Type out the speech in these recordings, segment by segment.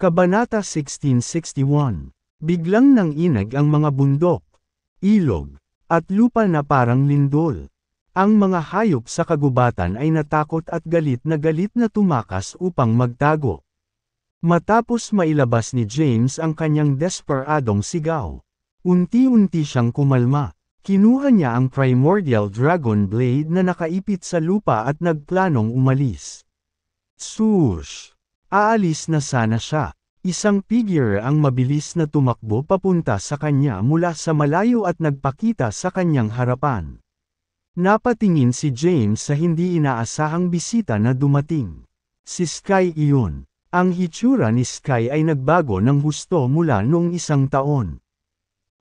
Kabanata 1661. Biglang nanginag ang mga bundok, ilog, at lupa na parang lindol. Ang mga hayop sa kagubatan ay natakot at galit na tumakas upang magtago. Matapos mailabas ni James ang kanyang desperadong sigaw, unti-unti siyang kumalma. Kinuha niya ang primordial dragon blade na nakaipit sa lupa at nagplanong umalis. Swoosh! Aalis na sana siya. Isang figure ang mabilis na tumakbo papunta sa kanya mula sa malayo at nagpakita sa kanyang harapan. Napatingin si James sa hindi inaasahang bisita na dumating. Si Sky iyon. Ang hitsura ni Sky ay nagbago ng husto mula noong 1 taon.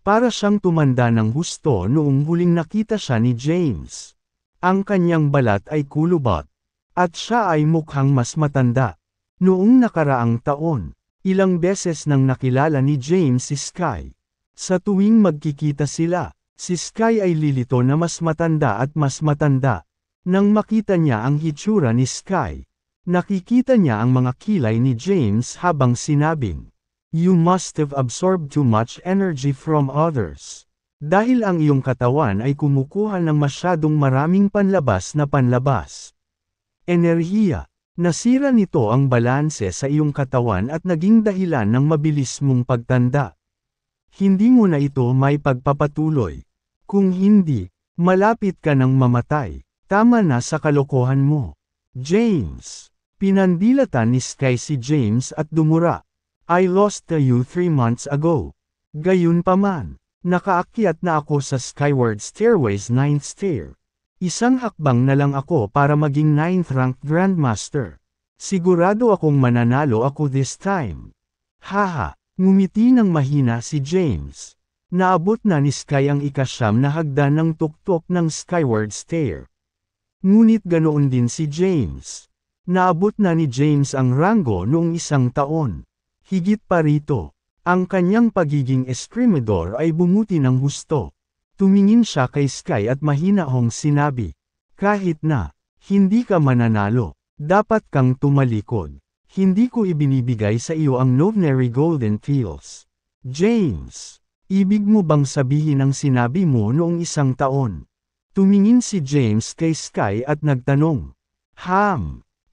Para siyang tumanda ng husto noong huling nakita siya ni James. Ang kanyang balat ay kulubot. At siya ay mukhang mas matanda. Noong nakaraang taon, ilang beses nang nakilala ni James si Sky. Sa tuwing magkikita sila, si Sky ay lilito na mas matanda at mas matanda. Nang makita niya ang hitsura ni Sky, nakikita niya ang mga kilay ni James habang sinabing, "You must have absorbed too much energy from others. Dahil ang iyong katawan ay kumukuha ng masyadong maraming panlabas na panlabas. Enerhiya. Nasira nito ang balanse sa iyong katawan at naging dahilan ng mabilis mong pagtanda. Hindi mo na ito may pagpapatuloy. Kung hindi, malapit ka nang mamatay. Tama na sa kalokohan mo." James. Pinandilatan ni Sky si James at dumura. "I lost you 3 months ago. Gayunpaman, nakaakyat na ako sa Skyward Stairway's 9th stair. Isang hakbang na lang ako para maging 9th ranked Grandmaster. Sigurado akong mananalo ako this time." Haha, ngumiti ng mahina si James. Naabot na ni Sky ang 9 na hagdan ng tuktok ng Skyward Stair. Ngunit ganoon din si James. Naabot na ni James ang ranggo noong 1 taon. Higit pa rito, ang kanyang pagiging eskrimador ay bumuti ng husto. Tumingin siya kay Sky at mahinahong sinabi, "Kahit na, hindi ka mananalo, dapat kang tumalikod. Hindi ko ibinibigay sa iyo ang Novenary Golden Fields." James, ibig mo bang sabihin ang sinabi mo noong 1 taon? Tumingin si James kay Sky at nagtanong,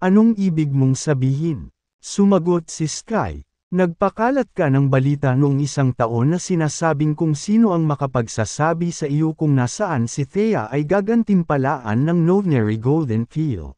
Anong ibig mong sabihin?" Sumagot si Sky, "Nagpakalat ka ng balita noong 1 taon na sinasabing kung sino ang makapagsasabi sa iyo kung nasaan si Thea ay gagantimpalaan ng Novenary Golden Field."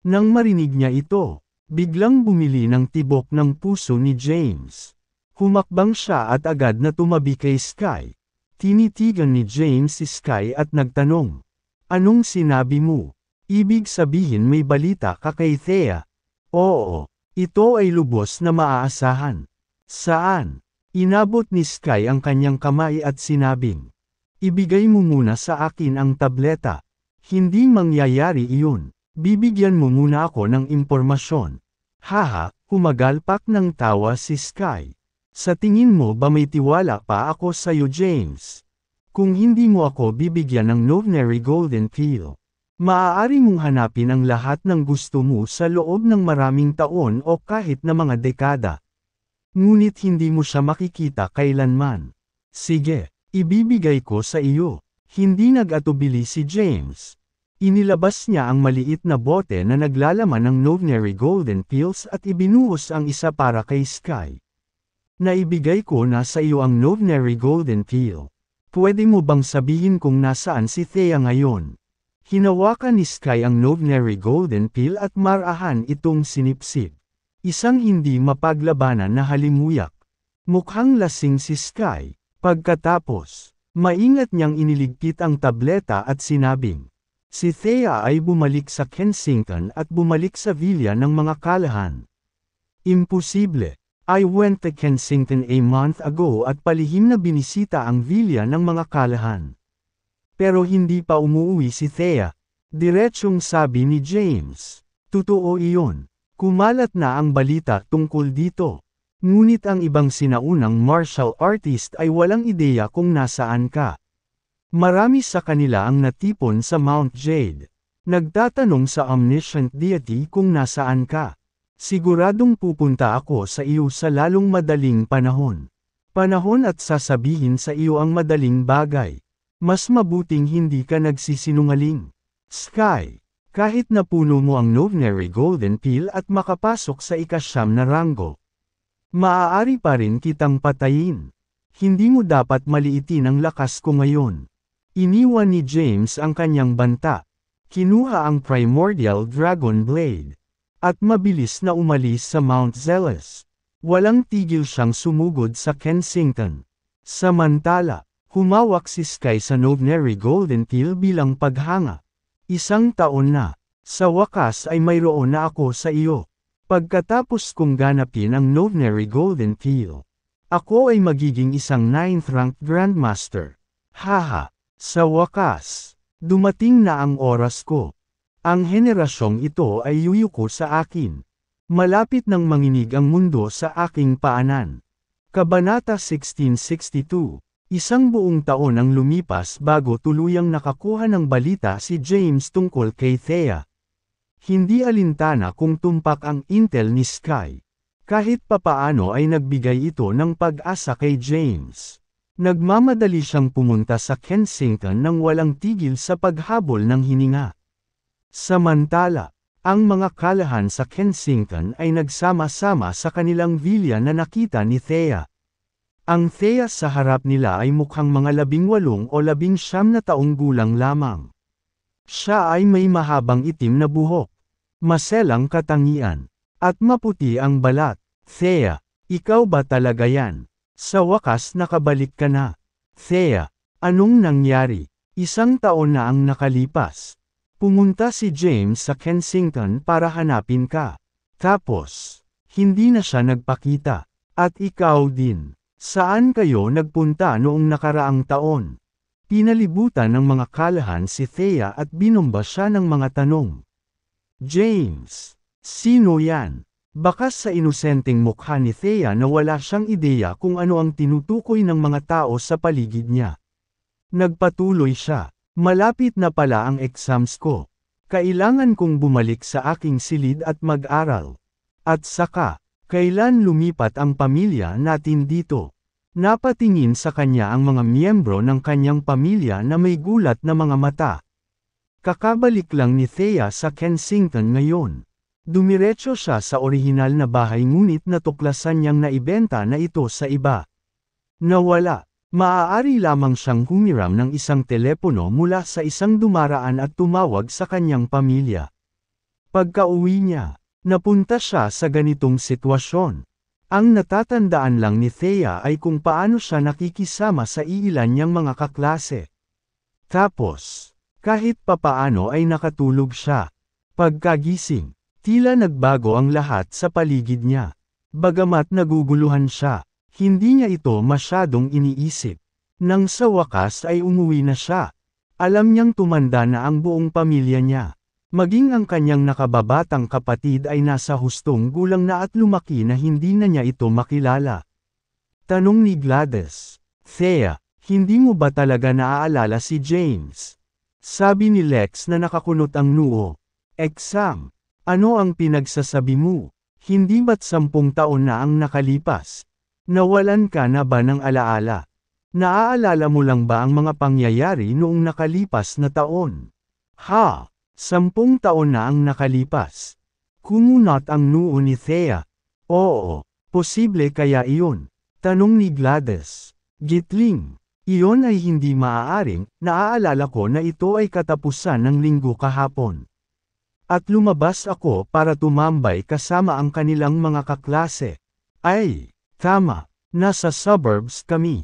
Nang marinig niya ito, biglang bumili ng tibok ng puso ni James. Humakbang siya at agad na tumabi kay Sky. Tinitigan ni James si Sky at nagtanong, "Anong sinabi mo? Ibig sabihin may balita ka kay Thea?" "Oo. Ito ay lubos na maaasahan." "Saan?" Inabot ni Sky ang kanyang kamay at sinabing, "Ibigay mo muna sa akin ang tableta. Hindi mangyayari iyon. Bibigyan mo muna ako ng impormasyon." Haha, kumagalpak ng tawa si Sky. "Sa tingin mo ba may tiwala pa ako sa iyo, James? Kung hindi mo ako bibigyan ng Novenary Golden Field, maaari mong hanapin ang lahat ng gusto mo sa loob ng maraming taon o kahit na mga dekada. Ngunit hindi mo siya makikita kailanman. Sige, ibibigay ko sa iyo." Hindi nag-atubili si James. Inilabas niya ang maliit na bote na naglalaman ng Novenary Golden Fields at ibinuhos ang isa para kay Sky. "Naibigay ko na sa iyo ang Novenary Golden Field. Pwede mo bang sabihin kung nasaan si Thea ngayon?" Hinawakan ni Sky ang Novenary Golden Pill at marahan itong sinipsip. Isang hindi mapaglabanan na halimuyak. Mukhang lasing si Sky. Pagkatapos, maingat niyang iniligpit ang tableta at sinabing, "Si Thea ay bumalik sa Kensington at bumalik sa villa ng mga kalahan." "Imposible. I went to Kensington a month ago at palihim na binisita ang villa ng mga kalahan. Pero hindi pa umuwi si Thea." Diretsyong sabi ni James. "Totoo iyon. Kumalat na ang balita tungkol dito. Ngunit ang ibang sinaunang martial artist ay walang ideya kung nasaan ka. Marami sa kanila ang natipon sa Mount Jade. Nagtatanong sa omniscient deity kung nasaan ka. Siguradong pupunta ako sa iyo sa lalong madaling panahon. Panahon at sasabihin sa iyo ang madaling bagay. Mas mabuting hindi ka nagsisinungaling. Sky. Kahit napuno mo ang Novenery Golden Peel at makapasok sa ika-9 na ranggo, maaari pa rin kitang patayin. Hindi mo dapat maliitin ang lakas ko ngayon. Iniwan ni James ang kanyang banta. Kinuha ang Primordial Dragon Blade. At mabilis na umalis sa Mount Zealous. Walang tigil siyang sumugod sa Kensington. Samantala, humawak si Sky sa Novenery Golden Peel bilang paghanga. 1 taon na. Sa wakas ay mayroon na ako sa iyo. Pagkatapos kong ganapin ang Novenery Golden Peel, ako ay magiging isang 9th ranked Grandmaster. Haha. Sa wakas, dumating na ang oras ko. Ang henerasyong ito ay yuyuko sa akin. Malapit nang manginig ang mundo sa aking paanan. Kabanata 1662. 1 buong taon ang lumipas bago tuluyang nakakuha ng balita si James tungkol kay Thea. Hindi alintana kung tumpak ang intel ni Sky. Kahit papaano ay nagbigay ito ng pag-asa kay James. Nagmamadali siyang pumunta sa Kensington nang walang tigil sa paghabol ng hininga. Samantala, ang mga kalahan sa Kensington ay nagsama-sama sa kanilang vilya na nakita ni Thea. Ang Thea sa harap nila ay mukhang mga 18 o 19 na taong gulang lamang. Siya ay may mahabang itim na buhok, maselang katangian, at maputi ang balat. Thea, ikaw ba talaga yan? Sa wakas nakabalik ka na. Thea, anong nangyari? 1 taon na ang nakalipas. Pumunta si James sa Kensington para hanapin ka. Tapos, hindi na siya nagpakita. At ikaw din. Saan kayo nagpunta noong nakaraang taon? Pinalibutan ng mga kalahan si Thea at binomba siya ng mga tanong. James, sino yan? Bakas sa inosenteng mukha ni Thea na wala siyang ideya kung ano ang tinutukoy ng mga tao sa paligid niya. Nagpatuloy siya, malapit na pala ang exams ko. Kailangan kong bumalik sa aking silid at mag-aral. At saka, kailan lumipat ang pamilya natin dito? Napatingin sa kanya ang mga miyembro ng kanyang pamilya na may gulat na mga mata. Kakabalik lang ni Thea sa Kensington ngayon. Dumiretso siya sa orihinal na bahay ngunit natuklasan niyang naibenta na ito sa iba. Nawala. Maaari lamang siyang humiram ng isang telepono mula sa isang dumaraan at tumawag sa kanyang pamilya. Pagka-uwi niya, napunta siya sa ganitong sitwasyon. Ang natatandaan lang ni Thea ay kung paano siya nakikisama sa iilan niyang mga kaklase. Tapos, kahit papaano ay nakatulog siya. Pagkagising, tila nagbago ang lahat sa paligid niya. Bagamat naguguluhan siya, hindi niya ito masyadong iniisip. Nang sa wakas ay umuwi na siya. Alam niyang tumanda na ang buong pamilya niya. Maging ang kanyang nakababatang kapatid ay nasa hustong gulang na at lumaki na hindi na niya ito makilala. Tanong ni Gladys, Thea, hindi mo ba talaga naaalala si James? Sabi ni Lex na nakakunot ang noo. Exam. Ano ang pinagsasabi mo? Hindi ba't 10 taon na ang nakalipas? Nawalan ka na ba ng alaala? Naaalala mo lang ba ang mga pangyayari noong nakalipas na taon? Ha? 10 taon na ang nakalipas. Kumunot ang noo ni Thea. Oo, posible kaya iyon? Tanong ni Gladys. Gitling. Iyon ay hindi maaaring, naaalala ko na ito ay katapusan ng linggo kahapon. At lumabas ako para tumambay kasama ang kanilang mga kaklase. Ay, tama, nasa suburbs kami.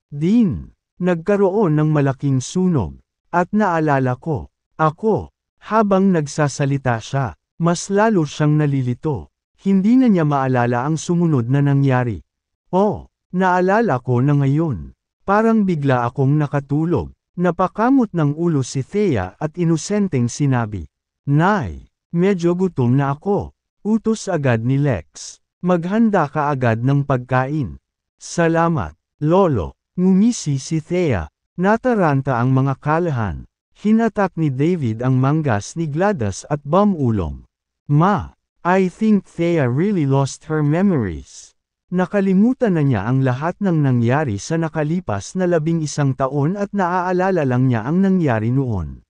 Din. Nagkaroon ng malaking sunog. At naalala ko. Ako, habang nagsasalita siya, mas lalo siyang nalilito. Hindi na niya maalala ang sumunod na nangyari. Oh, naalala ko na ngayon. Parang bigla akong nakatulog. Napakamot ng ulo si Thea at inosenteng sinabi, Nay, medyo gutom na ako. Utos agad ni Lex. Maghanda ka agad ng pagkain. Salamat, Lolo. Ngumisi si Thea. Nataranta ang mga kalahan. Hinatak ni David ang manggas ni Gladys at bamulong. Ma, I think Thea really lost her memories. Nakalimutan na niya ang lahat ng nangyari sa nakalipas na 11 taon at naaalala lang niya ang nangyari noon.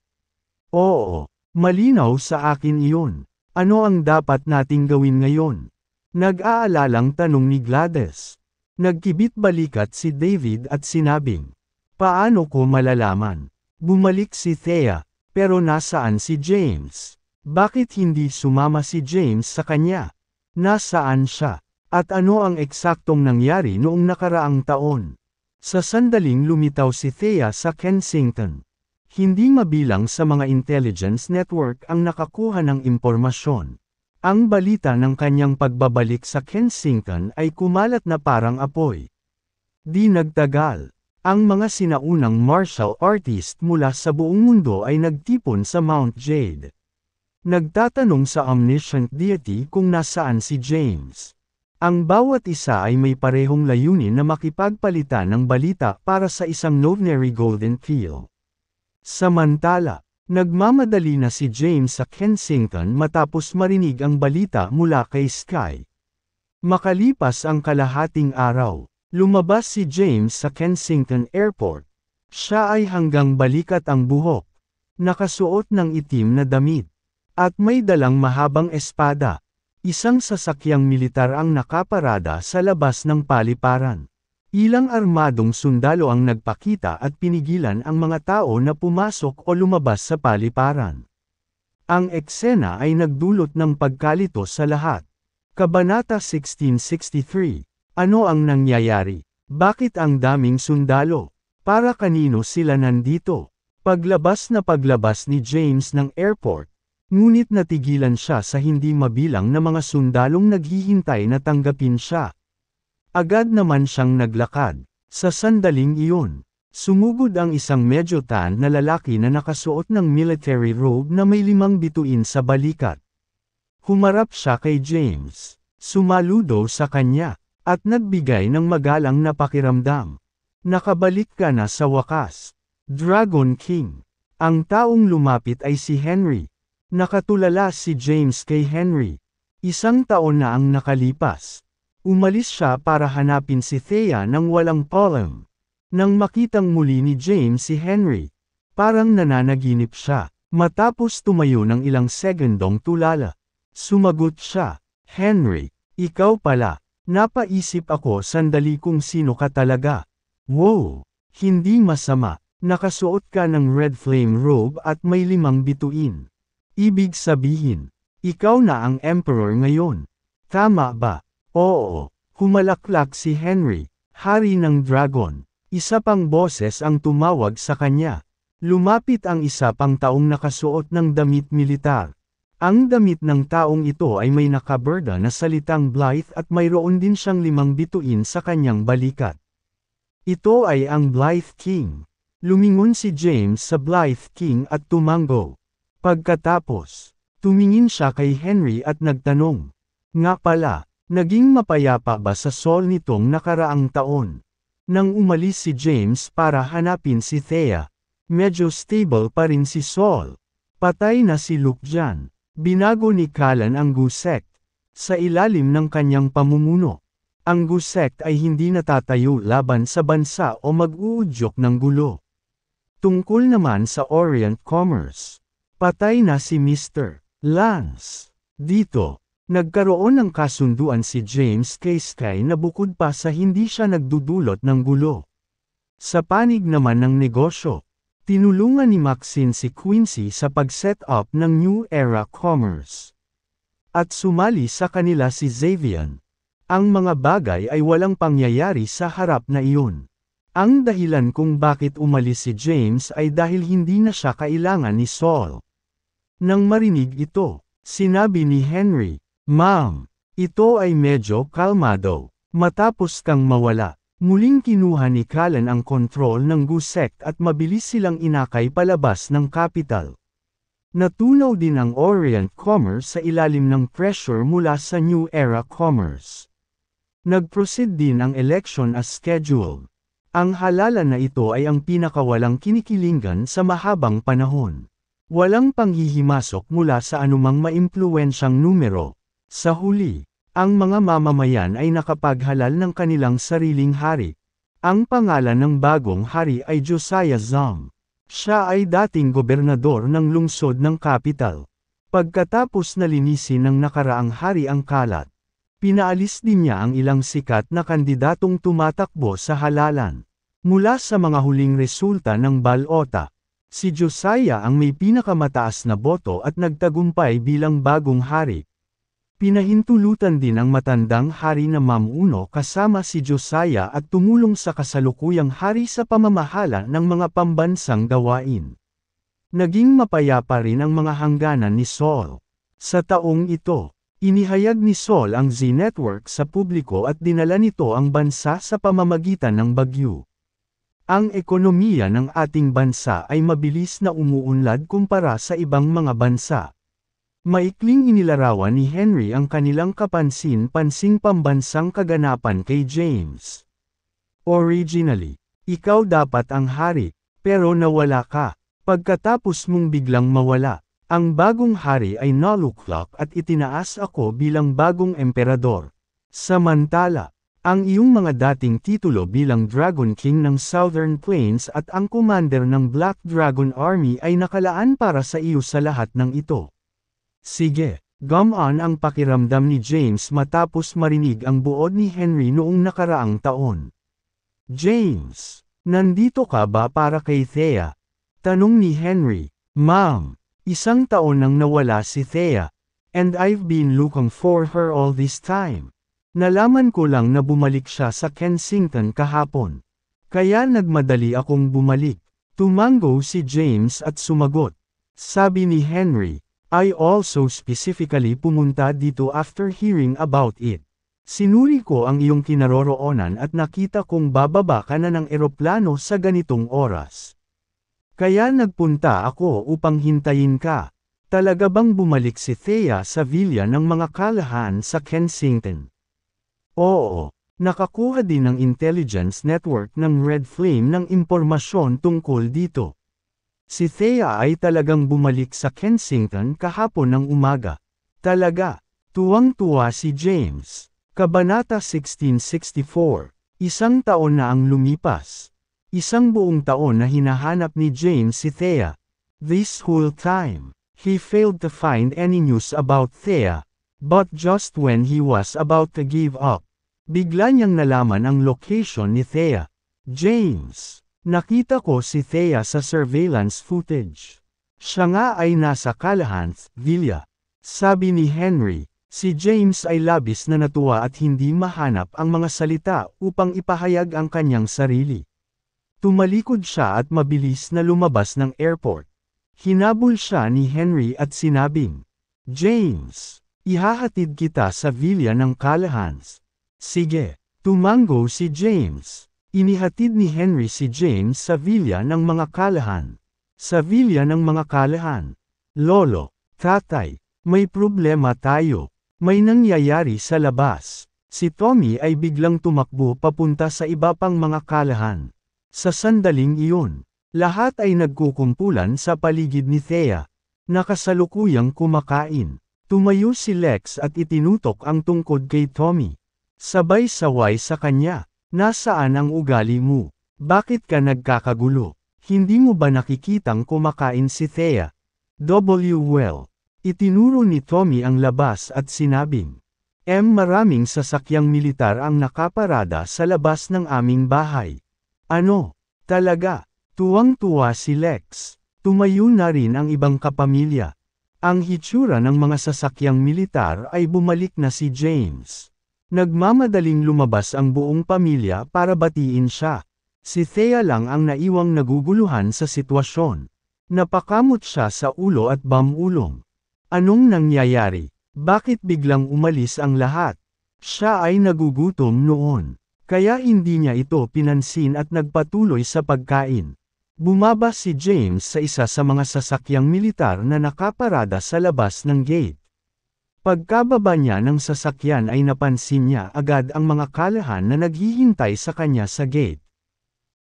Oo, malinaw sa akin iyon. Ano ang dapat nating gawin ngayon? Nag-aalalang tanong ni Gladys. Nagkibit-balikat si David at sinabing, paano ko malalaman? Bumalik si Thea, pero nasaan si James? Bakit hindi sumama si James sa kanya? Nasaan siya? At ano ang eksaktong nangyari noong nakaraang taon? Sa sandaling lumitaw si Thea sa Kensington. Hindi mabilang sa mga intelligence network ang nakakuha ng impormasyon. Ang balita ng kanyang pagbabalik sa Kensington ay kumalat na parang apoy. Di nagtagal, ang mga sinaunang martial artist mula sa buong mundo ay nagtipon sa Mount Jade. Nagtatanong sa omniscient deity kung nasaan si James. Ang bawat isa ay may parehong layunin na makipagpalitan ng balita para sa isang novenary golden keel. Samantala, nagmamadali na si James sa Kensington matapos marinig ang balita mula kay Sky. Makalipas ang kalahating araw, lumabas si James sa Kensington Airport. Siya ay hanggang balikat ang buhok, nakasuot ng itim na damit, at may dalang mahabang espada. Isang sasakyang militar ang nakaparada sa labas ng paliparan. Ilang armadong sundalo ang nagpakita at pinigilan ang mga tao na pumasok o lumabas sa paliparan. Ang eksena ay nagdulot ng pagkalito sa lahat. Kabanata 1663. Ano ang nangyayari? Bakit ang daming sundalo? Para kanino sila nandito? Paglabas ni James ng airport, ngunit natigilan siya sa hindi mabilang na mga sundalong naghihintay na tanggapin siya. Agad naman siyang naglakad. Sa sandaling iyon, sumugod ang isang medyo tan na lalaki na nakasuot ng military robe na may 5 bituin sa balikat. Humarap siya kay James, sumaludo sa kanya, at nagbigay ng magalang na pakiramdam. Nakabalik ka na sa wakas, Dragon King. Ang taong lumapit ay si Henry. Nakatulala si James kay Henry. 1 taon na ang nakalipas. Umalis siya para hanapin si Thea nang walang palem. Nang makitang muli ni James si Henry, parang nananaginip siya. Matapos tumayo ng ilang segundong tulala, sumagot siya, Henry, ikaw pala. Napaisip ako sandali kung sino ka talaga. Wow, hindi masama. Nakasuot ka ng red flame robe at may 5 bituin. Ibig sabihin, ikaw na ang emperor ngayon. Tama ba? Oo, humalaklak si Henry, hari ng dragon. Isa pang boses ang tumawag sa kanya. Lumapit ang isa pang taong nakasuot ng damit militar. Ang damit ng taong ito ay may nakaberda na salitang Blythe at mayroon din siyang 5 bituin sa kanyang balikat. Ito ay ang Blythe King. Lumingon si James sa Blythe King at tumango. Pagkatapos, tumingin siya kay Henry at nagtanong, nga pala, naging mapayapa ba sa Saul nitong nakaraang taon? Nang umalis si James para hanapin si Thea, medyo stable pa rin si Saul. Patay na si Luke dyan. Binago ni Callan ang Gu Sect. Sa ilalim ng kanyang pamumuno, ang Gu Sect ay hindi natatayo laban sa bansa o mag-uudyok ng gulo. Tungkol naman sa Orient Commerce, patay na si Mr. Lance. Dito, nagkaroon ng kasunduan si James kay Sky na bukod pa sa hindi siya nagdudulot ng gulo. Sa panig naman ng negosyo, tinulungan ni Maxine si Quincy sa pag-set up ng New Era Commerce. At sumali sa kanila si Xavier. Ang mga bagay ay walang pangyayari sa harap na iyon. Ang dahilan kung bakit umalis si James ay dahil hindi na siya kailangan ni Saul. Nang marinig ito, sinabi ni Henry, Ma'am, ito ay medyo kalmado. Matapos kang mawala, muling kinuha ni Callan ang kontrol ng Gu Sect at mabilis silang inakay palabas ng capital. Natunaw din ang Orient Commerce sa ilalim ng pressure mula sa New Era Commerce. Nag-proceed din ang election as scheduled. Ang halalan na ito ay ang pinakawalang kinikilingan sa mahabang panahon. Walang panghihimasok mula sa anumang maimpluwensyang numero. Sa huli, ang mga mamamayan ay nakapaghalal ng kanilang sariling hari. Ang pangalan ng bagong hari ay Josiah Zong. Siya ay dating gobernador ng lungsod ng capital. Pagkatapos na linisin ng nakaraang hari ang kalat, pinaalis din niya ang ilang sikat na kandidatong tumatakbo sa halalan. Mula sa mga huling resulta ng balota, si Josiah ang may pinakamataas na boto at nagtagumpay bilang bagong hari. Pinahintulutan din ang matandang hari na mamuno kasama si Josiah at tumulong sa kasalukuyang hari sa pamamahala ng mga pambansang gawain. Naging mapayapa rin ang mga hangganan ni Saul. Sa taong ito, inihayag ni Saul ang Z Network sa publiko at dinala nito ang bansa sa pamamagitan ng bagyo. Ang ekonomiya ng ating bansa ay mabilis na umuunlad kumpara sa ibang mga bansa. Maikling inilarawan ni Henry ang kanilang kapansin-pansing pambansang kaganapan kay James. Originally, ikaw dapat ang hari, pero nawala ka. Pagkatapos mong biglang mawala, ang bagong hari ay naluklak at itinaas ako bilang bagong emperador. Samantala, ang iyong mga dating titulo bilang Dragon King ng Southern Plains at ang commander ng Black Dragon Army ay nakalaan para sa iyo sa lahat ng ito. Sige, gumaan ang pakiramdam ni James matapos marinig ang buod ni Henry noong nakaraang taon. James, nandito ka ba para kay Thea? Tanong ni Henry. Ma'am, 1 taon nang nawala si Thea, and I've been looking for her all this time. Nalaman ko lang na bumalik siya sa Kensington kahapon. Kaya nagmadali akong bumalik. Tumango si James at sumagot. Sabi ni Henry, I also specifically pumunta dito after hearing about it. Sinuri ko ang iyong kinaroroonan at nakita kong bababa ka na ng eroplano sa ganitong oras. Kaya nagpunta ako upang hintayin ka. Talaga bang bumalik si Thea sa villa ng mga kalahan sa Kensington? Oo, nakakuha din ng intelligence network ng Red Flame ng impormasyon tungkol dito. Si Thea ay talagang bumalik sa Kensington kahapon ng umaga. Talaga, tuwang-tuwa si James. Kabanata 1664, 1 taon na ang lumipas. 1 buong taon na hinahanap ni James si Thea. This whole time, he failed to find any news about Thea. But just when he was about to give up, bigla niyang nalaman ang location ni Thea. James, nakita ko si Thea sa surveillance footage. Siya nga ay nasa Callahan's Villa. Sabi ni Henry, si James ay labis na natuwa at hindi mahanap ang mga salita upang ipahayag ang kanyang sarili. Tumalikod siya at mabilis na lumabas ng airport. Hinabol siya ni Henry at sinabing, James, ihahatid kita sa villa ng Callahan's. Sige, tumango si James. Inihatid ni Henry si James sa villa ng mga Callahan. Sa villa ng mga Callahan. Lolo, tatay, may problema tayo. May nangyayari sa labas. Si Tommy ay biglang tumakbo papunta sa iba pang mga Callahan. Sa sandaling iyon, lahat ay nagkukumpulan sa paligid ni Thea. Nakasalukuyang kumakain. Tumayo si Lex at itinutok ang tungkod kay Tommy. Sabay-saway sa kanya. Nasaan ang ugali mo? Bakit ka nagkakagulo? Hindi mo ba nakikitang kumakain si Thea? Well. Itinuro ni Tommy ang labas at sinabing, maraming sasakyang militar ang nakaparada sa labas ng aming bahay. Ano? Talaga? Tuwang-tuwa si Lex. Tumayo na rin ang ibang kapamilya. Ang hitsura ng mga sasakyang militar ay bumalik na si James. Nagmamadaling lumabas ang buong pamilya para batiin siya. Si Thea lang ang naiwang naguguluhan sa sitwasyon. Napakamot siya sa ulo at bamulong. Anong nangyayari? Bakit biglang umalis ang lahat? Siya ay nagugutom noon. Kaya hindi niya ito pinansin at nagpatuloy sa pagkain. Bumaba si James sa isa sa mga sasakyang militar na nakaparada sa labas ng gate. Pagkababa niya ng sasakyan ay napansin niya agad ang mga Callahan na naghihintay sa kanya sa gate.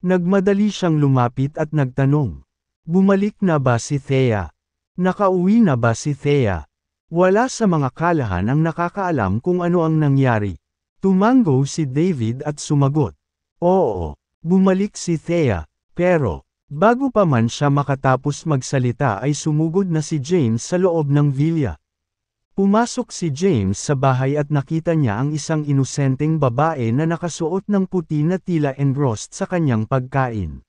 Nagmadali siyang lumapit at nagtanong, bumalik na ba si Thea? Nakauwi na ba si Thea? Wala sa mga kalahan ang nakakaalam kung ano ang nangyari. Tumango si David at sumagot. Oo, bumalik si Thea, pero, bago pa man siya makatapos magsalita ay sumugod na si James sa loob ng villa. Pumasok si James sa bahay at nakita niya ang isang inosenteng babae na nakasuot ng puti na tila engrossed sa kanyang pagkain.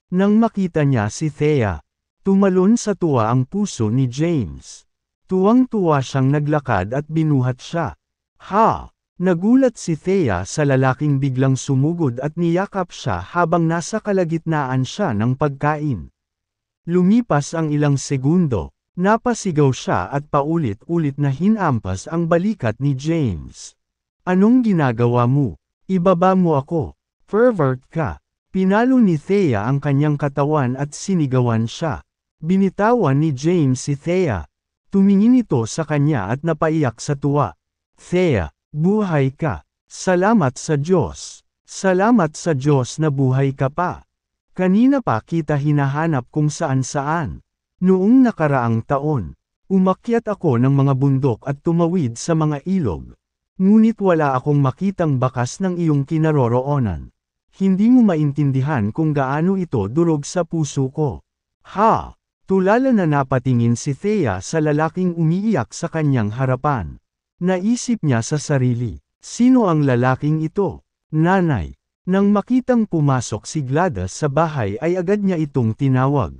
Nang makita niya si Thea, tumalon sa tuwa ang puso ni James. Tuwang-tuwa siyang naglakad at binuhat siya. Ha! Nagulat si Thea sa lalaking biglang sumugod at niyakap siya habang nasa kalagitnaan siya ng pagkain. Lumipas ang ilang segundo, napasigaw siya at paulit-ulit na hinampas ang balikat ni James. Anong ginagawa mo? Ibaba mo ako. Pervert ka. Pinalo ni Thea ang kanyang katawan at sinigawan siya. Binitawan ni James si Thea. Tumingin ito sa kanya at napaiyak sa tuwa. Thea, buhay ka. Salamat sa Diyos. Salamat sa Diyos na buhay ka pa. Kanina pa kita hinahanap kung saan-saan. Noong nakaraang taon, umakyat ako ng mga bundok at tumawid sa mga ilog. Ngunit wala akong makitang bakas ng iyong kinaroroonan. Hindi mo maintindihan kung gaano ito durog sa puso ko. Ha! Tulala na napatingin si Thea sa lalaking umiiyak sa kanyang harapan. Naisip niya sa sarili, sino ang lalaking ito? Nanay. Nang makitang pumasok si Gladys sa bahay ay agad niya itong tinawag.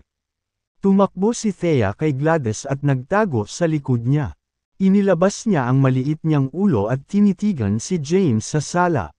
Tumakbo si Thea kay Gladys at nagtago sa likod niya. Inilabas niya ang maliit niyang ulo at tinitigan si James sa sala.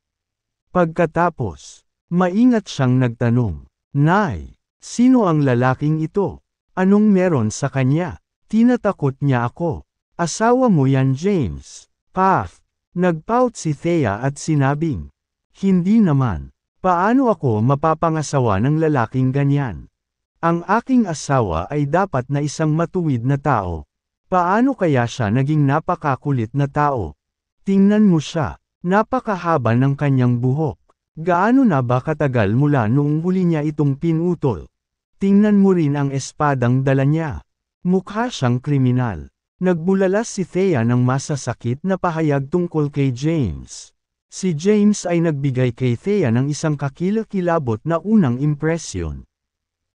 Pagkatapos, maingat siyang nagtanong, Nay, sino ang lalaking ito? Anong meron sa kanya? Tinatakot niya ako. Asawa mo yan, James. Path. Nagpout si Thea at sinabing, hindi naman. Paano ako mapapangasawa ng lalaking ganyan? Ang aking asawa ay dapat na isang matuwid na tao. Paano kaya siya naging napakakulit na tao? Tingnan mo siya. Napakahaba ng kanyang buhok. Gaano na ba katagal mula noong huli niya itong pinutol? Tingnan mo rin ang espadang dala niya. Mukha siyang kriminal. Nagbulala si Thea ng masasakit na pahayag tungkol kay James. Si James ay nagbigay kay Thea ng isang kakilakilabot na unang impresyon.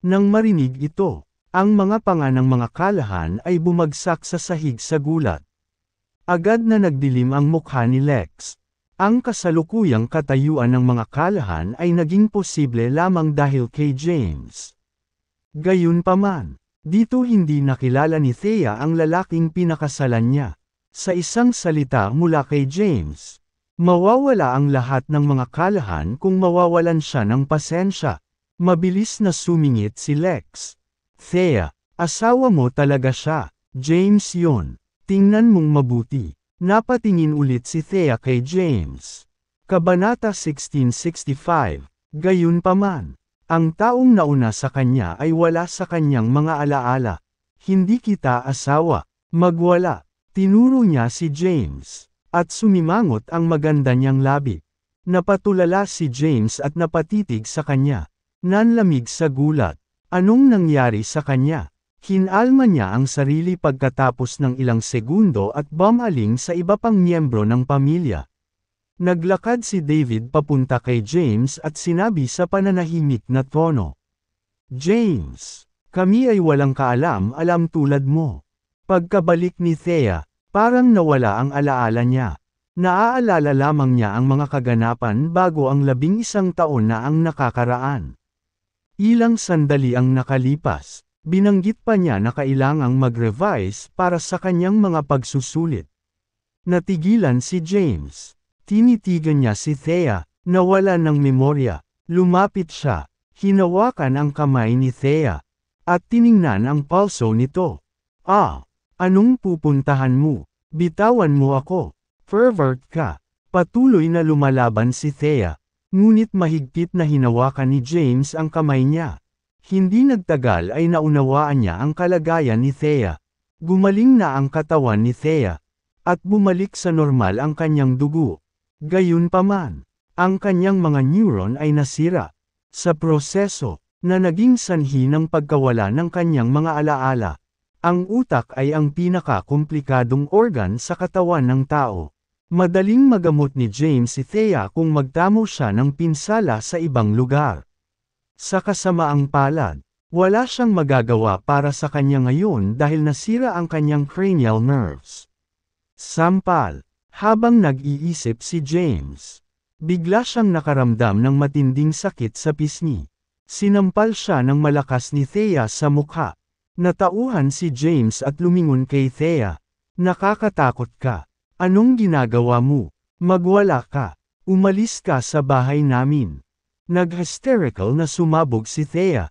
Nang marinig ito, ang mga panga ng mga kalahan ay bumagsak sa sahig sa gulat. Agad na nagdilim ang mukha ni Lex. Ang kasalukuyang katayuan ng mga kalahan ay naging posible lamang dahil kay James. Gayunpaman, dito hindi nakilala ni Thea ang lalaking pinakasalan niya. Sa isang salita mula kay James, mawawala ang lahat ng mga kalahan kung mawawalan siya ng pasensya. Mabilis na sumingit si Lex. Thea, asawa mo talaga siya. James yon. Tingnan mong mabuti. Napatingin ulit si Thea kay James. Kabanata 1665. Gayunpaman, ang taong nauna sa kanya ay wala sa kanyang mga alaala. Hindi kita asawa. Magwala. Tinuro niya si James. At sumimangot ang maganda niyang labi. Napatulala si James at napatitig sa kanya. Nanlamig sa gulat. Anong nangyari sa kanya? Hinalma niya ang sarili pagkatapos ng ilang segundo at bumaling sa iba pang miyembro ng pamilya. Naglakad si David papunta kay James at sinabi sa pananahimik na tono. James, kami ay walang kaalam-alam tulad mo. Pagkabalik ni Thea, parang nawala ang alaala niya. Naaalala lamang niya ang mga kaganapan bago ang 11 taon na ang nakakaraan. Ilang sandali ang nakalipas, binanggit pa niya na kailangang mag-revise para sa kanyang mga pagsusulit. Natigilan si James. Tinitigan niya si Thea, nawala ng memorya. Lumapit siya, hinawakan ang kamay ni Thea, at tiningnan ang pulso nito. Anong pupuntahan mo? Bitawan mo ako. Pervert ka. Patuloy na lumalaban si Thea, ngunit mahigpit na hinawakan ni James ang kamay niya. Hindi nagtagal ay naunawaan niya ang kalagayan ni Thea. Gumaling na ang katawan ni Thea, at bumalik sa normal ang kanyang dugo. Gayunpaman, ang kanyang mga neuron ay nasira. Sa proseso, na naging sanhi ng pagkawala ng kanyang mga alaala. Ang utak ay ang pinaka-komplikadong organ sa katawan ng tao. Madaling magamot ni James si Thea kung magtamo siya ng pinsala sa ibang lugar. Sa kasamaang palad, wala siyang magagawa para sa kanya ngayon dahil nasira ang kanyang cranial nerves. Sampal, habang nag-iisip si James, bigla siyang nakaramdam ng matinding sakit sa pisngi. Sinampal siya ng malakas ni Thea sa mukha. Natauhan si James at lumingon kay Thea. Nakakatakot ka. Anong ginagawa mo? Magwala ka. Umalis ka sa bahay namin. Nag-hysterical na sumabog si Thea.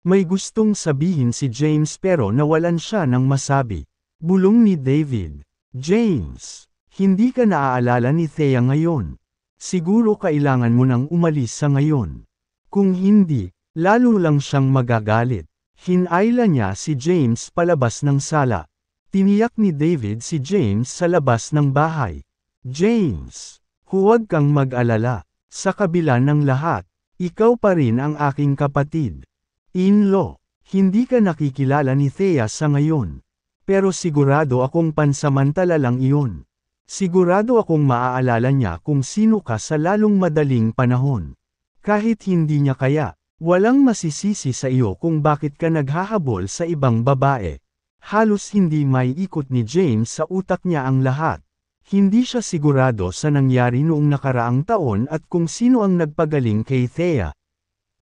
May gustong sabihin si James pero nawalan siya ng masabi. Bulong ni David. James, hindi ka naaalala ni Thea ngayon. Siguro kailangan mo nang umalis sa ngayon. Kung hindi, lalo lang siyang magagalit. Hinayla niya si James palabas ng sala. Tiniyak ni David si James sa labas ng bahay. James, huwag kang mag-alala. Sa kabila ng lahat, ikaw pa rin ang aking kapatid. In-law, hindi ka nakikilala ni Thea sa ngayon. Pero sigurado akong pansamantala lang iyon. Sigurado akong maaalala niya kung sino ka sa lalong madaling panahon. Kahit hindi niya kaya, walang masisisi sa iyo kung bakit ka naghahabol sa ibang babae. Halos hindi may ikot ni James sa utak niya ang lahat. Hindi siya sigurado sa nangyari noong nakaraang taon at kung sino ang nagpagaling kay Thea.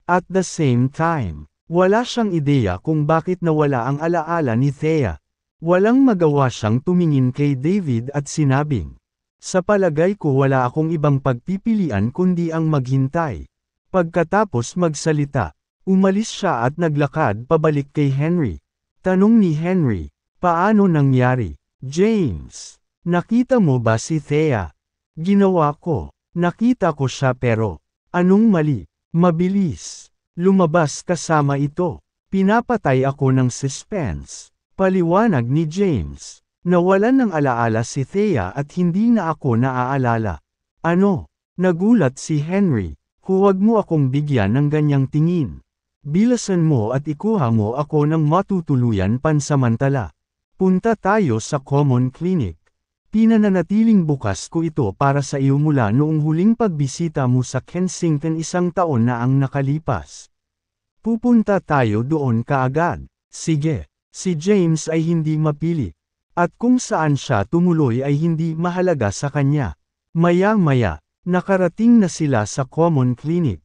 At the same time, wala siyang ideya kung bakit nawala ang alaala ni Thea. Walang magawa siyang tumingin kay David at sinabing, sa palagay ko wala akong ibang pagpipilian kundi ang maghintay. Pagkatapos magsalita, umalis siya at naglakad pabalik kay Henry. Tanong ni Henry, paano nangyari? James, nakita mo ba si Thea? Ginawa ko. Nakita ko siya pero, anong mali? Mabilis. Lumabas kasama ito. Pinapatay ako ng suspense. Paliwanag ni James. Nawalan ng alaala si Thea at hindi na ako naaalala. Ano? Nagulat si Henry. Huwag mo akong bigyan ng ganyang tingin. Bilasan mo at ikuha mo ako ng matutuluyan pansamantala. Punta tayo sa common clinic. Pinananatiling bukas ko ito para sa iyo mula noong huling pagbisita mo sa Kensington 1 taon na ang nakalipas. Pupunta tayo doon kaagad. Sige, si James ay hindi mapili. At kung saan siya tumuloy ay hindi mahalaga sa kanya. Maya-maya, nakarating na sila sa common clinic.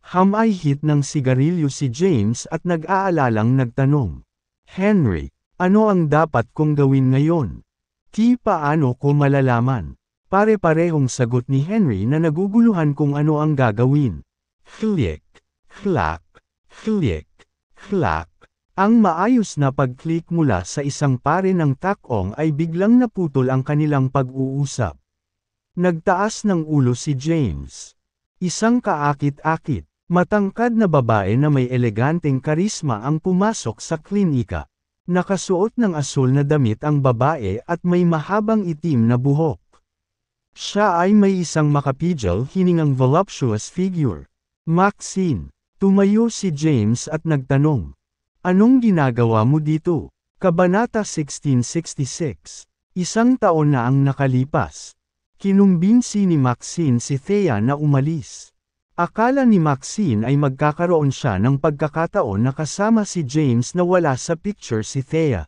Hamay-hit ng sigarilyo si James at nag-aalalang nagtanong. Henry, ano ang dapat kong gawin ngayon? Paano ko malalaman? Pare-parehong sagot ni Henry na naguguluhan kung ano ang gagawin. Click, clack, click, clack. Ang maayos na pag-click mula sa isang pare ng takong ay biglang naputol ang kanilang pag-uusap. Nagtaas ng ulo si James. Isang kaakit-akit, matangkad na babae na may eleganteng karisma ang pumasok sa klinika. Nakasuot ng asul na damit ang babae at may mahabang itim na buhok. Siya ay may isang makapidjal hiningang voluptuous figure. Maxine, tumayo si James at nagtanong. Anong ginagawa mo dito? Kabanata 1666. Isang taon na ang nakalipas. Kinumbinsi ni Maxine si Thea na umalis. Akala ni Maxine ay magkakaroon siya ng pagkakataon na kasama si James na wala sa picture si Thea.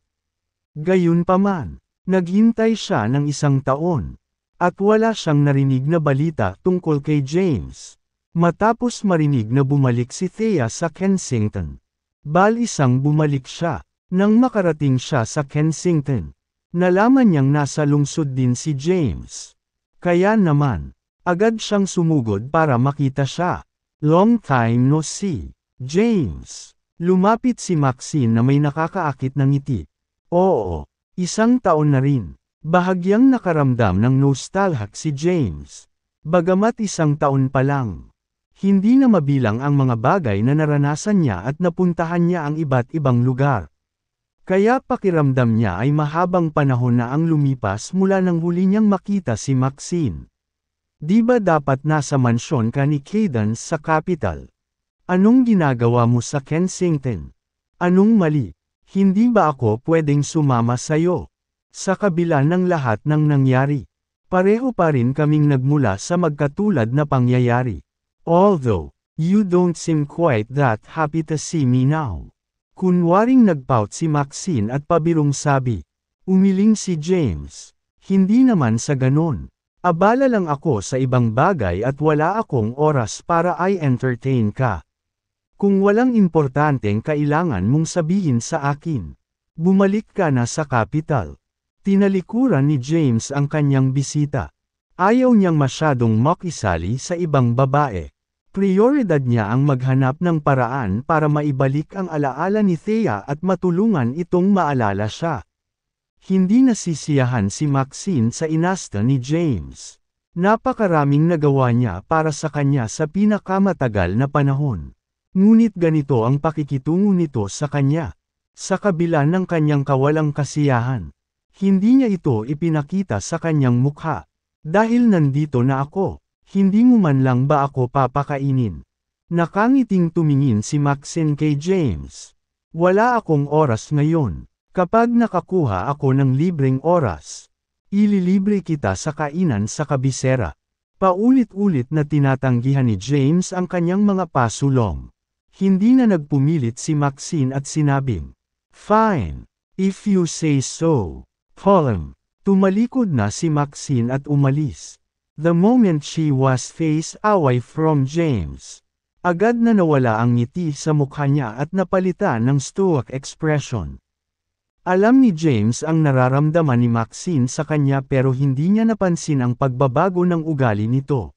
Gayunpaman, naghintay siya ng 1 taon. At wala siyang narinig na balita tungkol kay James. Matapos marinig na bumalik si Thea sa Kensington. Bal-isang bumalik siya. Nang makarating siya sa Kensington, nalaman niyang nasa lungsod din si James. Kaya naman, agad siyang sumugod para makita siya. Long time no see. James. Lumapit si Maxine na may nakakaakit na ngiti. Oo, 1 taon na rin. Bahagyang nakaramdam ng nostalgia si James. Bagamat 1 taon pa lang. Hindi na mabilang ang mga bagay na naranasan niya at napuntahan niya ang iba't ibang lugar. Kaya pakiramdam niya ay mahabang panahon na ang lumipas mula nang huli niyang makita si Maxine. Di ba dapat nasa mansyon ka ni Cadence sa capital? Anong ginagawa mo sa Kensington? Anong mali? Hindi ba ako pwedeng sumama sa'yo? Sa kabila ng lahat ng nangyari, pareho pa rin kaming nagmula sa magkatulad na pangyayari. Although, you don't seem quite that happy to see me now. Kunwaring nagpout si Maxine at pabirong sabi. Umiling si James. Hindi naman sa ganon. Abala lang ako sa ibang bagay at wala akong oras para i-entertain ka. Kung walang importanteng kailangan mong sabihin sa akin, bumalik ka na sa capital. Tinalikuran ni James ang kanyang bisita. Ayaw niyang masyadong makisali sa ibang babae. Prioridad niya ang maghanap ng paraan para maibalik ang alaala ni Thea at matulungan itong maalala siya. Hindi nasisiyahan si Maxine sa inasta ni James. Napakaraming nagawa niya para sa kanya sa pinakamatagal na panahon. Ngunit ganito ang pakikitungo nito sa kanya. Sa kabila ng kanyang kawalang kasiyahan, hindi niya ito ipinakita sa kanyang mukha. Dahil nandito na ako, hindi mo man lang ba ako papakainin? Nakangiting tumingin si Maxine kay James. Wala akong oras ngayon. Kapag nakakuha ako ng libreng oras, ililibre kita sa kainan sa kabisera. Paulit-ulit na tinatanggihan ni James ang kanyang mga pasulong. Hindi na nagpumilit si Maxine at sinabing, "Fine, if you say so." Column. Tumalikod na si Maxine at umalis. The moment she was face away from James, agad na nawala ang ngiti sa mukha niya at napalitan ng stoic expression. Alam ni James ang nararamdaman ni Maxine sa kanya pero hindi niya napansin ang pagbabago ng ugali nito.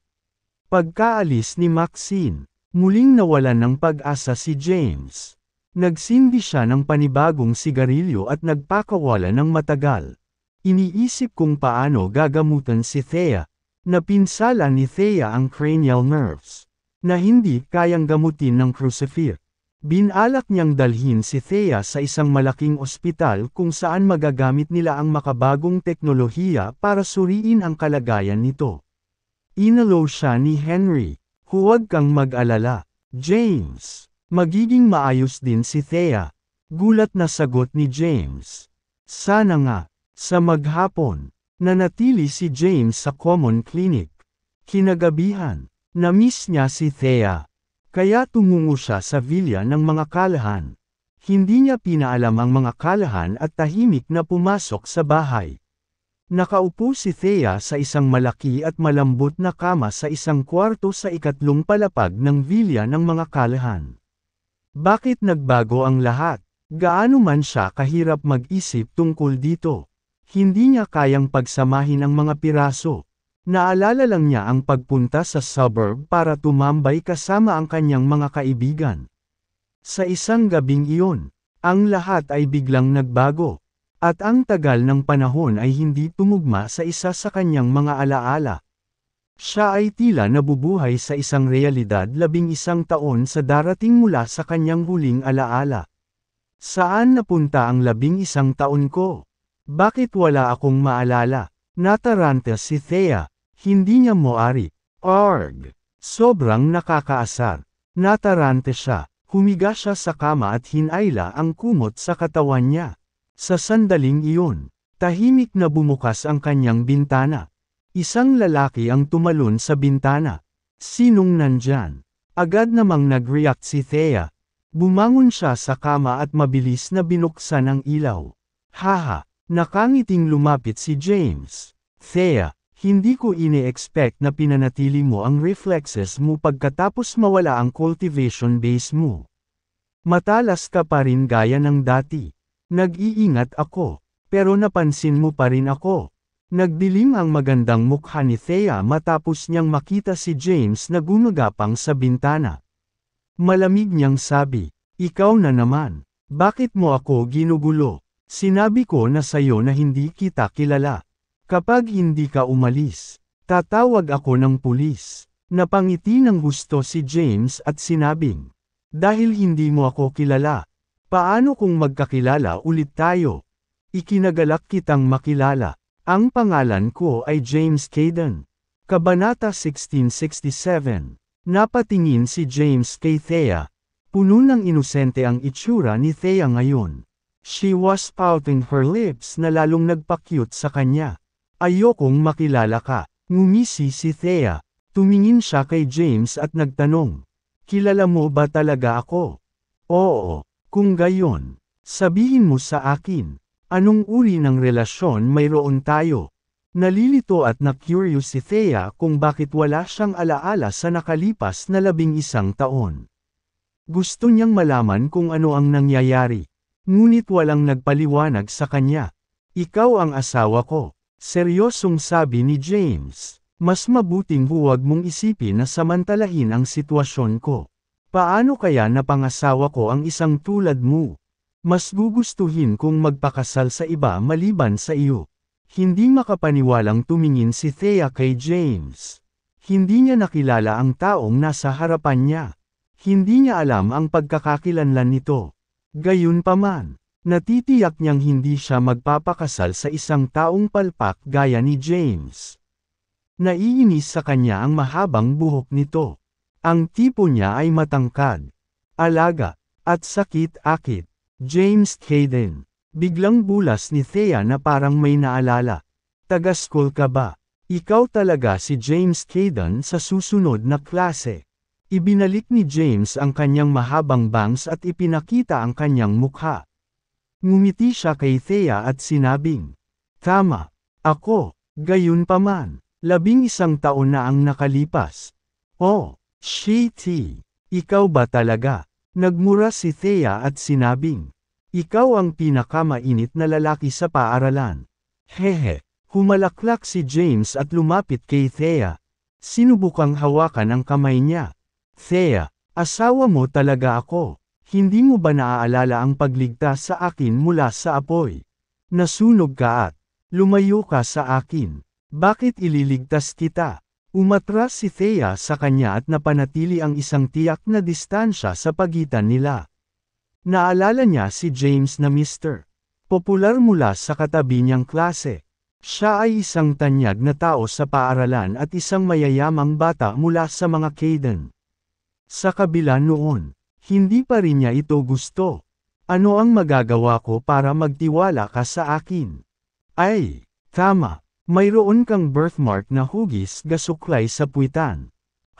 Pagkaalis ni Maxine, muling nawalan ng pag-asa si James. Nagsindi siya ng panibagong sigarilyo at nagpakawala ng matagal. Iniisip kung paano gagamutan si Thea. Napinsala ni Thea ang cranial nerves, na hindi kayang gamutin ng crucifer. Binalak niyang dalhin si Thea sa isang malaking ospital kung saan magagamit nila ang makabagong teknolohiya para suriin ang kalagayan nito. Inalo siya ni Henry. Huwag kang mag-alala, James. Magiging maayos din si Thea. Gulat na sagot ni James. Sana nga. Sa maghapon, nanatili si James sa common clinic. Kinagabihan, na-miss niya si Thea. Kaya tumungo siya sa villa ng mga kalahan. Hindi niya pinaalam ang mga kalahan at tahimik na pumasok sa bahay. Nakaupo si Thea sa isang malaki at malambot na kama sa isang kwarto sa ikatlong palapag ng villa ng mga kalahan. Bakit nagbago ang lahat? Gaano man siya kahirap mag-isip tungkol dito? Hindi niya kayang pagsamahin ang mga piraso. Naalala lang niya ang pagpunta sa suburb para tumambay kasama ang kanyang mga kaibigan. Sa isang gabing iyon, ang lahat ay biglang nagbago. At ang tagal ng panahon ay hindi tumugma sa isa sa kanyang mga alaala. Siya ay tila nabubuhay sa isang realidad 11 taon sa darating mula sa kanyang huling alaala. Saan napunta ang 11 taon ko? Bakit wala akong maalala? Nataranta si Thea. Hindi niya moari. Arg! Sobrang nakakaasar. Natarante siya. Humiga siya sa kama at hinayla ang kumot sa katawan niya. Sa sandaling iyon, tahimik na bumukas ang kanyang bintana. Isang lalaki ang tumalon sa bintana. Sinong nandyan? Agad namang nag-react si Thea. Bumangon siya sa kama at mabilis na binuksan ang ilaw. Haha! Nakangiting lumapit si James. Thea, hindi ko ine-expect na pinanatili mo ang reflexes mo pagkatapos mawala ang cultivation base mo. Matalas ka pa rin gaya ng dati. Nag-iingat ako, pero napansin mo pa rin ako. Nagdilim ang magandang mukha ni Thea matapos niyang makita si James na gumagapang sa bintana. Malamig niyang sabi, "Ikaw na naman. Bakit mo ako ginugulo? Sinabi ko na sayo na hindi kita kilala. Kapag hindi ka umalis, tatawag ako ng pulis." Napangiti ng gusto si James at sinabing, "Dahil hindi mo ako kilala, paano kung magkakilala ulit tayo? Ikinagalak kitang makilala. Ang pangalan ko ay James Caden." Kabanata 1667. Napatingin si James kay Thea. Puno ng inosente ang itsura ni Thea ngayon. She was pouting her lips na lalong nagpa-cute sa kanya. Ayokong makilala ka. Ngumisi si Thea. Tumingin siya kay James at nagtanong. Kilala mo ba talaga ako? Oo. Kung gayon, sabihin mo sa akin. Anong uri ng relasyon mayroon tayo? Nalilito at na-curious si Thea kung bakit wala siyang alaala sa nakalipas na 11 taon. Gusto niyang malaman kung ano ang nangyayari. Ngunit walang nagpaliwanag sa kanya. Ikaw ang asawa ko. Seryosong sabi ni James. Mas mabuting huwag mong isipin na samantalahin ang sitwasyon ko. Paano kaya napangasawa ko ang isang tulad mo? Mas gugustuhin kong magpakasal sa iba maliban sa iyo. Hindi makapaniwalang tumingin si Thea kay James. Hindi niya nakilala ang taong nasa harapan niya. Hindi niya alam ang pagkakakilanlan nito. Gayunpaman, natitiyak niyang hindi siya magpapakasal sa isang taong palpak gaya ni James. Naiinis sa kanya ang mahabang buhok nito. Ang tipo niya ay matangkad, alaga, at sakit-akit. James Caden. Biglang bulas ni Thea na parang may naalala. Taga-school ka ba? Ikaw talaga si James Caden sa susunod na klase. Ibinalik ni James ang kanyang mahabang bangs at ipinakita ang kanyang mukha. Ngumiti siya kay Thea at sinabing, "Tama, ako." Gayunpaman, 11 taon na ang nakalipas. Oh, shitty. Ikaw ba talaga? Nagmura si Thea at sinabing, "Ikaw ang pinakamainit na lalaki sa paaralan." Hehe, humalaklak si James at lumapit kay Thea. Sinubukang hawakan ang kamay niya. "Thea, asawa mo talaga ako. Hindi mo ba naaalala ang pagligtas sa akin mula sa apoy? Nasunog ka at lumayo ka sa akin. Bakit ililigtas kita?" Umatras si Thea sa kanya at napanatili ang isang tiyak na distansya sa pagitan nila. Naalala niya si James na Mr. Popular mula sa katabi niyang klase. Siya ay isang tanyag na tao sa paaralan at isang mayayamang bata mula sa mga Caden. Sa kabila noon, hindi pa rin niya ito gusto. Ano ang magagawa ko para magtiwala ka sa akin? Ay, tama. Mayroon kang birthmark na hugis gasuklay sa puwitan.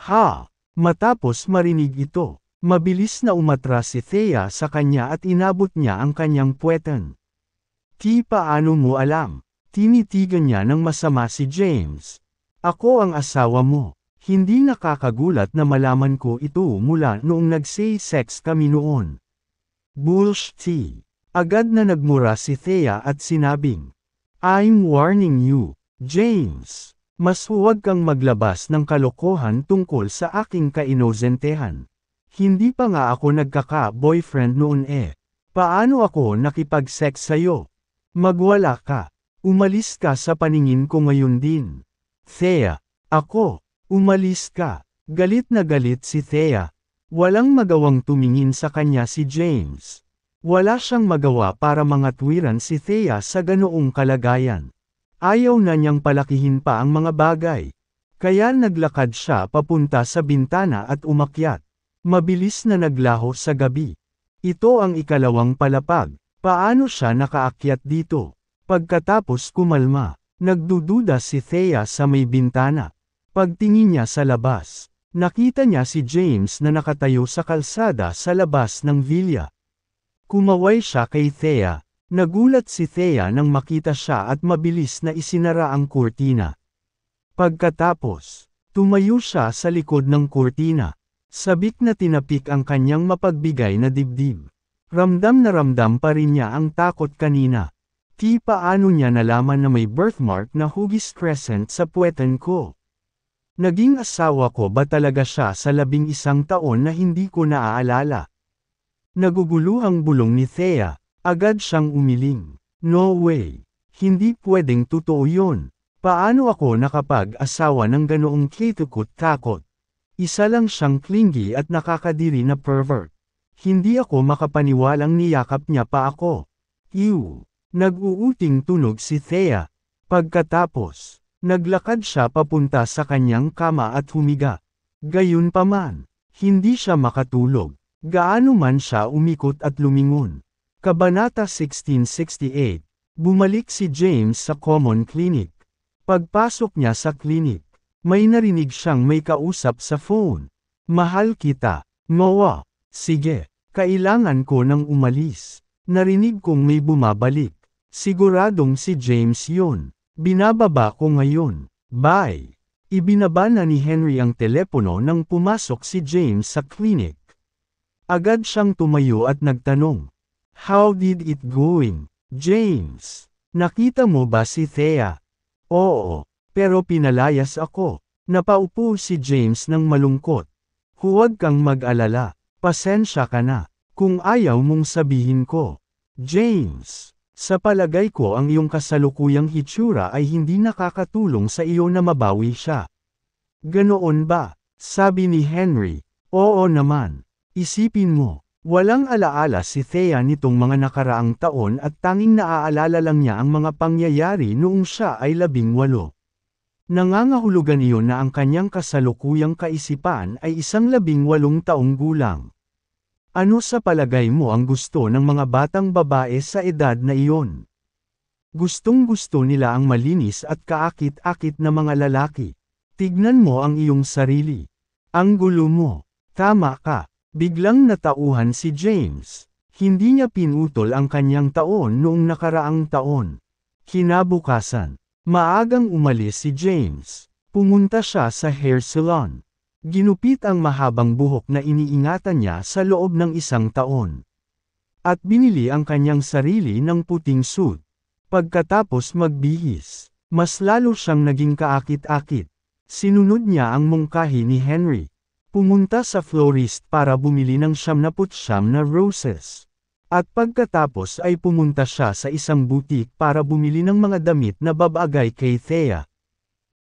Ha! Matapos marinig ito, mabilis na umatras si Thea sa kanya at inabot niya ang kanyang puwetan. "Ti paano mo alam?" Tinitigan niya ng masama si James. "Ako ang asawa mo. Hindi nakakagulat na malaman ko ito mula noong nag-say-sex kami noon." Bullshit. Agad na nagmura si Thea at sinabing, "I'm warning you, James. Mas huwag kang maglabas ng kalokohan tungkol sa aking kainosentehan. Hindi pa nga ako nagkaka-boyfriend noon eh. Paano ako nakipag-sex sa'yo? Magwala ka. Umalis ka sa paningin ko ngayon din." "Thea, ako, umalis ka." Galit na galit si Thea. Walang magawang tumingin sa kanya si James. Wala siyang magawa para mangatwiran si Thea sa ganoong kalagayan. Ayaw na niyang palakihin pa ang mga bagay. Kaya naglakad siya papunta sa bintana at umakyat. Mabilis na naglaho sa gabi. Ito ang ikalawang palapag. Paano siya nakaakyat dito? Pagkatapos kumalma, nagdududa si Thea sa may bintana. Pagtingin niya sa labas, nakita niya si James na nakatayo sa kalsada sa labas ng villa. Kumaway siya kay Thea. Nagulat si Thea nang makita siya at mabilis na isinara ang kurtina. Pagkatapos, tumayo siya sa likod ng kurtina. Sabik na tinapik ang kanyang mapagbigay na dibdib. Ramdam na ramdam pa rin niya ang takot kanina. Ti paano niya nalaman na may birthmark na hugis crescent sa puwetan ko? Naging asawa ko ba talaga siya sa 11 taon na hindi ko naaalala? Naguguluhang bulong ni Thea. Agad siyang umiling. No way. Hindi pwedeng totoo yun. Paano ako nakapag-asawa ng ganoong kitukot-takot? Isa lang siyang clingy at nakakadiri na pervert. Hindi ako makapaniwalang niyakap niya pa ako. Ew. Nag-uuting tunog si Thea. Pagkatapos, naglakad siya papunta sa kanyang kama at humiga. Gayunpaman, hindi siya makatulog. Gaano man siya umikot at lumingon. Kabanata 1668. Bumalik si James sa Common Clinic. Pagpasok niya sa clinic, may narinig siyang may kausap sa phone. Mahal kita, Noah. Sige, kailangan ko nang umalis. Narinig kong may bumabalik. Siguradong si James yun. Binababa ko ngayon. Bye. Ibinaba na ni Henry ang telepono nang pumasok si James sa clinic. Agad siyang tumayo at nagtanong. How did it going, James? Nakita mo ba si Thea? Oo, pero pinalayas ako. Napaupo si James ng malungkot. Huwag kang mag-alala, pasensya ka na, kung ayaw mong sabihin ko. James, sa palagay ko ang iyong kasalukuyang hitsura ay hindi nakakatulong sa iyo na mabawi siya. Ganoon ba? Sabi ni Henry. Oo naman. Isipin mo, walang alaala si Thea nitong mga nakaraang taon at tanging naaalala lang niya ang mga pangyayari noong siya ay 18. Nangangahulugan iyon na ang kanyang kasalukuyang kaisipan ay isang 18 taong gulang. Ano sa palagay mo ang gusto ng mga batang babae sa edad na iyon? Gustong-gusto nila ang malinis at kaakit-akit na mga lalaki. Tignan mo ang iyong sarili. Ang gulo mo. Tama ka. Biglang natauhan si James. Hindi niya pinutol ang kanyang taon noong nakaraang taon. Kinabukasan, maagang umalis si James. Pumunta siya sa hair salon. Ginupit ang mahabang buhok na iniingatan niya sa loob ng 1 taon. At binili ang kanyang sarili ng puting suit. Pagkatapos magbihis, mas lalo siyang naging kaakit-akit. Sinunod niya ang mungkahi ni Henry. Pumunta sa florist para bumili ng 79 na roses. At pagkatapos ay pumunta siya sa isang butik para bumili ng mga damit na babagay kay Thea.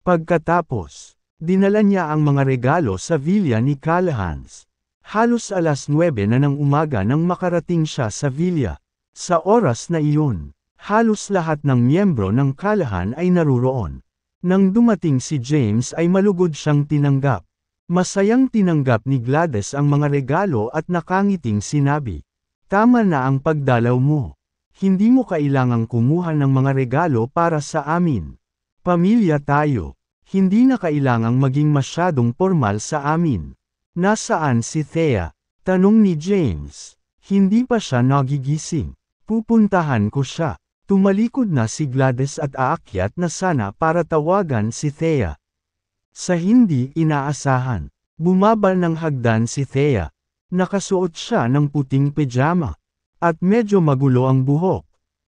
Pagkatapos, dinala niya ang mga regalo sa villa ni Callahan's. Halos alas 9 na ng umaga nang makarating siya sa villa. Sa oras na iyon, halos lahat ng miyembro ng Callahan ay naruroon. Nang dumating si James ay malugod siyang tinanggap. Masayang tinanggap ni Gladys ang mga regalo at nakangiting sinabi. Tama na ang pagdalaw mo. Hindi mo kailangang kumuha ng mga regalo para sa amin. Pamilya tayo. Hindi na kailangang maging masyadong formal sa amin. Nasaan si Thea? Tanong ni James. Hindi pa siya nagigising. Pupuntahan ko siya. Tumalikod na si Gladys at aakyat na sana para tawagan si Thea. Sa hindi inaasahan, bumaba ng hagdan si Thea. Nakasuot siya ng puting pajama. At medyo magulo ang buhok.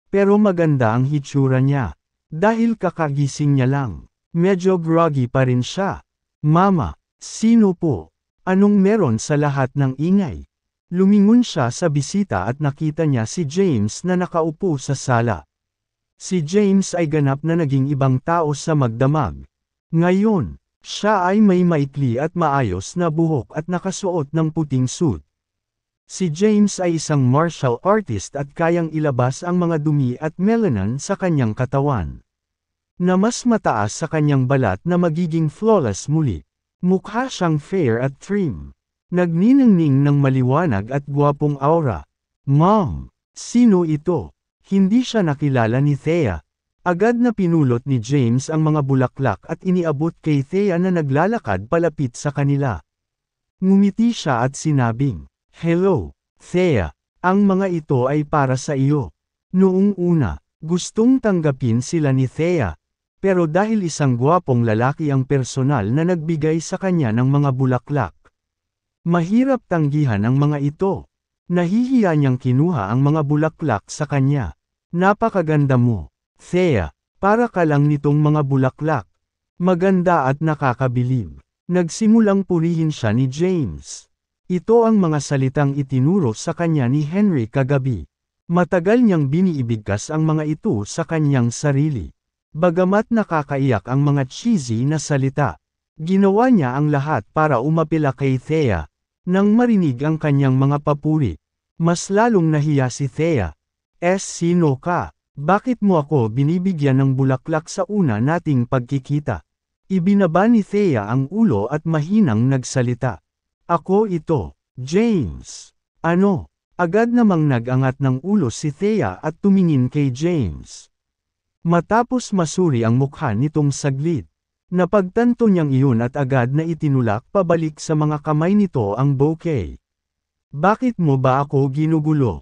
Pero maganda ang hitsura niya. Dahil kakagising niya lang. Medyo groggy pa rin siya. Mama, sino po? Anong meron sa lahat ng ingay? Lumingon siya sa bisita at nakita niya si James na nakaupo sa sala. Si James ay ganap na naging ibang tao sa magdamag. Ngayon, siya ay may maikli at maayos na buhok at nakasuot ng puting suit. Si James ay isang martial artist at kayang ilabas ang mga dumi at melanin sa kanyang katawan. Na mas mataas sa kanyang balat na magiging flawless muli. Mukha siyang fair at trim. Nagniningning ng maliwanag at gwapong aura. Mom, sino ito? Hindi siya nakilala ni Thea. Agad na pinulot ni James ang mga bulaklak at iniabot kay Thea na naglalakad palapit sa kanila. Ngumiti siya at sinabing, Hello, Thea. Ang mga ito ay para sa iyo. Noong una, gustong tanggapin sila ni Thea. Pero dahil isang gwapong lalaki ang personal na nagbigay sa kanya ng mga bulaklak. Mahirap tanggihan ang mga ito. Nahihiya niyang kinuha ang mga bulaklak sa kanya. Napakaganda mo. Thea, para ka lang nitong mga bulaklak. Maganda at nakakabilib. Nagsimulang purihin siya ni James. Ito ang mga salitang itinuro sa kanya ni Henry kagabi. Matagal niyang biniibigkas ang mga ito sa kanyang sarili. Bagamat nakakaiyak ang mga cheesy na salita, ginawa niya ang lahat para umapila kay Thea. Nang marinig ang kanyang mga papuri, mas lalong nahiya si Thea. Sino ka? Bakit mo ako binibigyan ng bulaklak sa una nating pagkikita? Ibinaba ni Thea ang ulo at mahinang nagsalita. Ako ito, James. Ano? Agad namang nag-angat ng ulo si Thea at tumingin kay James. Matapos masuri ang mukha nitong saglit, napagtanto niyang iyon at agad na itinulak pabalik sa mga kamay nito ang bouquet. Bakit mo ba ako ginugulo?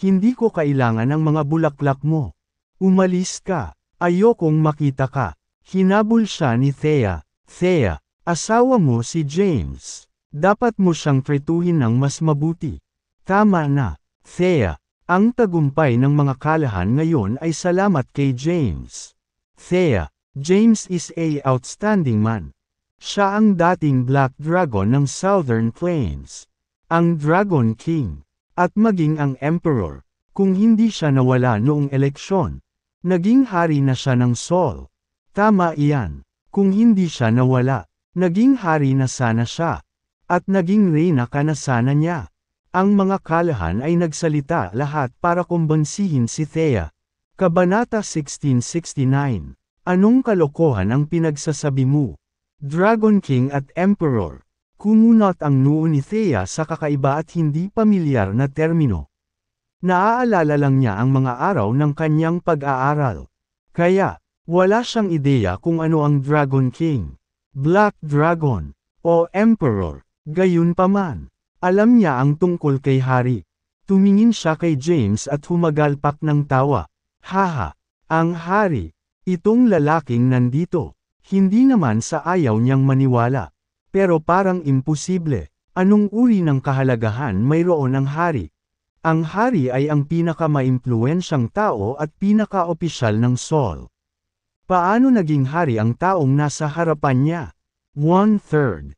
Hindi ko kailangan ang mga bulaklak mo. Umalis ka. Ayokong makita ka. Hinabol siya ni Thea. Thea, asawa mo si James. Dapat mo siyang tretuhin ng mas mabuti. Tama na, Thea. Ang tagumpay ng mga kalahan ngayon ay salamat kay James. Thea, James is a outstanding man. Siya ang dating Black Dragon ng Southern Plains. Ang Dragon King. At maging ang Emperor. Kung hindi siya nawala noong eleksyon, naging hari na siya ng Sol. Tama iyan. Kung hindi siya nawala, naging hari na sana siya. At naging reyna ka na sana niya. Ang mga kalahan ay nagsalita lahat para kumbansihin si Thea. Kabanata 1669. Anong kalokohan ang pinagsasabi mo? Dragon King at Emperor. Kumunot ang noo ni Thea sa kakaiba at hindi pamilyar na termino. Naaalala lang niya ang mga araw ng kanyang pag-aaral. Kaya, wala siyang ideya kung ano ang Dragon King, Black Dragon, o Emperor. Gayunpaman, alam niya ang tungkol kay Hari. Tumingin siya kay James at humagalpak ng tawa. Haha, ang Hari. Itong lalaking nandito. Hindi naman sa ayaw niyang maniwala. Pero parang imposible. Anong uri ng kahalagahan mayroon ang Hari? Ang Hari ay ang pinaka-maimpluwensyang tao at pinaka-opisyal ng Sol. Paano naging hari ang taong nasa harapan niya? 1/3.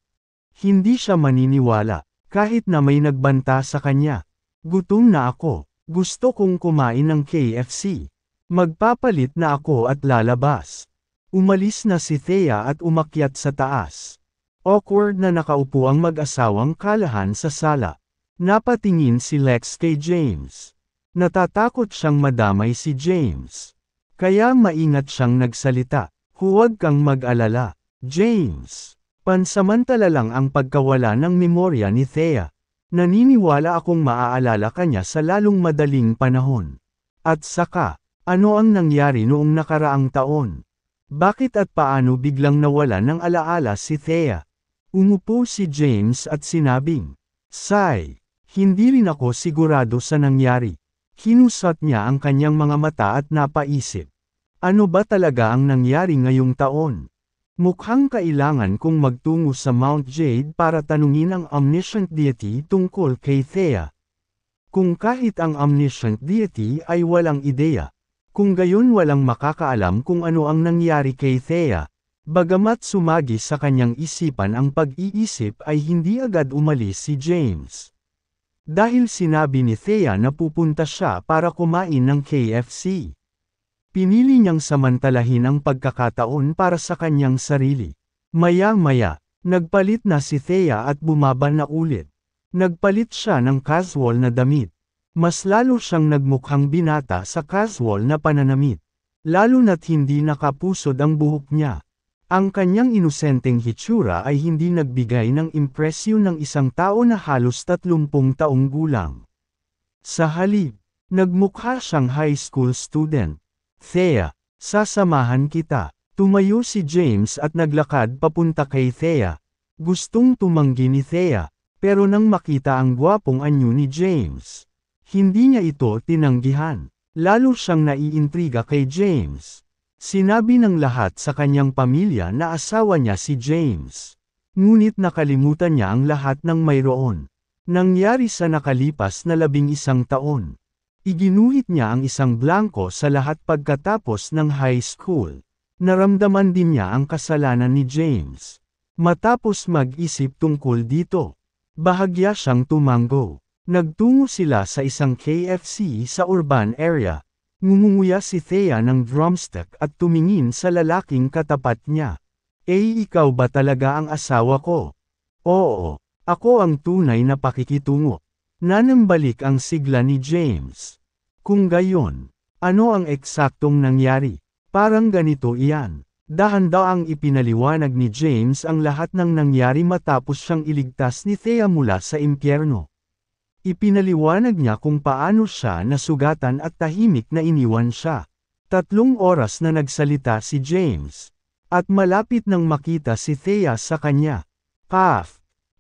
Hindi siya maniniwala, kahit na may nagbanta sa kanya. Gutom na ako. Gusto kong kumain ng KFC. Magpapalit na ako at lalabas. Umalis na si Thea at umakyat sa taas. Awkward na nakaupo ang mag-asawang kalahan sa sala. Napatingin si Lex kay James. Natatakot siyang madamay si James. Kaya maingat siyang nagsalita. Huwag kang mag-alala, James. Pansamantala lang ang pagkawala ng memorya ni Thea. Naniniwala akong maaalala kanya sa lalong madaling panahon. At saka, ano ang nangyari noong nakaraang taon? Bakit at paano biglang nawala ng alaala si Thea? Umupo si James at sinabing, "Sigh, hindi rin ako sigurado sa nangyari." Kinusat niya ang kanyang mga mata at napaisip. Ano ba talaga ang nangyari ngayong taon? Mukhang kailangan kong magtungo sa Mount Jade para tanungin ang omniscient deity tungkol kay Thea. Kung kahit ang omniscient deity ay walang ideya, kung gayon walang makakaalam kung ano ang nangyari kay Thea, bagamat sumagi sa kanyang isipan ang pag-iisip ay hindi agad umalis si James. Dahil sinabi ni Thea na pupunta siya para kumain ng KFC. Pinili niyang samantalahin ang pagkakataon para sa kanyang sarili. Maya-maya, nagpalit na si Thea at bumaba na ulit. Nagpalit siya ng casual na damit. Mas lalo siyang nagmukhang binata sa casual na pananamit. Lalo na't hindi nakapusod ang buhok niya. Ang kanyang inosenteng hitsura ay hindi nagbigay ng impresyon ng isang tao na halos 30 taong gulang. Sa halip, nagmukha siyang high school student. Thea, sasamahan kita. Tumayo si James at naglakad papunta kay Thea. Gustong tumanggi ni Thea, pero nang makita ang gwapong anyo ni James, hindi niya ito tinanggihan. Lalo siyang naiintriga kay James. Sinabi ng lahat sa kanyang pamilya na asawa niya si James. Ngunit nakalimutan niya ang lahat ng mayroon. Nangyari sa nakalipas na 11 taon. Iginuhit niya ang isang blanko sa lahat pagkatapos ng high school. Naramdaman din niya ang kasalanan ni James. Matapos mag-isip tungkol dito, bahagya siyang tumango. Nagtungo sila sa isang KFC sa urban area. Ngumunguya si Thea ng drumstick at tumingin sa lalaking katapat niya. Ikaw ba talaga ang asawa ko? Oo, ako ang tunay na pakikitungo. Nanambalik ang sigla ni James. Kung gayon, ano ang eksaktong nangyari? Parang ganito iyan. Dahan-daang ipinaliwanag ni James ang lahat ng nangyari matapos siyang iligtas ni Thea mula sa impyerno. Ipinaliwanag niya kung paano siya nasugatan at tahimik na iniwan siya. 3 oras na nagsalita si James. At malapit nang makita si Thea sa kanya.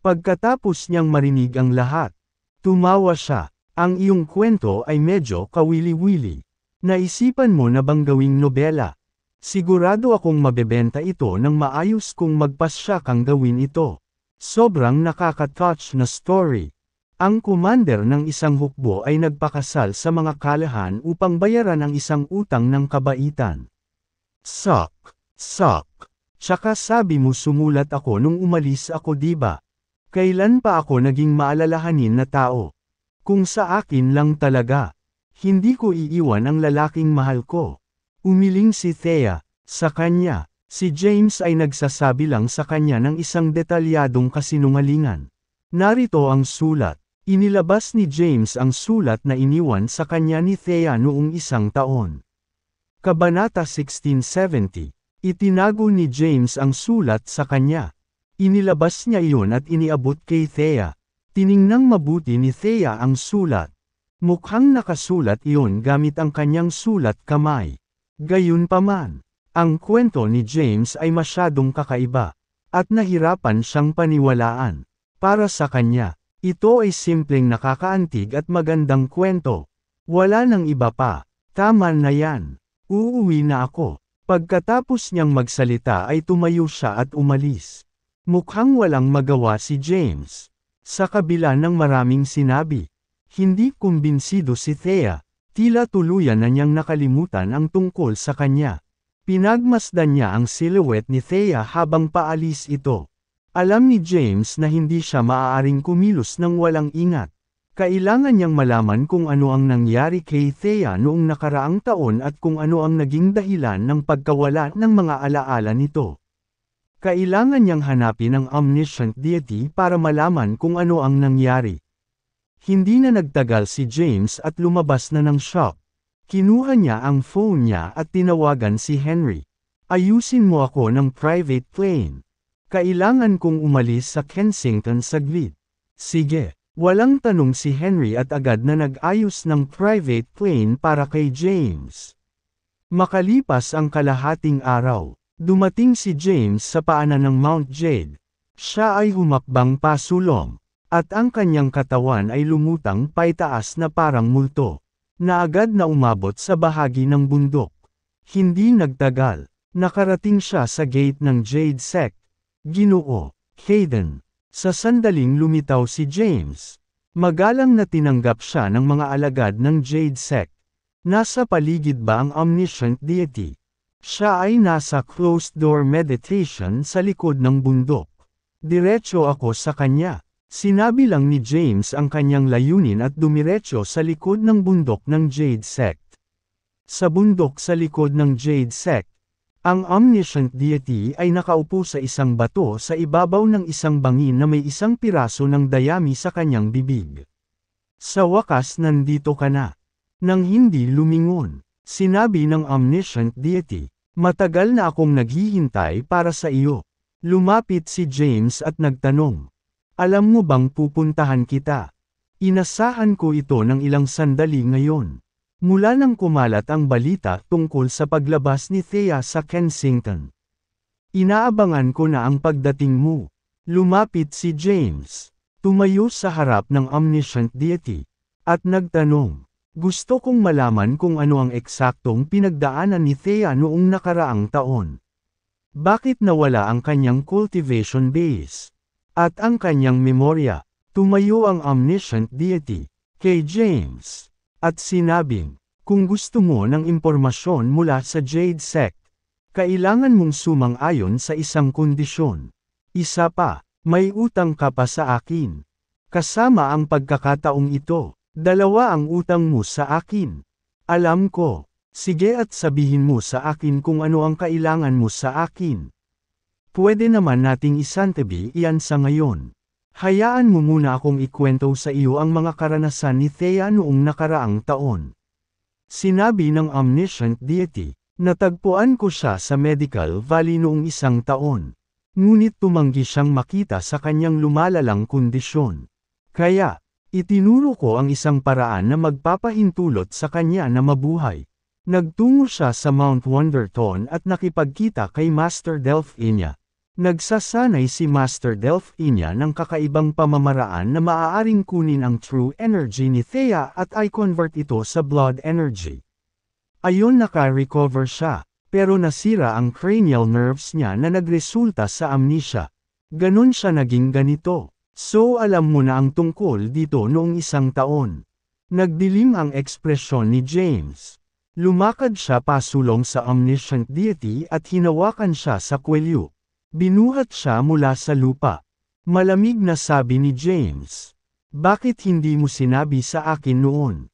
Pagkatapos niyang marinig ang lahat, tumawa siya. Ang iyong kwento ay medyo kawili-wili. Naisipan mo na bang gawing nobela? Sigurado akong mabebenta ito ng maayos kung magpasya kang gawin ito. Sobrang nakaka-touch na story. Ang commander ng isang hukbo ay nagpakasal sa mga kalahan upang bayaran ang isang utang ng kabaitan. Suck. Tsaka sabi mo sumulat ako nung umalis ako diba? Kailan pa ako naging maalalahanin na tao? Kung sa akin lang talaga. Hindi ko iiwan ang lalaking mahal ko. Umiling si Thea. Sa kanya, si James ay nagsasabi lang sa kanya ng isang detalyadong kasinungalingan. Narito ang sulat. Inilabas ni James ang sulat na iniwan sa kanya ni Thea noong 1 taon. Kabanata 1670. Itinago ni James ang sulat sa kanya. Inilabas niya iyon at iniabot kay Thea. Tiningnang mabuti ni Thea ang sulat. Mukhang nakasulat iyon gamit ang kanyang sulat kamay. Gayunpaman, ang kwento ni James ay masyadong kakaiba, at nahirapan siyang paniwalaan. Para sa kanya, ito ay simpleng nakakaantig at magandang kwento. Wala nang iba pa. Tama na yan. Uuwi na ako. Pagkatapos niyang magsalita ay tumayo siya at umalis. Mukhang walang magawa si James. Sa kabila ng maraming sinabi, hindi kumbinsido si Thea. Tila tuluyan na niyang nakalimutan ang tungkol sa kanya. Pinagmasdan niya ang silhouette ni Thea habang paalis ito. Alam ni James na hindi siya maaaring kumilos ng walang ingat. Kailangan niyang malaman kung ano ang nangyari kay Thea noong nakaraang taon at kung ano ang naging dahilan ng pagkawala ng mga alaala nito. Kailangan niyang hanapin ang omniscient deity para malaman kung ano ang nangyari. Hindi na nagtagal si James at lumabas na ng shop. Kinuha niya ang phone niya at tinawagan si Henry. Ayusin mo ako ng private plane. Kailangan kong umalis sa Kensington saglit. Sige. Walang tanong si Henry at agad na nag-ayos ng private plane para kay James. Makalipas ang kalahating araw, dumating si James sa paanan ng Mount Jade. Siya ay humakbang pasulong, at ang kanyang katawan ay lumutang paitaas na parang multo, na agad na umabot sa bahagi ng bundok. Hindi nagtagal, nakarating siya sa gate ng Jade Sect. Ginoo, Hayden. Sa sandaling lumitaw si James. Magalang na tinanggap siya ng mga alagad ng Jade Sect. Nasa paligid ba ang omniscient deity? Siya ay nasa closed-door meditation sa likod ng bundok. Diretso ako sa kanya. Sinabi lang ni James ang kanyang layunin at dumiretso sa likod ng bundok ng Jade Sect. Sa bundok sa likod ng Jade Sect, ang omniscient deity ay nakaupo sa isang bato sa ibabaw ng isang bangin na may isang piraso ng dayami sa kanyang bibig. Sa wakas nandito ka na. Nang hindi lumingon, sinabi ng omniscient deity, matagal na akong naghihintay para sa iyo. Lumapit si James at nagtanong, alam mo bang pupuntahan kita? Inasahan ko ito ng ilang sandali ngayon. Mula nang kumalat ang balita tungkol sa paglabas ni Thea sa Kensington. Inaabangan ko na ang pagdating mo. Lumapit si James. Tumayo sa harap ng omniscient deity. At nagtanong, gusto kong malaman kung ano ang eksaktong pinagdaanan ni Thea noong nakaraang taon. Bakit nawala ang kanyang cultivation base? At ang kanyang memorya? Tumayo ang omniscient deity kay James. At sinabing, kung gusto mo ng impormasyon mula sa Jade Sect, kailangan mong sumang-ayon sa isang kondisyon. Isa pa, may utang ka pa sa akin. Kasama ang pagkakataong ito, 2 ang utang mo sa akin. Alam ko, sige at sabihin mo sa akin kung ano ang kailangan mo sa akin. Pwede naman nating isantabi iyan sa ngayon. Hayaan mo muna akong ikwento sa iyo ang mga karanasan ni Thea noong nakaraang taon. Sinabi ng omniscient deity, natagpuan ko siya sa Medical Valley noong 1 taon. Ngunit tumanggi siyang makita sa kanyang lumalalang kondisyon. Kaya, Itinuro ko ang isang paraan na magpapahintulot sa kanya na mabuhay. Nagtungo siya sa Mount Wonderton at nakipagkita kay Master Delphinium. Nagsasanay si Master Delphinium ng kakaibang pamamaraan na maaaring kunin ang true energy ni Thea at i-convert ito sa blood energy. Ayon naka-recover siya, pero nasira ang cranial nerves niya na nagresulta sa amnesia. Ganon siya naging ganito. So alam mo na ang tungkol dito noong 1 taon. Nagdilim ang ekspresyon ni James. Lumakad siya pasulong sa omniscient deity at hinawakan siya sa kwelyo. Binuhat siya mula sa lupa. Malamig na sabi ni James. Bakit hindi mo sinabi sa akin noon?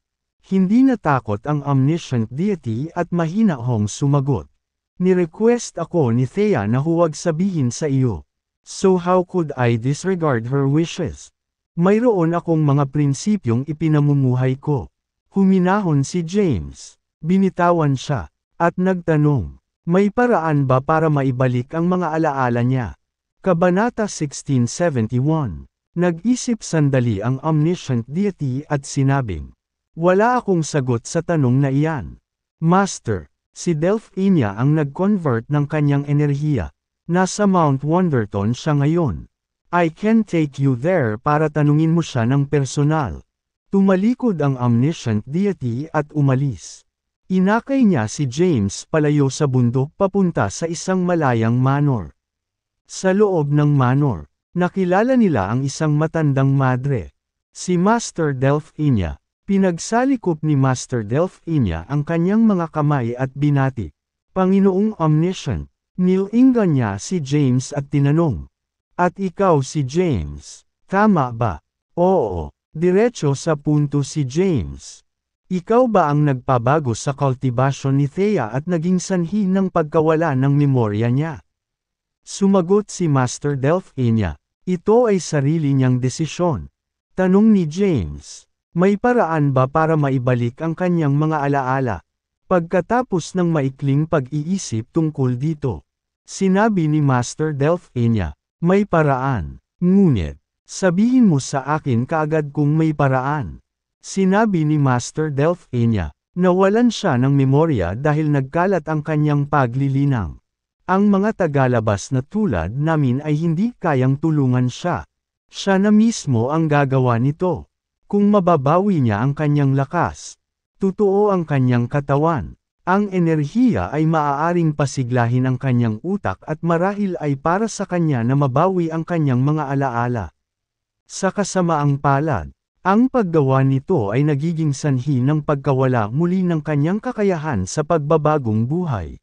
Hindi natakot ang omniscient deity at mahina hong sumagot. Ni-request ako ni Thea na huwag sabihin sa iyo. So how could I disregard her wishes? Mayroon akong mga prinsipyong ipinamumuhay ko. Huminahon si James. Binitawan siya. At nagtanong. May paraan ba para maibalik ang mga alaala niya? Kabanata 1671. Nag-isip sandali ang omniscient deity at sinabing, wala akong sagot sa tanong na iyan. Master, si Delphinium ang nag-convert ng kanyang enerhiya. Nasa Mount Wonderton siya ngayon. I can take you there para tanungin mo siya ng personal. Tumalikod ang omniscient deity at umalis. Inakay niya si James palayo sa bundok papunta sa isang malayang manor. Sa loob ng manor, nakilala nila ang isang matandang madre. Si Master Delphinium. Pinagsalikop ni Master Delphinium ang kanyang mga kamay at binati. Panginoong Omniscient, nilingan niya si James at tinanong. At ikaw si James, tama ba? Oo, diretso sa punto si James. Ikaw ba ang nagpabago sa cultivation ni Thea at naging sanhi ng pagkawala ng memorya niya? Sumagot si Master Delphinium. Ito ay sarili niyang desisyon. Tanong ni James. May paraan ba para maibalik ang kanyang mga alaala? Pagkatapos ng maikling pag-iisip tungkol dito, sinabi ni Master Delphinium, may paraan. Ngunit, sabihin mo sa akin kaagad kung may paraan. Sinabi ni Master Delphinium, nawalan siya ng memorya dahil nagkalat ang kanyang paglilinang. Ang mga tagalabas na tulad namin ay hindi kayang tulungan siya. Siya na mismo ang gagawa nito. Kung mababawi niya ang kanyang lakas, totoo ang kanyang katawan, ang enerhiya ay maaaring pasiglahin ang kanyang utak at marahil ay para sa kanya na mabawi ang kanyang mga alaala. Sa kasamaang palad, ang paggawa nito ay nagiging sanhi ng pagkawala muli ng kanyang kakayahan sa pagbabagong buhay.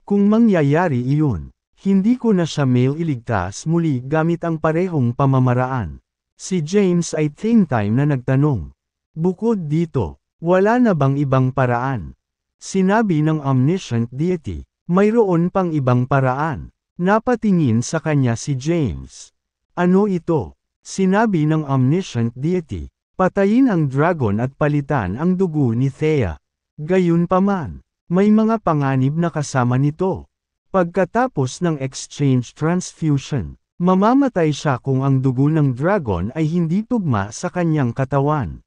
Kung mangyayari iyon, hindi ko na siya mailigtas muli gamit ang parehong pamamaraan. Si James ay same time na nagtanong. Bukod dito, wala na bang ibang paraan? Sinabi ng omniscient deity, mayroon pang ibang paraan. Napatingin sa kanya si James. Ano ito? Sinabi ng omniscient deity, patayin ang dragon at palitan ang dugo ni Thea. Gayunpaman, may mga panganib na kasama nito. Pagkatapos ng exchange transfusion, mamamatay siya kung ang dugo ng dragon ay hindi tugma sa kanyang katawan.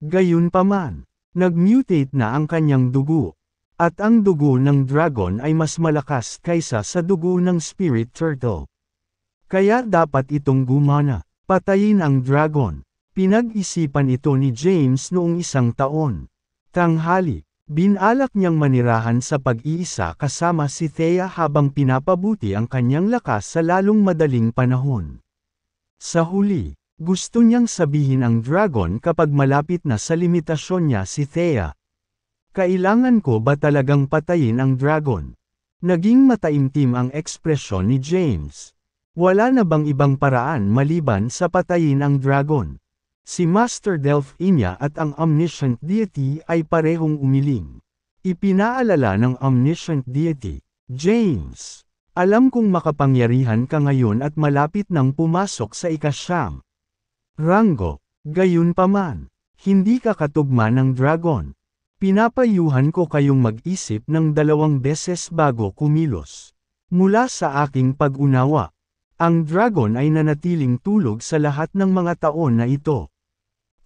Gayunpaman, nag-mutate na ang kanyang dugo. At ang dugo ng dragon ay mas malakas kaysa sa dugo ng spirit turtle. Kaya dapat itong gumana. Patayin ang dragon. Pinag-isipan ito ni James noong 1 taon. Tanghali, binalak niyang manirahan sa pag-iisa kasama si Thea habang pinapabuti ang kanyang lakas sa lalong madaling panahon. Sa huli, gusto niyang sabihin ang dragon kapag malapit na sa limitasyon niya si Thea. Kailangan ko ba talagang patayin ang dragon? Naging mataimtim ang ekspresyon ni James. Wala na bang ibang paraan maliban sa patayin ang dragon? Si Master Delphinium at ang omniscient deity ay parehong umiling. Ipinaalala ng omniscient deity, James, alam kong makapangyarihan ka ngayon at malapit nang pumasok sa ika-9 ranggo. Gayunpaman, hindi ka katugma ng dragon. Pinapayuhan ko kayong mag-isip ng 2 beses bago kumilos. Mula sa aking pag-unawa, ang dragon ay nanatiling tulog sa lahat ng mga taon na ito.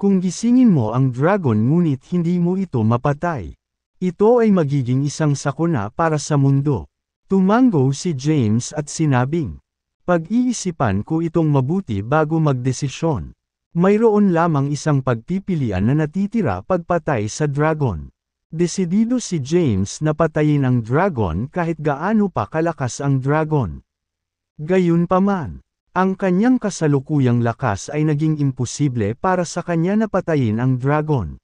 Kung gisingin mo ang dragon ngunit hindi mo ito mapatay, ito ay magiging isang sakuna para sa mundo. Tumango si James at sinabing, pag-iisipan ko itong mabuti bago magdesisyon. Mayroon lamang isang pagpipilian na natitira pagpatay sa dragon. Desidido si James na patayin ang dragon kahit gaano pa kalakas ang dragon. Gayunpaman, ang kanyang kasalukuyang lakas ay naging imposible para sa kanya na patayin ang dragon.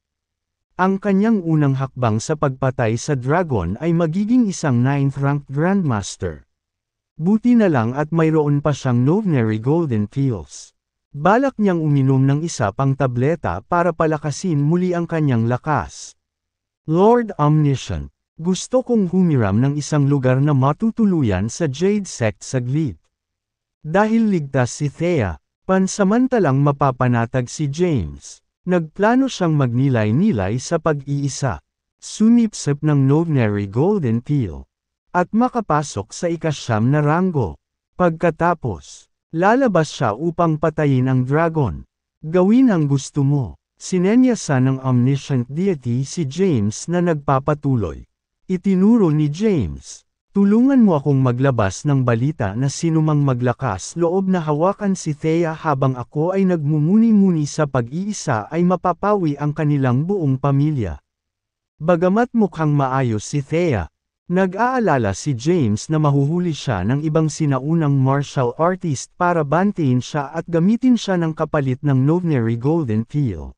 Ang kanyang unang hakbang sa pagpatay sa dragon ay magiging isang 9th-ranked Grandmaster. Buti na lang at mayroon pa siyang Novenarie Golden Pills. Balak niyang uminom ng isa pang tableta para palakasin muli ang kanyang lakas. Lord Omniscient, gusto kong humiram ng isang lugar na matutuluyan sa Jade Sect saglit. Dahil ligtas si Thea, pansamantalang mapapanatag si James. Nagplano siyang magnilay-nilay sa pag-iisa, sumipsip ng Novenarie Golden Pill, at makapasok sa ika-9 na ranggo. Pagkatapos, lalabas siya upang patayin ang dragon. Gawin ang gusto mo. Sinenyasan ng omniscient deity si James na nagpapatuloy. Itinuro ni James, tulungan mo akong maglabas ng balita na sinumang maglakas loob na hawakan si Thea habang ako ay nagmumuni-muni sa pag-iisa ay mapapawi ang kanilang buong pamilya. Bagamat mukhang maayos si Thea, nag-aalala si James na mahuhuli siya ng ibang sinaunang martial artist para bantayin siya at gamitin siya ng kapalit ng Novenarie Golden Pill.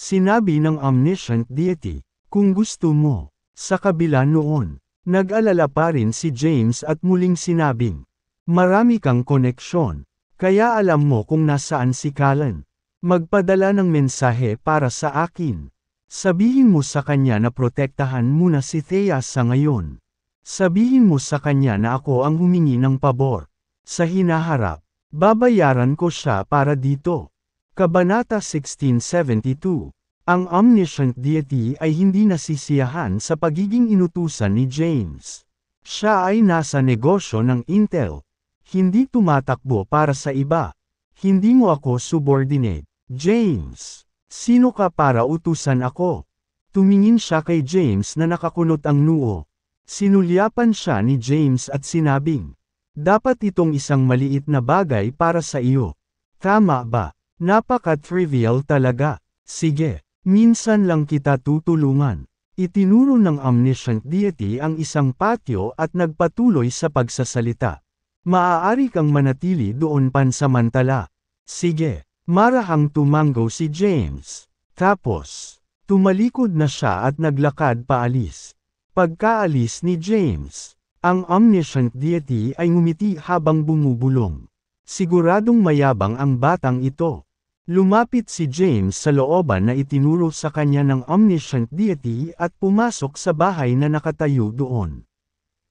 Sinabi ng omniscient deity, kung gusto mo, sa kabila noon. Nag-alala pa rin si James at muling sinabing, marami kang koneksyon, kaya alam mo kung nasaan si Callan. Magpadala ng mensahe para sa akin. Sabihin mo sa kanya na protektahan muna si Thea sa ngayon. Sabihin mo sa kanya na ako ang humingi ng pabor. Sa hinaharap, babayaran ko siya para dito. Kabanata 1672. Ang omniscient deity ay hindi nasisiyahan sa pagiging inutusan ni James. Siya ay nasa negosyo ng Intel. Hindi tumatakbo para sa iba. Hindi mo ako subordinate. James, sino ka para utusan ako? Tumingin siya kay James na nakakunot ang noo. Sinulyapan siya ni James at sinabing, dapat itong isang maliit na bagay para sa iyo. Tama ba? Napaka-trivial talaga. Sige, minsan lang kita tutulungan. Itinuro ng omniscient deity ang isang patio at nagpatuloy sa pagsasalita. Maaari kang manatili doon pansamantala. Sige, marahang tumango si James. Tapos, tumalikod na siya at naglakad paalis. Pagkaalis ni James, ang omniscient deity ay ngumiti habang bumubulong. Siguradong mayabang ang batang ito. Lumapit si James sa looban na itinuro sa kanya ng omniscient deity at pumasok sa bahay na nakatayo doon.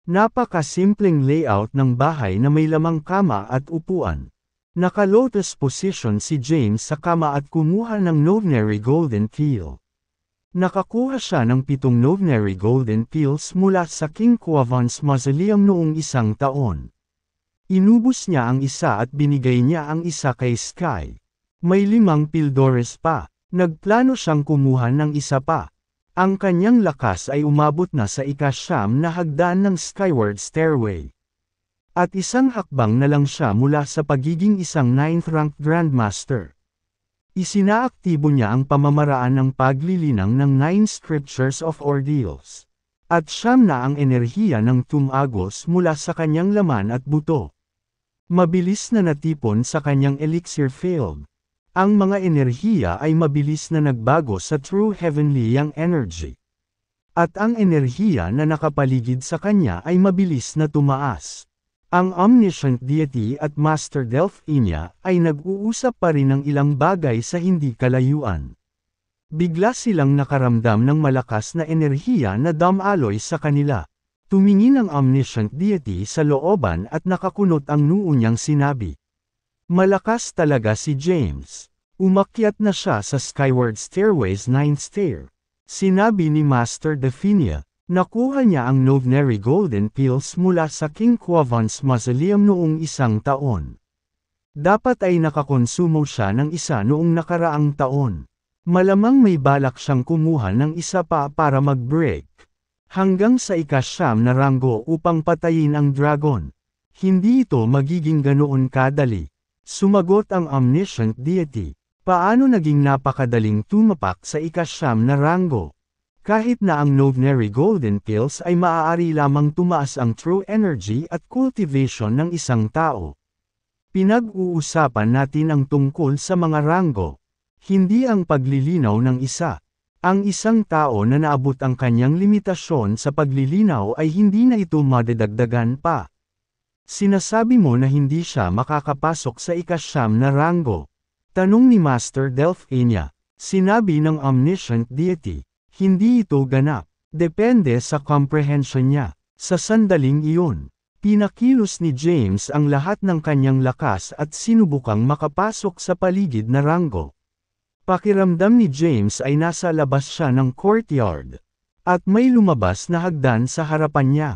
Napakasimpleng layout ng bahay na may lamang kama at upuan. Naka-lotus position si James sa kama at kumuha ng Novenarie Golden Pill. Nakakuha siya ng 7 Novenarie Golden Pills mula sa King Quavon's Mausoleum noong 1 taon. Inubos niya ang isa at binigay niya ang isa kay Sky. May 5 Pildores pa. Nagplano siyang kumuha ng isa pa. Ang kanyang lakas ay umabot na sa ika-9 na hagdan ng Skyward Stairway. At isang hakbang na lang siya mula sa pagiging isang 9th-ranked Grandmaster. Isinaaktibo niya ang pamamaraan ng paglilinang ng 9 Scriptures of Ordeals. At 9 na ang enerhiya ng tumagos mula sa kanyang laman at buto. Mabilis na natipon sa kanyang elixir field. Ang mga enerhiya ay mabilis na nagbago sa true heavenly yang energy. At ang enerhiya na nakapaligid sa kanya ay mabilis na tumaas. Ang omniscient deity at Master Delphina ay nag-uusap pa rin ng ilang bagay sa hindi kalayuan. Bigla silang nakaramdam ng malakas na enerhiya na dumaloy sa kanila. Tumingin ang omniscient deity sa looban at nakakunot ang noo niyang sinabi. Malakas talaga si James. Umakyat na siya sa Skyward Stairway's 9th stair. Sinabi ni Master Delphina, nakuha niya ang Novenarie Golden Pills mula sa King Quavon's Mausoleum noong 1 taon. Dapat ay nakakonsumo siya ng isa noong nakaraang taon. Malamang may balak siyang kumuha ng isa pa para mag-break. Hanggang sa ika-9 na ranggo upang patayin ang dragon. Hindi ito magiging ganoon kadali. Sumagot ang omniscient deity. Paano naging napakadaling tumapak sa ika-9 na ranggo? Kahit na ang Novenary Golden Pills ay maaari lamang tumaas ang true energy at cultivation ng isang tao. Pinag-uusapan natin ang tungkol sa mga ranggo. Hindi ang paglilinaw ng isa. Ang isang tao na naabot ang kanyang limitasyon sa paglilinaw ay hindi na ito madadagdagan pa. Sinasabi mo na hindi siya makakapasok sa ika-9 na ranggo. Tanong ni Master Delphania. Sinabi ng omniscient deity. Hindi ito ganap. Depende sa comprehension niya. Sa sandaling iyon, pinakilos ni James ang lahat ng kanyang lakas at sinubukang makapasok sa paligid na ranggo. Pakiramdam ni James ay nasa labas siya ng courtyard. At may lumabas na hagdan sa harapan niya.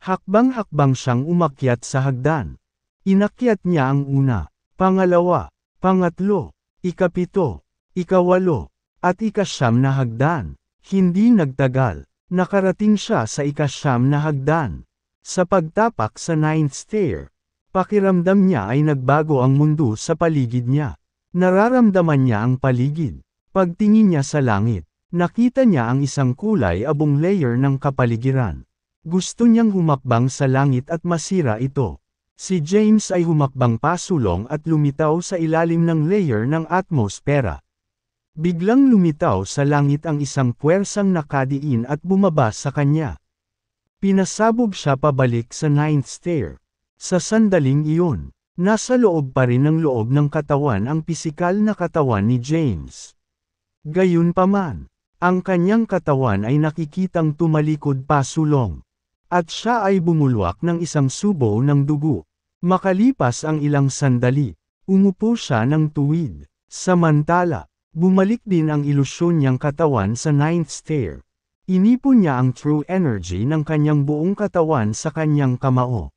Hakbang-hakbang siyang umakyat sa hagdan. Inakyat niya ang una, pangalawa, pangatlo, ika-7, ika-8, at ika-9 na hagdan. Hindi nagtagal, nakarating siya sa ika-9 na hagdan. Sa pagtapak sa 9th stair, pakiramdam niya ay nagbago ang mundo sa paligid niya. Nararamdaman niya ang paligid. Pagtingin niya sa langit, nakita niya ang isang kulay abong layer ng kapaligiran. Gusto niyang humakbang sa langit at masira ito. Si James ay humakbang pasulong at lumitaw sa ilalim ng layer ng atmosfera. Biglang lumitaw sa langit ang isang puwersang nakadiin at bumaba sa kanya. Pinasabog siya pabalik sa 9th stair. Sa sandaling iyon, nasa loob pa rin ng loob ng katawan ang pisikal na katawan ni James. Gayunpaman, ang kanyang katawan ay nakikitang tumalikod pasulong. At siya ay bumulwak ng isang subo ng dugo. Makalipas ang ilang sandali, umupo siya ng tuwid. Samantala, bumalik din ang ilusyon niyang katawan sa 9th stair. Inipon niya ang true energy ng kanyang buong katawan sa kanyang kamao.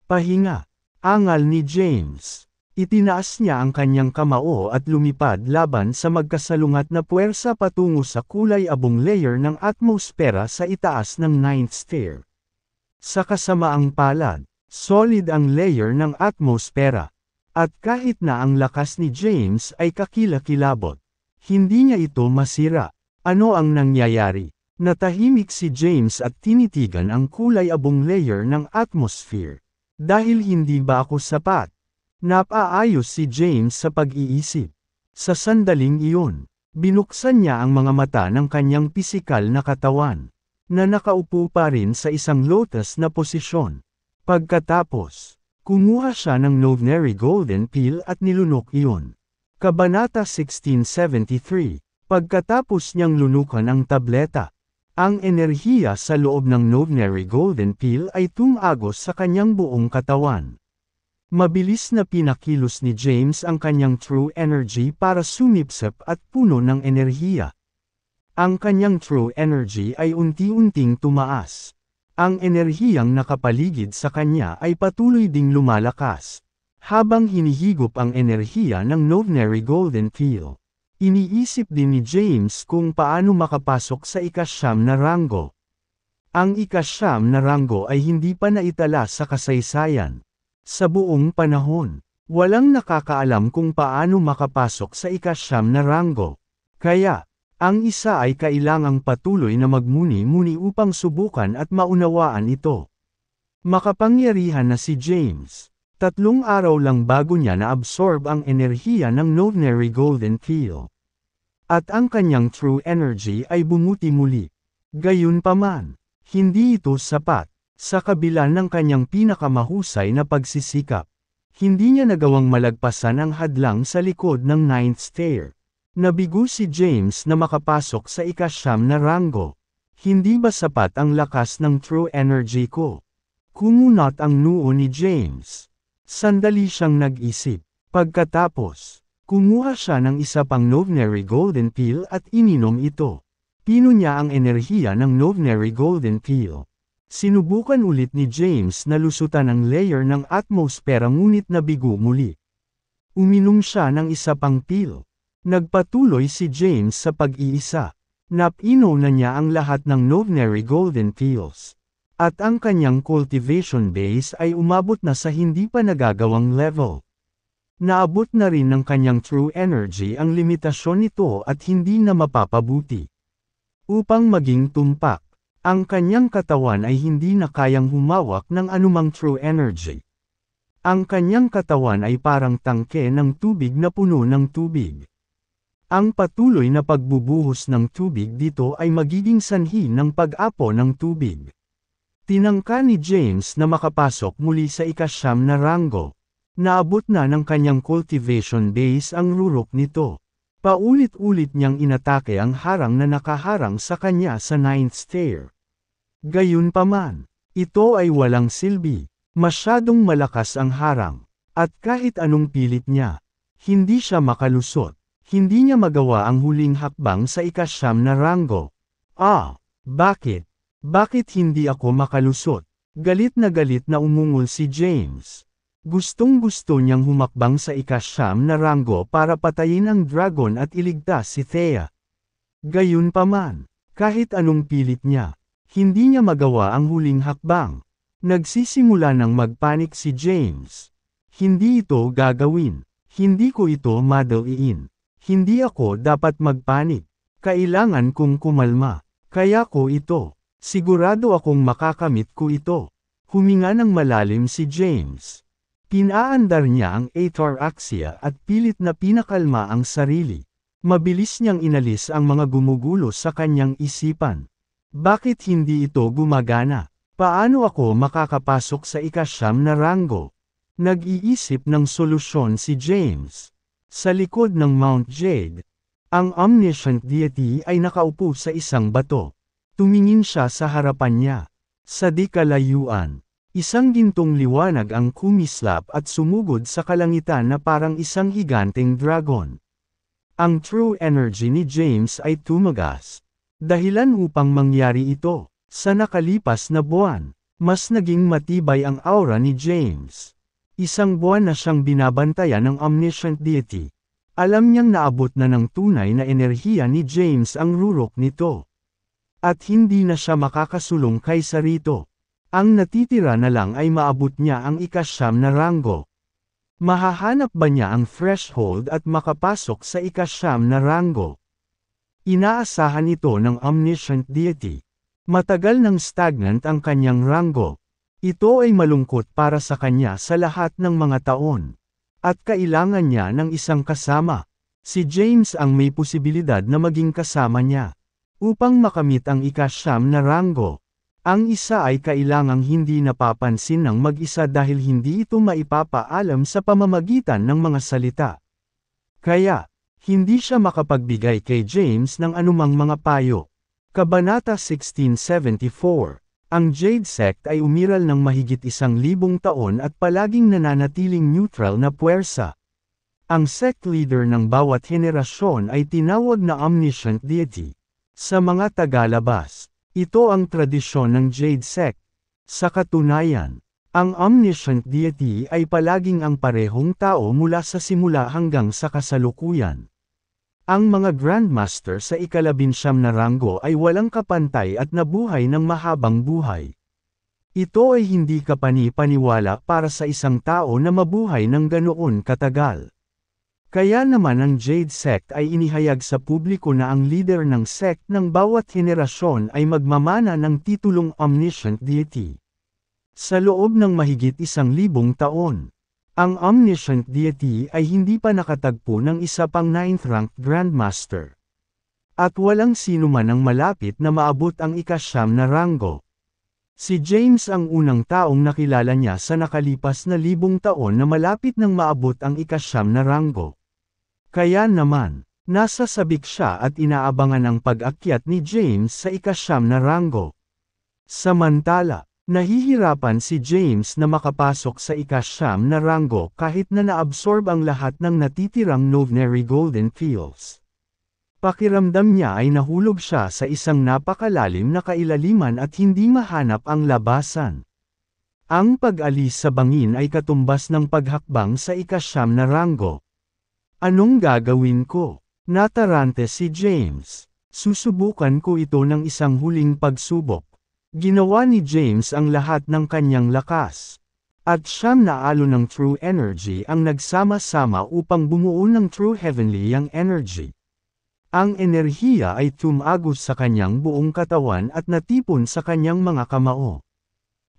Pahinga. Angal ni James. Itinaas niya ang kanyang kamao at lumipad laban sa magkasalungat na puwersa patungo sa kulay abong layer ng atmosfera sa itaas ng 9th stair. Sa kasamaang palad, solid ang layer ng atmosfera. At kahit na ang lakas ni James ay kakilakilabot, hindi niya ito masira. Ano ang nangyayari? Natahimik si James at tinitigan ang kulay abong layer ng atmosphere. Dahil hindi ba ako sapat? Napaayos si James sa pag-iisip. Sa sandaling iyon, binuksan niya ang mga mata ng kanyang pisikal na katawan, na nakaupo pa rin sa isang lotus na posisyon. Pagkatapos, kumuha siya ng Novenary Golden Pill at nilunok iyon. Kabanata 1673. Pagkatapos niyang lunukan ang tableta, ang enerhiya sa loob ng Novenary Golden Pill ay tumagos sa kanyang buong katawan. Mabilis na pinakilos ni James ang kanyang true energy para sumipsip at puno ng enerhiya. Ang kanyang true energy ay unti-unting tumaas. Ang enerhiyang nakapaligid sa kanya ay patuloy ding lumalakas, habang hinihigop ang enerhiya ng Novenary Golden Pill. Iniisip din ni James kung paano makapasok sa ika-9 na ranggo. Ang ika-9 na ranggo ay hindi pa naitala sa kasaysayan. Sa buong panahon, walang nakakaalam kung paano makapasok sa ika-9 na ranggo. Kaya, ang isa ay kailangang patuloy na magmuni-muni upang subukan at maunawaan ito. Makapangyarihan na si James. 3 araw lang bago niya na-absorb ang enerhiya ng Novenary Golden Pill. At ang kanyang true energy ay bumuti muli. Gayunpaman, hindi ito sapat. Sa kabila ng kanyang pinakamahusay na pagsisikap, hindi niya nagawang malagpasan ang hadlang sa likod ng 9th stair. Nabigo si James na makapasok sa ika-9 na ranggo. Hindi ba sapat ang lakas ng true energy ko? Kumunat ang noo ni James. Sandali siyang nag-isip. Pagkatapos, kumuha siya ng isa pang Novenary Golden Pill at ininom ito. Pino niya ang enerhiya ng Novenary Golden Pill. Sinubukan ulit ni James na lusutan ang layer ng atmosfera ngunit nabigo muli. Uminom siya ng isa pang pill. Nagpatuloy si James sa pag-iisa. Napino na niya ang lahat ng Novenery Golden Fields. At ang kanyang cultivation base ay umabot na sa hindi pa nagagawang level. Naabot na rin ng kanyang true energy ang limitasyon nito at hindi na mapapabuti. Upang maging tumpak, ang kanyang katawan ay hindi na kayang humawak ng anumang true energy. Ang kanyang katawan ay parang tangke ng tubig na puno ng tubig. Ang patuloy na pagbubuhos ng tubig dito ay magiging sanhi ng pag-apo ng tubig. Tinangka ni James na makapasok muli sa ika-9 na ranggo. Naabot na ng kanyang cultivation base ang rurok nito. Paulit-ulit niyang inatake ang harang na nakaharang sa kanya sa 9th stair. Gayunpaman, ito ay walang silbi. Masyadong malakas ang harang. At kahit anong pilit niya, hindi siya makalusot. Hindi niya magawa ang huling hakbang sa ika-9 na ranggo. Bakit? Bakit hindi ako makalusot? Galit na umungol si James. Gustong-gusto niyang humakbang sa ika-9 na ranggo para patayin ang dragon at iligtas si Thea. Gayunpaman, kahit anong pilit niya, hindi niya magawa ang huling hakbang. Nagsisimula ng magpanik si James. Hindi ito gagawin. Hindi ko ito madaliin. Hindi ako dapat magpanik. Kailangan kong kumalma. Kaya ko ito. Sigurado akong makakamit ko ito. Huminga ng malalim si James. Pinaandar niya ang ataraxia at pilit na pinakalma ang sarili. Mabilis niyang inalis ang mga gumugulo sa kanyang isipan. Bakit hindi ito gumagana? Paano ako makakapasok sa ika-9 na ranggo? Nag-iisip ng solusyon si James. Sa likod ng Mount Jade, ang omniscient deity ay nakaupo sa isang bato. Tumingin siya sa harapan niya. Sa di kalayuan, isang gintong liwanag ang kumislap at sumugod sa kalangitan na parang isang higanteng dragon. Ang true energy ni James ay tumagas. Dahilan upang mangyari ito, sa nakalipas na buwan, mas naging matibay ang aura ni James. Isang buwan na siyang binabantayan ng omniscient deity. Alam niyang naabot na ng tunay na enerhiya ni James ang rurok nito. At hindi na siya makakasulong kaysa rito. Ang natitira na lang ay maabot niya ang ika-9 na ranggo. Mahahanap ba niya ang threshold at makapasok sa ika-9 na ranggo? Inaasahan ito ng omniscient deity. Matagal nang stagnant ang kanyang ranggo. Ito ay malungkot para sa kanya sa lahat ng mga taon. At kailangan niya ng isang kasama. Si James ang may posibilidad na maging kasama niya. Upang makamit ang ika-9 na ranggo. Ang isa ay kailangang hindi napapansin ng mag-isa dahil hindi ito maipapaalam sa pamamagitan ng mga salita. Kaya, hindi siya makapagbigay kay James ng anumang mga payo. Kabanata 1674. Ang Jade Sect ay umiral ng mahigit 1,000 taon at palaging nananatiling neutral na puwersa. Ang sect leader ng bawat henerasyon ay tinawag na omniscient deity. Sa mga tagalabas, ito ang tradisyon ng Jade Sect. Sa katunayan, ang omniscient deity ay palaging ang parehong tao mula sa simula hanggang sa kasalukuyan. Ang mga Grandmaster sa ika-19 na ranggo ay walang kapantay at nabuhay ng mahabang buhay. Ito ay hindi kapani-paniwala para sa isang tao na mabuhay ng ganoon katagal. Kaya naman ang Jade Sect ay inihayag sa publiko na ang leader ng sect ng bawat henerasyon ay magmamana ng titulong omniscient deity. Sa loob ng mahigit 1,000 taon, ang omniscient deity ay hindi pa nakatagpo ng isa pang 9th-ranked Grandmaster. At walang sino man ang malapit na maabot ang ika-9 na ranggo. Si James ang unang taong nakilala niya sa nakalipas na 1,000 taon na malapit nang maabot ang ika-9 na ranggo. Kaya naman, nasa sabik siya at inaabangan ang pag-akyat ni James sa ika-9 na ranggo. Samantala, nahihirapan si James na makapasok sa ika-9 na ranggo kahit na naabsorb ang lahat ng natitirang Novenery Golden Fields. Pakiramdam niya ay nahulog siya sa isang napakalalim na kailaliman at hindi mahanap ang labasan. Ang pag-alis sa bangin ay katumbas ng paghakbang sa ika-9 na ranggo. Anong gagawin ko? Natarante si James. Susubukan ko ito ng isang huling pagsubok. Ginawa ni James ang lahat ng kanyang lakas. At siyam na alo ng true energy ang nagsama-sama upang bumuo ng true heavenly yang energy. Ang enerhiya ay tumagos sa kanyang buong katawan at natipon sa kanyang mga kamao.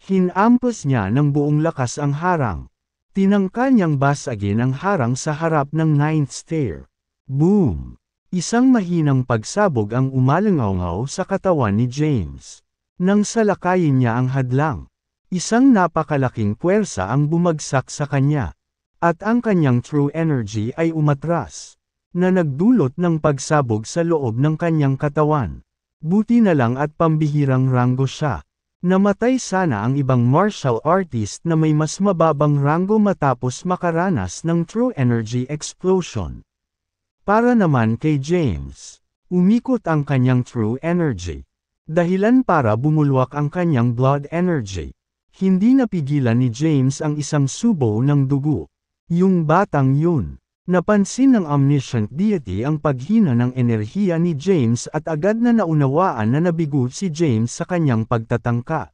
Hinampas niya ng buong lakas ang harang. Tinangka niyang basagin ang harang sa harap ng ninth stair. Boom! Isang mahinang pagsabog ang umalangaw sa katawan ni James. Nang salakayin niya ang hadlang, isang napakalaking puwersa ang bumagsak sa kanya. At ang kanyang true energy ay umatras, na nagdulot ng pagsabog sa loob ng kanyang katawan. Buti na lang at pambihirang ranggo siya. Namatay sana ang ibang martial artist na may mas mababang ranggo matapos makaranas ng true energy explosion. Para naman kay James, umikot ang kanyang true energy. Dahilan para bumulwak ang kanyang blood energy. Hindi napigilan ni James ang isang subo ng dugo. Yung batang yun. Napansin ng omniscient deity ang paghina ng enerhiya ni James at agad na naunawaan na nabigo si James sa kanyang pagtatangka.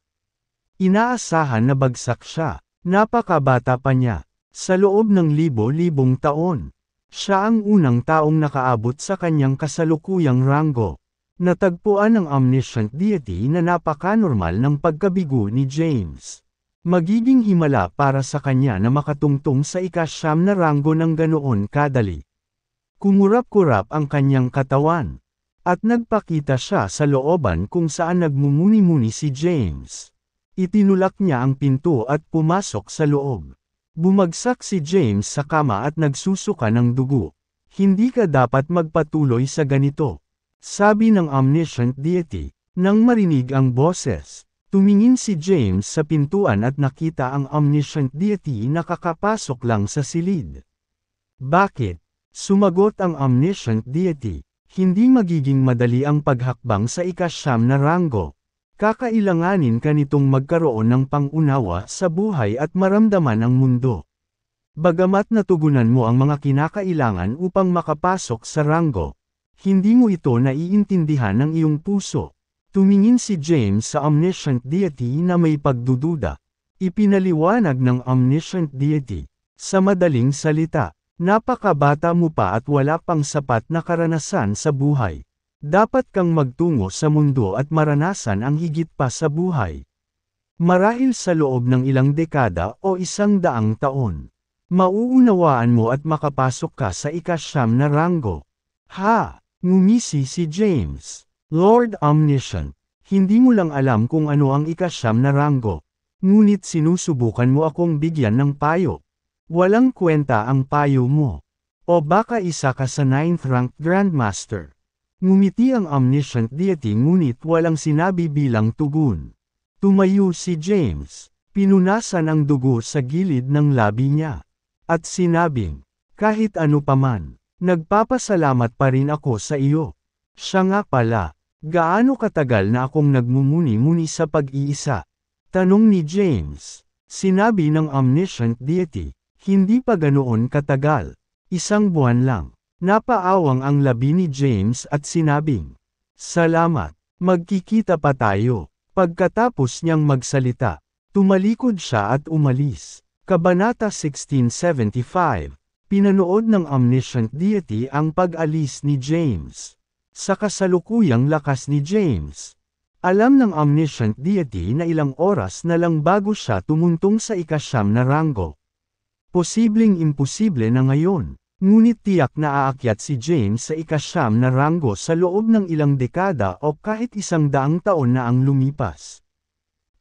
Inaasahan na bagsak siya. Napakabata pa niya. Sa loob ng libo-libong taon. Siya ang unang taong nakaabot sa kanyang kasalukuyang ranggo. Natagpuan ng omniscient deity na napakanormal ng pagkabigo ni James. Magiging himala para sa kanya na makatungtong sa ika-siyam na ranggo ng ganoon kadali. Kumurap-kurap ang kanyang katawan. At nagpakita siya sa looban kung saan nagmumuni-muni si James. Itinulak niya ang pinto at pumasok sa loob. Bumagsak si James sa kama at nagsusuka ng dugo. Hindi ka dapat magpatuloy sa ganito. Sabi ng omniscient deity. Nang marinig ang boses, tumingin si James sa pintuan at nakita ang omniscient deity na kakapasok lang sa silid. Bakit? Sumagot ang omniscient deity. Hindi magiging madali ang paghakbang sa ika-siyam na ranggo. Kakailanganin ka nitong magkaroon ng pangunawa sa buhay at maramdaman ang mundo. Bagamat natugunan mo ang mga kinakailangan upang makapasok sa ranggo, hindi mo ito naiintindihan ng iyong puso. Tumingin si James sa omniscient deity na may pagdududa. Ipinaliwanag ng omniscient deity. Sa madaling salita, napakabata mo pa at wala pang sapat na karanasan sa buhay. Dapat kang magtungo sa mundo at maranasan ang higit pa sa buhay. Marahil sa loob ng ilang dekada o 100 taon. Mauunawaan mo at makapasok ka sa ika-siyam na ranggo. Ha! Ngumisi si James. Lord Omniscient, hindi mo lang alam kung ano ang ika-siyam na ranggo. Ngunit sinusubukan mo akong bigyan ng payo. Walang kwenta ang payo mo. O baka isa ka sa 9th rank Grandmaster. Ngumiti ang omniscient deity ngunit walang sinabi bilang tugon. Tumayo si James. Pinunasan ang dugo sa gilid ng labi niya. At sinabing, kahit ano paman. Nagpapasalamat pa rin ako sa iyo. Siya nga pala, gaano katagal na akong nagmumuni-muni sa pag-iisa? Tanong ni James. Sinabi ng omniscient deity, hindi pa ganoon katagal. 1 buwan lang. Napaawang ang labi ni James at sinabing, salamat, magkikita pa tayo. Pagkatapos niyang magsalita, tumalikod siya at umalis. Kabanata 1675. Pinanood ng omniscient deity ang pag-alis ni James. Sa kasalukuyang lakas ni James. Alam ng omniscient deity na ilang oras na lang bago siya tumuntong sa ika-siyam na ranggo. Posibleng imposible na ngayon, ngunit tiyak na aakyat si James sa ika-siyam na ranggo sa loob ng ilang dekada o kahit 100 taon na ang lumipas.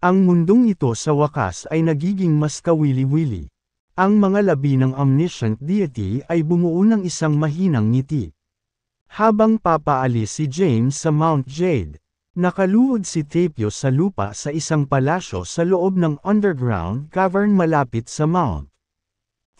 Ang mundong ito sa wakas ay nagiging mas kawili-wili. Ang mga labi ng omniscient deity ay bumuo ng isang mahinang ngiti. Habang papaalis si James sa Mount Jade, nakaluhod si Tapio sa lupa sa isang palasyo sa loob ng underground cavern malapit sa Mount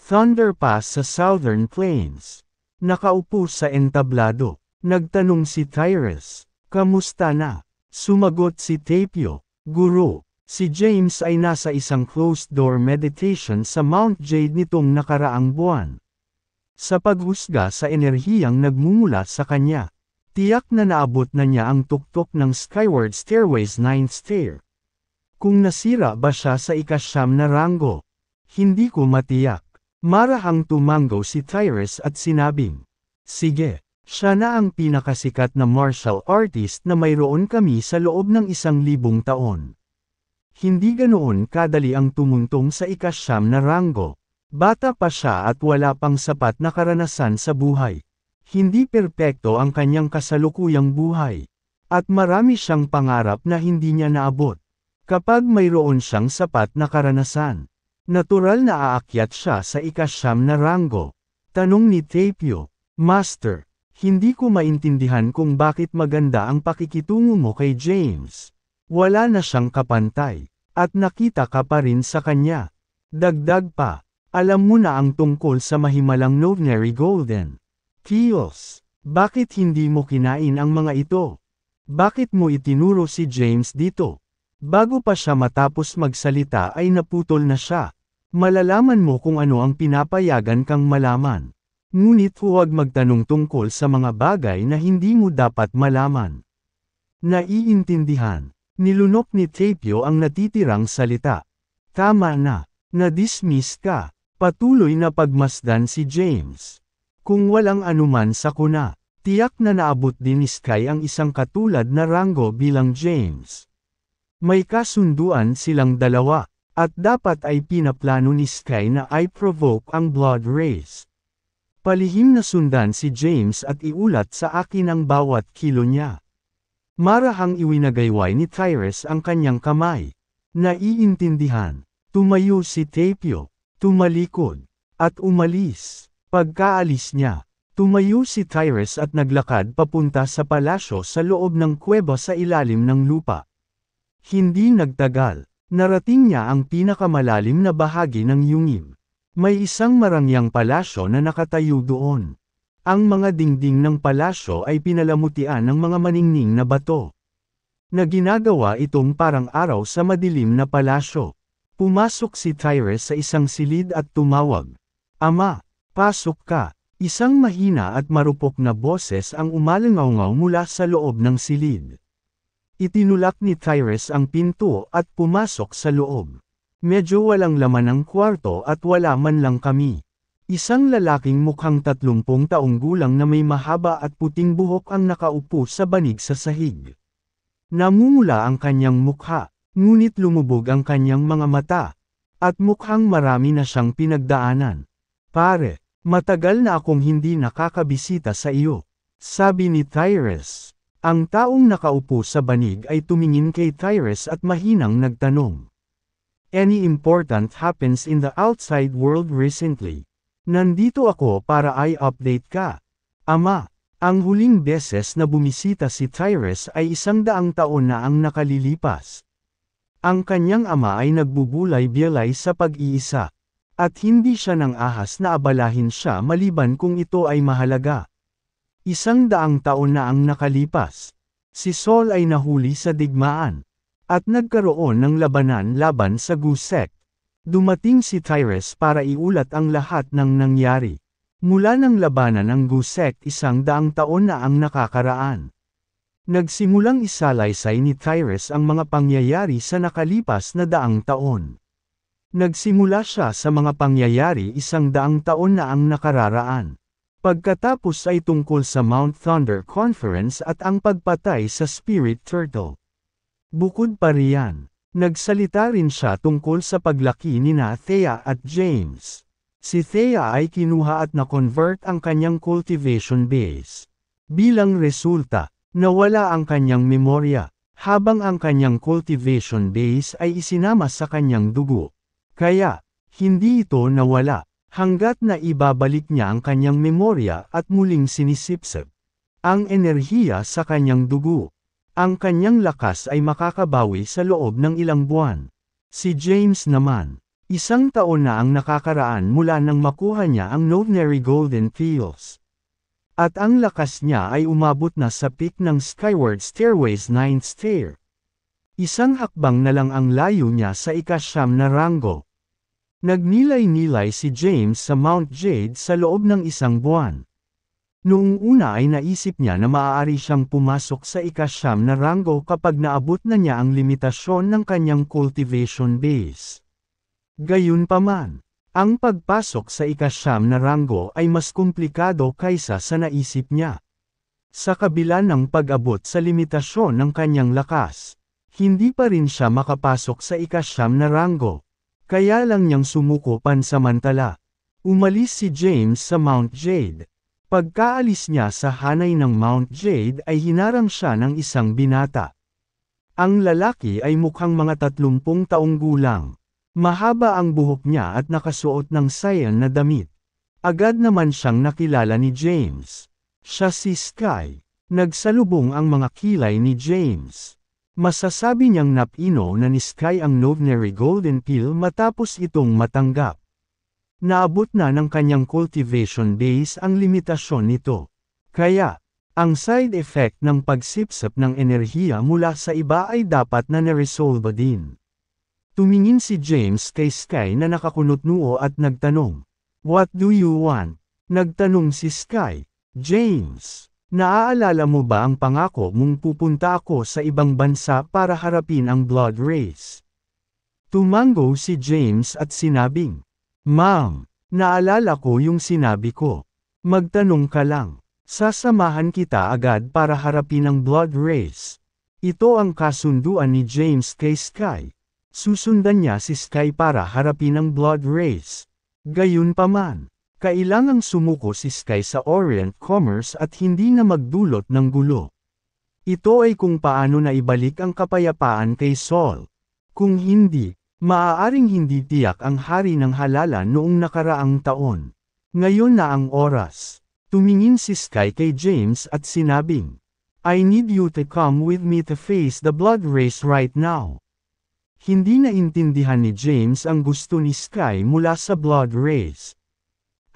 Thunder Pass sa Southern Plains. Nakaupo sa entablado, nagtanong si Tyrus, "Kamusta na?" Sumagot si Tapio, "Guro, si James ay nasa isang closed-door meditation sa Mount Jade nitong nakaraang buwan." sa paghusga sa enerhiyang nagmumula sa kanya. Tiyak na naabot na niya ang tuktok ng Skyward Stairway's 9th stair. Kung nasira ba siya sa ika-9 na ranggo? Hindi ko matiyak. Marahang tumango si Tyrus at sinabing, "Sige, siya na ang pinakasikat na martial artist na mayroon kami sa loob ng 1,000 taon." Hindi ganoon kadali ang tumuntong sa ika-9 na ranggo. Bata pa siya at wala pang sapat na karanasan sa buhay. Hindi perpekto ang kanyang kasalukuyang buhay. At marami siyang pangarap na hindi niya naabot. Kapag mayroon siyang sapat na karanasan, natural na aakyat siya sa ika-9 na ranggo. Tanong ni Tapio, "Master, hindi ko maintindihan kung bakit maganda ang pakikitungo mo kay James. Wala na siyang kapantay, at nakita ka pa rin sa kanya. Dagdag pa, alam mo na ang tungkol sa mahimalang Novenary Golden. Kios, bakit hindi mo kinain ang mga ito? Bakit mo itinuro si James dito?" Bago pa siya matapos magsalita ay naputol na siya. "Malalaman mo kung ano ang pinapayagan kang malaman. Ngunit huwag magtanong tungkol sa mga bagay na hindi mo dapat malaman." "Naiintindihan." Nilunok ni Tapio ang natitirang salita. "Tama na. Na-dismiss ka." Patuloy na pagmasdan si James. Kung walang anuman sa kuna, tiyak na naabot din ni Sky ang isang katulad na ranggo bilang James. May kasunduan silang dalawa, at dapat ay pinaplano ni Sky na i-provoke ang Blood Race. Palihim na sundan si James at iulat sa akin ang bawat kilo niya. Marahang iwinagayway ni Tyrus ang kanyang kamay. Naiintindihan. Tumayo si Tapio, tumalikod, at umalis. Pagkaalis niya, tumayo si Tyrus at naglakad papunta sa palasyo sa loob ng kuweba sa ilalim ng lupa. Hindi nagtagal, narating niya ang pinakamalalim na bahagi ng yungib. May isang marangyang palasyo na nakatayo doon. Ang mga dingding ng palasyo ay pinalamutian ng mga maningning na bato, na ginagawa itong parang araw sa madilim na palasyo. Pumasok si Tyrus sa isang silid at tumawag, "Ama, pasok ka." Isang mahina at marupok na boses ang umalangaw mula sa loob ng silid. Itinulak ni Tyrus ang pinto at pumasok sa loob. Medyo walang laman ang kwarto at wala man lang kami. Isang lalaking mukhang 30 taong gulang na may mahaba at puting buhok ang nakaupo sa banig sa sahig. Namumula ang kanyang mukha, ngunit lumubog ang kanyang mga mata, at mukhang marami na siyang pinagdaanan. "Pare, matagal na akong hindi nakakabisita sa iyo," sabi ni Tyrus. Ang taong nakaupo sa banig ay tumingin kay Tyrus at mahinang nagtanong, "Any important happens in the outside world recently?" "Nandito ako para i-update ka, Ama." Ang huling beses na bumisita si Tyrus ay 100 taon na ang nakalilipas. Ang kanyang ama ay nagbubulay-biyalay sa pag-iisa, at hindi siya nang ahas na abalahin siya maliban kung ito ay mahalaga. 100 taon na ang nakalipas. Si Saul ay nahuli sa digmaan, at nagkaroon ng labanan laban sa Gusek. Dumating si Tyrus para iulat ang lahat ng nangyari. Mula ng labanan ng Gusek 100 taon na ang nakakaraan. Nagsimulang isalaysay ni Tyrus ang mga pangyayari sa nakalipas na 100 taon. Nagsimula siya sa mga pangyayari 100 taon na ang nakararaan. Pagkatapos ay tungkol sa Mount Thunder Conference at ang pagpatay sa Spirit Turtle. Bukod pa riyan, nagsalita rin siya tungkol sa paglaki nina Thea at James. Si Thea ay kinuha at na-convert ang kanyang cultivation base. Bilang resulta, nawala ang kanyang memorya, habang ang kanyang cultivation base ay isinama sa kanyang dugo. Kaya, hindi ito nawala, hanggat na ibabalik niya ang kanyang memorya at muling sinisipsip ang enerhiya sa kanyang dugo. Ang kanyang lakas ay makakabawi sa loob ng ilang buwan. Si James naman, 1 taon na ang nakakaraan mula nang makuha niya ang Novenary Golden Pills. At ang lakas niya ay umabot na sa peak ng Skyward Stairway's 9th stair. 1 hakbang na lang ang layo niya sa ika-9 na ranggo. Nagnilay-nilay si James sa Mount Jade sa loob ng isang buwan. Noong una ay naisip niya na maaari siyang pumasok sa ika-9 na ranggo kapag naabot na niya ang limitasyon ng kanyang cultivation base. Gayunpaman, ang pagpasok sa ika-9 na ranggo ay mas komplikado kaysa sa naisip niya. Sa kabila ng pag-abot sa limitasyon ng kanyang lakas, hindi pa rin siya makapasok sa ika-9 na ranggo. Kaya lang niyang sumuko pansamantala. Umalis si James sa Mount Jade. Pagkaalis niya sa hanay ng Mount Jade ay hinarang siya ng isang binata. Ang lalaki ay mukhang mga 30 taong gulang. Mahaba ang buhok niya at nakasuot ng cyan na damit. Agad naman siyang nakilala ni James. Siya si Sky. Nagsalubong ang mga kilay ni James. Masasabi niyang napino na ni Sky ang Novenery Golden Pill matapos itong matanggap. Naabot na ng kanyang cultivation base ang limitasyon nito. Kaya, ang side effect ng pagsipsip ng enerhiya mula sa iba ay dapat na naresolve din. Tumingin si James kay Sky na nakakunot noo at nagtanong, "What do you want?" Nagtanong si Sky, "James, naaalala mo ba ang pangako mong pupunta ako sa ibang bansa para harapin ang blood race?" Tumango si James at sinabing, "Ma'am, naalala ko yung sinabi ko. Magtanong ka lang. Sasamahan kita agad para harapin ang blood race." Ito ang kasunduan ni James kay Sky. Susundan niya si Sky para harapin ang blood race. Gayunpaman, kailangang sumuko si Sky sa Orient Commerce at hindi na magdulot ng gulo. Ito ay kung paano na ibalik ang kapayapaan kay Saul. Kung hindi, maaaring hindi tiyak ang hari ng halalan noong nakaraang taon. Ngayon na ang oras. Tumingin si Sky kay James at sinabing, "I need you to come with me to face the blood race right now." Hindi naintindihan ni James ang gusto ni Sky mula sa blood race.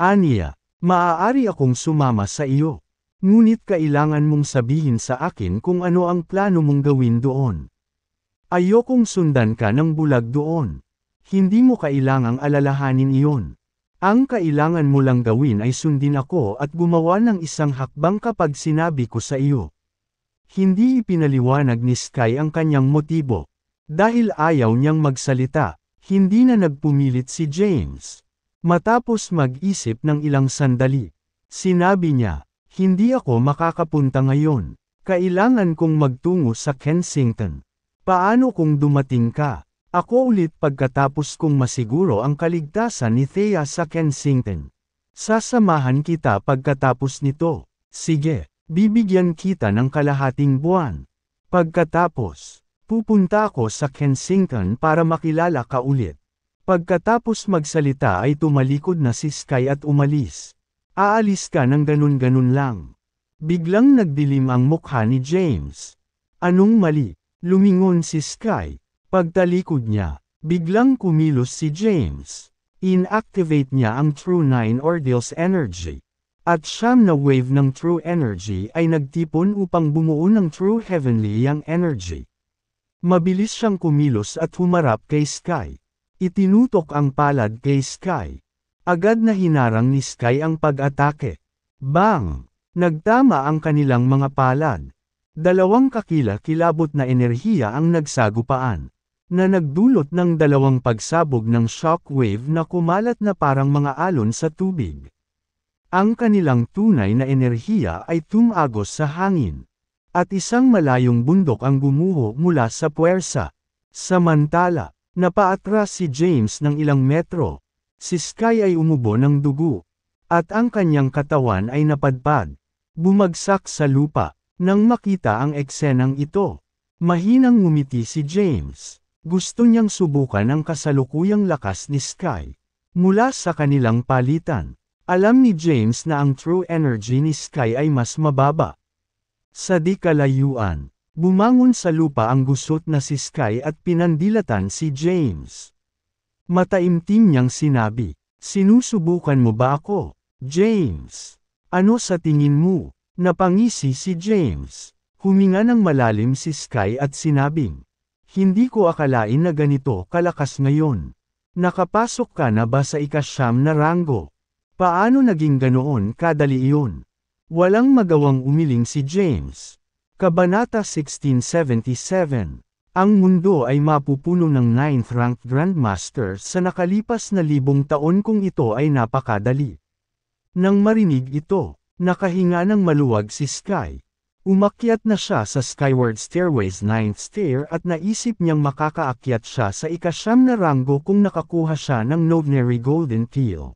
"Aniya, maaari akong sumama sa iyo. Ngunit kailangan mong sabihin sa akin kung ano ang plano mong gawin doon. Ayokong sundan ka ng bulag doon. Hindi mo kailangang alalahanin iyon. Ang kailangan mo lang gawin ay sundin ako at gumawa ng isang hakbang kapag sinabi ko sa iyo." Hindi ipinaliwanag ni Sky ang kanyang motibo. Dahil ayaw niyang magsalita, hindi na nagpumilit si James. Matapos mag-isip ng ilang sandali, sinabi niya, "Hindi ako makakapunta ngayon. Kailangan kong magtungo sa Kensington. Paano kung dumating ka? Ako ulit pagkatapos kong masiguro ang kaligtasan ni Thea sa Kensington. Sasamahan kita pagkatapos nito. Sige, bibigyan kita ng kalahating buwan. Pagkatapos, pupunta ako sa Kensington para makilala ka ulit." Pagkatapos magsalita ay tumalikod na si Sky at umalis. "Aalis ka ng ganun-ganun lang." Biglang nagdilim ang mukha ni James. "Anong mali?" Lumingon si Sky. Pagtalikod niya, biglang kumilos si James. Inactivate niya ang True 9 Ordeals Energy. At 9 na wave ng True Energy ay nagtipon upang bumuo ng True Heavenly Yang Energy. Mabilis siyang kumilos at humarap kay Sky. Itinutok ang palad kay Sky. Agad na hinarang ni Sky ang pag-atake. Bang! Nagtama ang kanilang mga palad. Dalawang kakila-kilabot na enerhiya ang nagsagupaan, na nagdulot ng dalawang pagsabog ng shockwave na kumalat na parang mga alon sa tubig. Ang kanilang tunay na enerhiya ay tumagos sa hangin. At isang malayong bundok ang gumuho mula sa puwersa. Samantala, napaatras si James ng ilang metro. Si Sky ay umubo ng dugo. At ang kanyang katawan ay napadpad. Bumagsak sa lupa. Nang makita ang eksenang ito, mahinang ngumiti si James. Gusto niyang subukan ang kasalukuyang lakas ni Sky. Mula sa kanilang palitan, alam ni James na ang true energy ni Sky ay mas mababa. Sa di kalayuan, bumangon sa lupa ang gusot na si Sky at pinandilatan si James. Mataimtim niyang sinabi, "Sinusubukan mo ba ako, James? Ano sa tingin mo?" Napangisi si James. Huminga ng malalim si Sky at sinabing, "Hindi ko akalain na ganito kalakas ngayon. Nakapasok ka na ba sa ika-9 na ranggo? Paano naging ganoon kadali iyon? Walang magawang umiling si James. Kabanata 1677. Ang mundo ay mapupuno ng 9th-ranked Grandmaster sa nakalipas na 1,000 taon kung ito ay napakadali. Nang marinig ito, nakahinga ng maluwag si Sky. Umakyat na siya sa Skyward Stairway's 9th stair at naisip niyang makakaakyat siya sa ika-9 na ranggo kung nakakuha siya ng Novenary Golden Peel.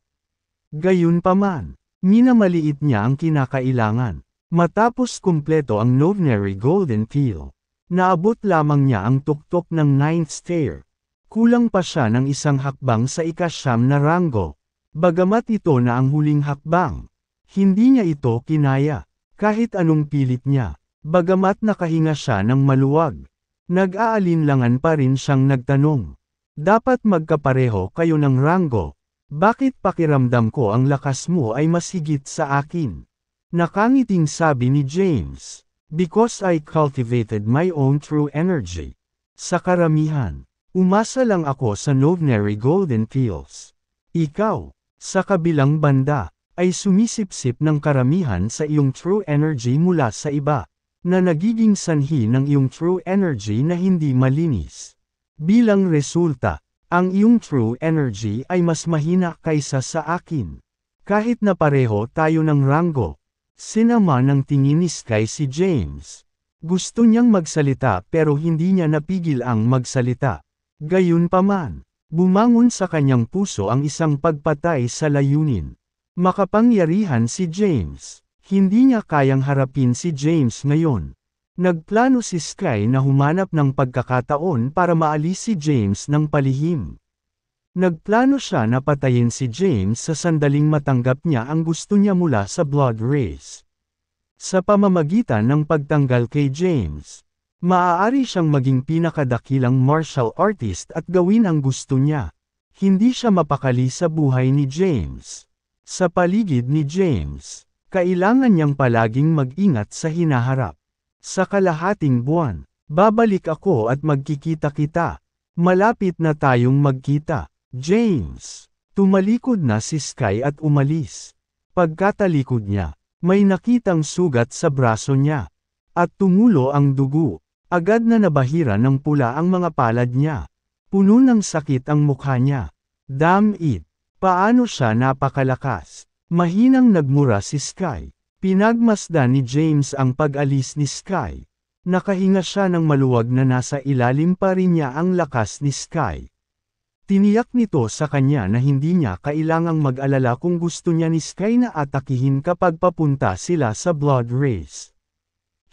Gayunpaman, minamaliit niya ang kinakailangan. Matapos kumpleto ang Novenary Golden Peel, naabot lamang niya ang tuktok ng 9th stair. Kulang pa siya ng isang hakbang sa ika-9 na ranggo. Bagamat ito na ang huling hakbang, hindi niya ito kinaya, kahit anong pilit niya. Bagamat nakahinga siya ng maluwag, nag-aalinlangan pa rin siyang nagtanong. Dapat magkapareho kayo ng ranggo. Bakit pakiramdam ko ang lakas mo ay mas higit sa akin? Nakangiting sabi ni James. Because I cultivated my own true energy. Sa karamihan, umasa lang ako sa Novenary Golden Peels. Ikaw, sa kabilang banda, ay sumisipsip ng karamihan sa iyong true energy mula sa iba, na nagiging sanhi ng iyong true energy na hindi malinis. Bilang resulta, ang iyong true energy ay mas mahina kaysa sa akin. Kahit na pareho tayo ng ranggo. Sinama ng tingin ni Sky si James. Gusto niyang magsalita pero hindi niya napigil ang magsalita. Gayunpaman, bumangon sa kanyang puso ang isang pagpatay sa layunin. Makapangyarihan si James. Hindi niya kayang harapin si James ngayon. Nagplano si Sky na humanap ng pagkakataon para maalis si James ng palihim. Nagplano siya na patayin si James sa sandaling matanggap niya ang gusto niya mula sa blood race. Sa pamamagitan ng pagtanggal kay James, maaari siyang maging pinakadakilang martial artist at gawin ang gusto niya. Hindi siya mapakali sa buhay ni James. Sa paligid ni James, kailangan niyang palaging mag-ingat sa hinaharap. Sa kalahating buwan, babalik ako at magkikita kita. Malapit na tayong magkita. James. Tumalikod na si Sky at umalis. Pagkatalikod niya, may nakitang sugat sa braso niya. At tumulo ang dugo. Agad na nabahira ng pula ang mga palad niya. Puno ng sakit ang mukha niya. Damn it! Paano siya napakalakas? Mahinang nagmura si Sky. Pinagmasdan ni James ang pag-alis ni Sky. Nakahinga siya ng maluwag na nasa ilalim pa rin niya ang lakas ni Sky. Tiniyak nito sa kanya na hindi niya kailangang mag-alala kung gusto niya ni Sky na atakihin kapag papunta sila sa blood race.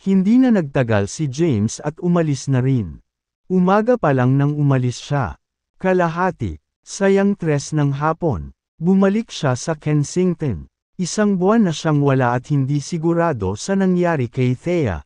Hindi na nagtagal si James at umalis na rin. Umaga pa lang nang umalis siya. Kalahati, sayang 3 ng hapon, bumalik siya sa Kensington. Isang buwan na siyang wala at hindi sigurado sa nangyari kay Thea.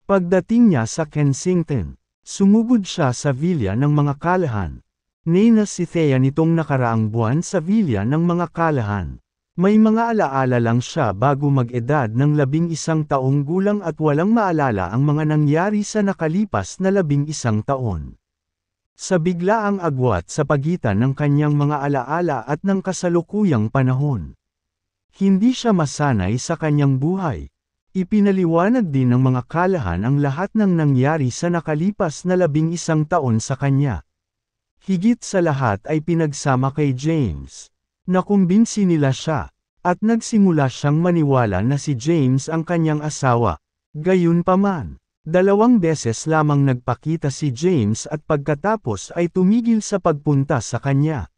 Pagdating niya sa Kensington, sumugod siya sa villa ng mga kalahan. Nina si Thea nitong nakaraang buwan sa villa ng mga kalahan. May mga alaala lang siya bago mag-edad ng 11 taong gulang at walang maalala ang mga nangyari sa nakalipas na 11 taon. Sa biglaang agwat sa pagitan ng kanyang mga alaala at ng kasalukuyang panahon. Hindi siya masanay sa kanyang buhay. Ipinaliwanag din ng mga kalahan ang lahat ng nangyari sa nakalipas na 11 taon sa kanya. Higit sa lahat ay pinagsama kay James. Nakumbinsi nila siya, at nagsimula siyang maniwala na si James ang kanyang asawa. Gayunpaman, 2 beses lamang nagpakita si James at pagkatapos ay tumigil sa pagpunta sa kanya.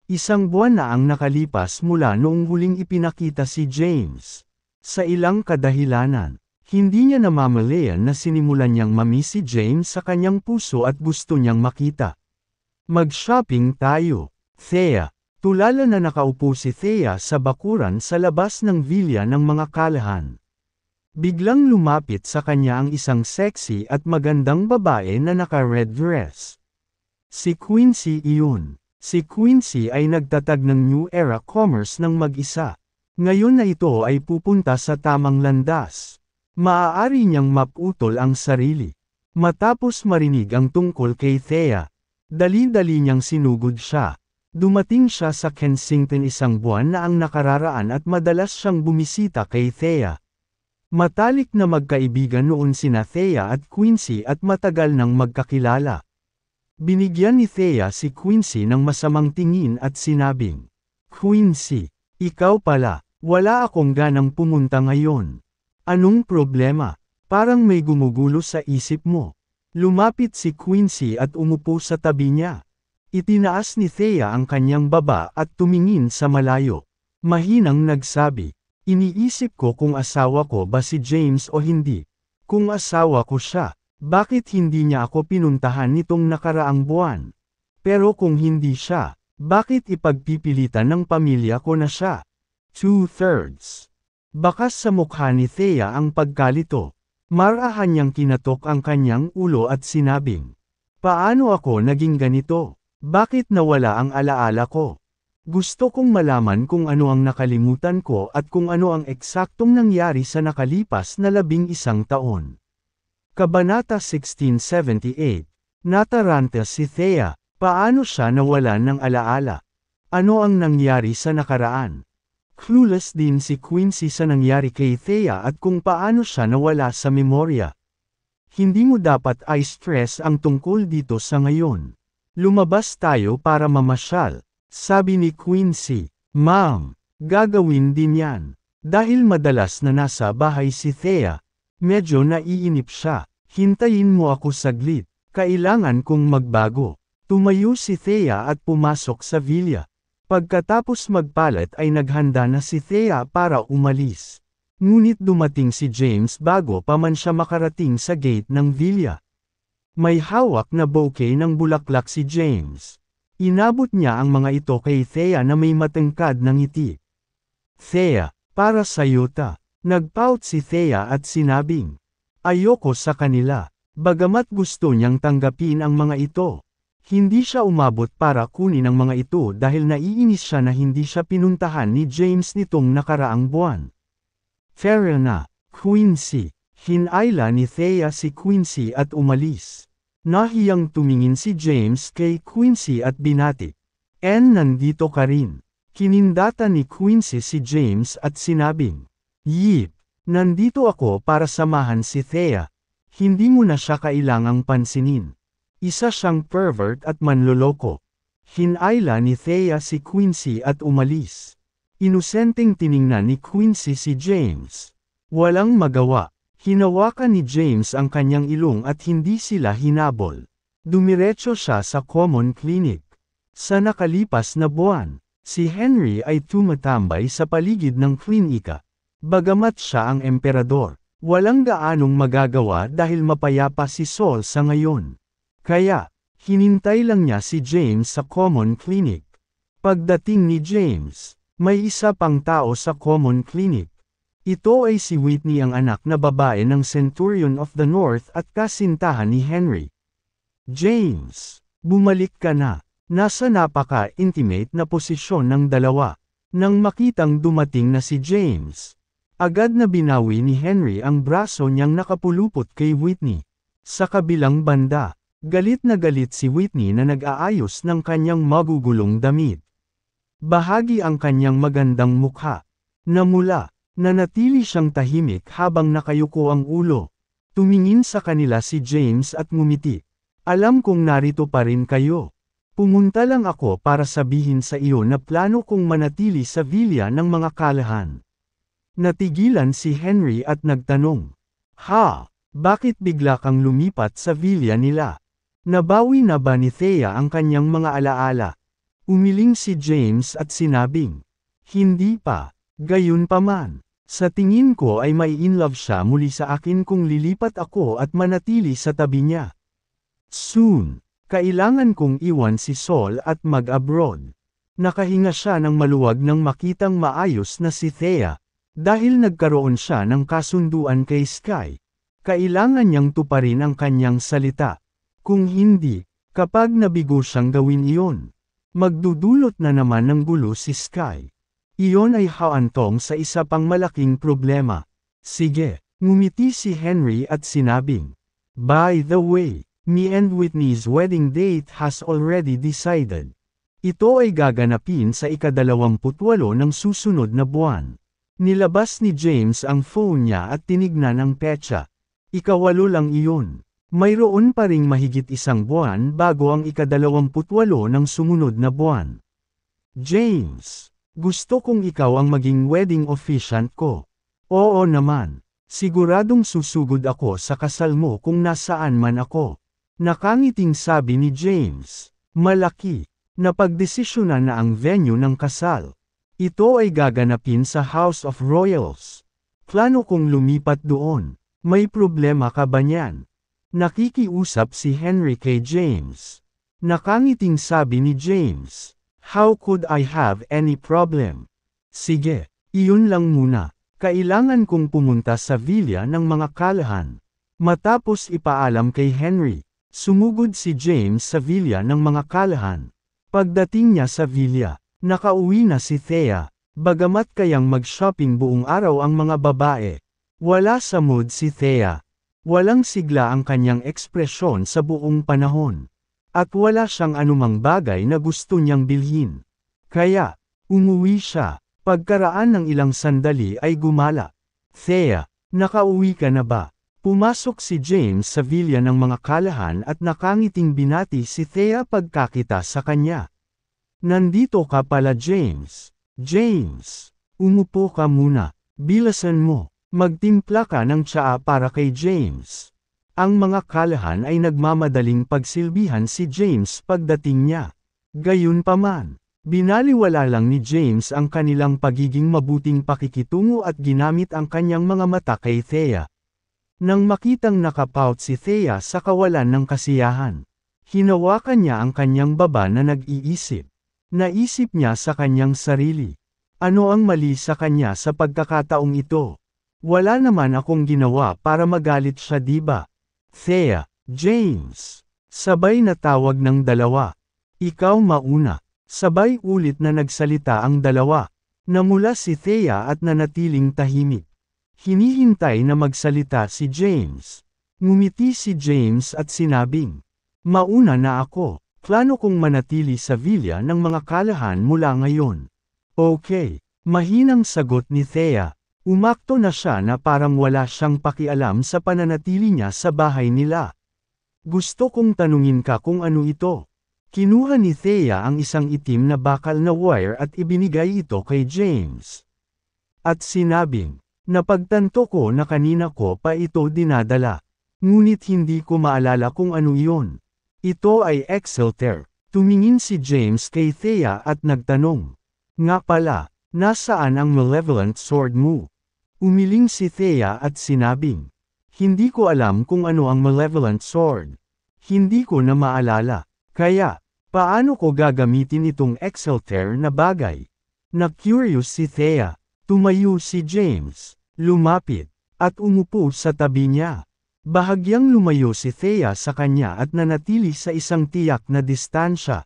1 buwan na ang nakalipas mula noong huling ipinakita si James. Sa ilang kadahilanan, hindi niya namamalayan na sinimulan niyang mamiss si James sa kanyang puso at gusto niyang makita. Mag-shopping tayo, Thea. Tulala na nakaupo si Thea sa bakuran sa labas ng villa ng mga kalahan. Biglang lumapit sa kanya ang isang sexy at magandang babae na naka-red dress. Si Quincy iyon. Si Quincy ay nagtatag ng New Era Commerce ng mag-isa. Ngayon na ito ay pupunta sa tamang landas. Maaari niyang maputol ang sarili. Matapos marinig ang tungkol kay Thea, dali-dali niyang sinugod siya. Dumating siya sa Kensington isang buwan na ang nakararaan at madalas siyang bumisita kay Thea. Matalik na magkaibigan noon sina Thea at Quincy at matagal nang magkakilala. Binigyan ni Thea si Quincy ng masamang tingin at sinabing, "Quincy, ikaw pala, wala akong ganang pumunta ngayon. Anong problema? Parang may gumugulo sa isip mo." Lumapit si Quincy at umupo sa tabi niya. Itinaas ni Thea ang kanyang baba at tumingin sa malayo. Mahinang nagsabi, "Iniisip ko kung asawa ko ba si James o hindi. Kung asawa ko siya, bakit hindi niya ako pinuntahan nitong nakaraang buwan? Pero kung hindi siya, bakit ipagpipilitan ng pamilya ko na siya?" 2/3. Bakas sa mukha ni Thea ang pagkalito. Marahan niyang kinatok ang kanyang ulo at sinabing, "Paano ako naging ganito? Bakit nawala ang alaala ko? Gusto kong malaman kung ano ang nakalimutan ko at kung ano ang eksaktong nangyari sa nakalipas na 11 taon." Kabanata 1678. Nataranta si Thea. Paano siya nawalan ng alaala? Ano ang nangyari sa nakaraan? Clueless din si Quincy sa nangyari kay Thea at kung paano siya nawala sa memorya. Hindi mo dapat i-stress ang tungkol dito sa ngayon. Lumabas tayo para mamasyal, sabi ni Quincy. "Ma'am, gagawin din yan." Dahil madalas na nasa bahay si Thea, medyo naiinip siya. "Hintayin mo ako saglit, kailangan kong magbago." Tumayo si Thea at pumasok sa villa. Pagkatapos magpalit ay naghanda na si Thea para umalis. Ngunit dumating si James bago pa man siya makarating sa gate ng villa. May hawak na bouquet ng bulaklak si James. Inabot niya ang mga ito kay Thea na may matangkad na ngiti. "Thea, para sa'yo ta." Nagpout si Thea at sinabing, "Ayoko sa kanila." Bagamat gusto niyang tanggapin ang mga ito, hindi siya umabot para kunin ang mga ito dahil naiinis siya na hindi siya pinuntahan ni James nitong nakaraang buwan. "Fair na, Quincy." Hinayla ni Thea si Quincy at umalis. Nahiyang tumingin si James kay Quincy at binati, nandito ka rin." Kinindata ni Quincy si James at sinabing, "Yip, nandito ako para samahan si Thea. Hindi mo na siya kailangang pansinin. Isa siyang pervert at manloloko." Hinayla ni Thea si Quincy at umalis. Inosenteng tiningnan ni Quincy si James. Walang magawa. Hinawakan ni James ang kanyang ilong at hindi sila hinabol. Dumiretso siya sa common clinic. Sa nakalipas na buwan, si Henry ay tumatambay sa paligid ng klinika. Bagamat siya ang emperador, walang gaanong magagawa dahil mapayapa si Saul sa ngayon. Kaya, hinintay lang niya si James sa common clinic. Pagdating ni James, may isa pang tao sa common clinic. Ito ay si Whitney, ang anak na babae ng Centurion of the North at kasintahan ni Henry. "James, bumalik ka na." Nasa napaka-intimate na posisyon ng dalawa. Nang makitang dumating na si James, agad na binawi ni Henry ang braso niyang nakapulupot kay Whitney. Sa kabilang banda, galit na galit si Whitney na nag-aayos ng kanyang magugulong damit. Bahagi ang kanyang magandang mukha. Namula. Nanatili siyang tahimik habang nakayuko ang ulo. Tumingin sa kanila si James at ngumiti. "Alam kong narito pa rin kayo. Pumunta lang ako para sabihin sa iyo na plano kong manatili sa villa ng mga kalahan." Natigilan si Henry at nagtanong, "Ha? Bakit bigla kang lumipat sa villa nila? Nabawi na ba ni Thea ang kanyang mga alaala?" Umiling si James at sinabing, "Hindi pa. Gayunpaman, sa tingin ko ay mai-inlove siya muli sa akin kung lilipat ako at manatili sa tabi niya. Soon, kailangan kong iwan si Saul at mag-abroad." Nakahinga siya ng maluwag nang makitang maayos na si Thea. Dahil nagkaroon siya ng kasunduan kay Sky, kailangan niyang tuparin ang kanyang salita. Kung hindi, kapag nabigo siyang gawin iyon, magdudulot na naman ng gulo si Sky. Iyon ay haantong sa isa pang malaking problema. "Sige," ngumiti si Henry at sinabing, "By the way, me and Whitney's wedding date has already decided." Ito ay gaganapin sa ika-28 ng susunod na buwan. Nilabas ni James ang phone niya at tinignan ang petsa. Ika-8 lang iyon. Mayroon pa ring mahigit isang buwan bago ang ika-28 ng sumunod na buwan. James, gusto kong ikaw ang maging wedding officiant ko. Oo naman. Siguradong susugod ako sa kasal mo kung nasaan man ako. Nakangiting sabi ni James. Malaki. Napagdesisyonan na ang venue ng kasal. Ito ay gaganapin sa House of Royals. Plano kong lumipat doon. May problema ka ba niyan? Nakikiusap si Henry kay James. Nakangiting sabi ni James. How could I have any problem? Sige, iyon lang muna. Kailangan kong pumunta sa villa ng mga kalahan. Matapos ipaalam kay Henry, sumugod si James sa villa ng mga kalahan. Pagdating niya sa villa, nakauwi na si Thea. Bagamat kayang mag-shopping buong araw ang mga babae. Wala sa mood si Thea. Walang sigla ang kanyang ekspresyon sa buong panahon. At wala siyang anumang bagay na gusto niyang bilhin. Kaya, umuwi siya. Pagkaraan ng ilang sandali ay gumala. Thea, nakauwi ka na ba? Pumasok si James sa villa ng mga kalahan at nakangiting binati si Thea pagkakita sa kanya. Nandito ka pala James. James, umupo ka muna. Bilasan mo. Magtimpla ka ng tsaa para kay James. Ang mga kalahan ay nagmamadaling pagsilbihan si James pagdating niya. Gayunpaman, binaliwala lang ni James ang kanilang pagiging mabuting pakikitungo at ginamit ang kanyang mga mata kay Thea. Nang makitang nakapout si Thea sa kawalan ng kasiyahan, hinawakan niya ang kanyang baba na nag-iisip. Naisip niya sa kanyang sarili. Ano ang mali sa kanya sa pagkakataong ito? Wala naman akong ginawa para magalit siya diba? Thea, James. Sabay na tawag ng dalawa. Ikaw mauna. Sabay ulit na nagsalita ang dalawa. Namula si Thea at nanatiling tahimik. Hinihintay na magsalita si James. Ngumiti si James at sinabing, mauna na ako. Plano kong manatili sa villa ng mga kalahan mula ngayon. Okay, mahinang sagot ni Thea. Umakto na siya na parang wala siyang pakialam sa pananatili niya sa bahay nila. Gusto kong tanungin ka kung ano ito. Kinuha ni Thea ang isang itim na bakal na wire at ibinigay ito kay James. At sinabing, napagtanto ko na kanina ko pa ito dinadala. Ngunit hindi ko maalala kung ano iyon. Ito ay Excelter. Tumingin si James kay Thea at nagtanong. Nga pala, nasaan ang malevolent sword mo? Umiling si Thea at sinabing, hindi ko alam kung ano ang malevolent sword. Hindi ko na maalala. Kaya, paano ko gagamitin itong Excelter na bagay? Na-curious si Thea. Tumayo si James, lumapit, at umupo sa tabi niya. Bahagyang lumayo si Thea sa kanya at nanatili sa isang tiyak na distansya.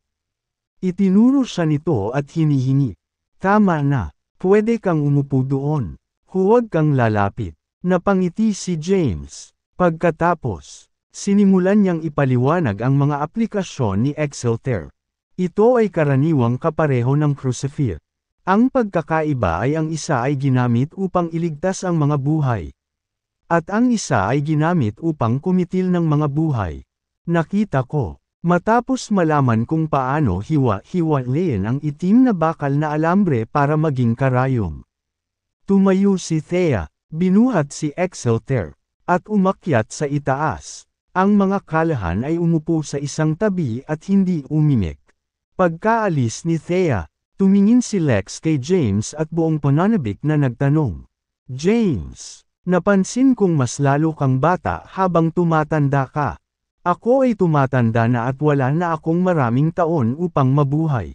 Itinuro siya nito at hinihingi. Tama na, pwede kang umupo doon. Huwag kang lalapit. Napangiti si James. Pagkatapos, sinimulan niyang ipaliwanag ang mga aplikasyon ni Excelter. Ito ay karaniwang kapareho ng Crucifer. Ang pagkakaiba ay ang isa ay ginamit upang iligtas ang mga buhay. At ang isa ay ginamit upang kumitil ng mga buhay. Nakita ko. Matapos malaman kung paano hiwa-hiwalayin ang itim na bakal na alambre para maging karayom. Tumayo si Thea, binuhat si Excelter, at umakyat sa itaas. Ang mga kalahan ay umupo sa isang tabi at hindi umimik. Pagkaalis ni Thea, tumingin si Lex kay James at buong pananabik na nagtanong. James, napansin kong mas lalo kang bata habang tumatanda ka. Ako ay tumatanda na at wala na akong maraming taon upang mabuhay.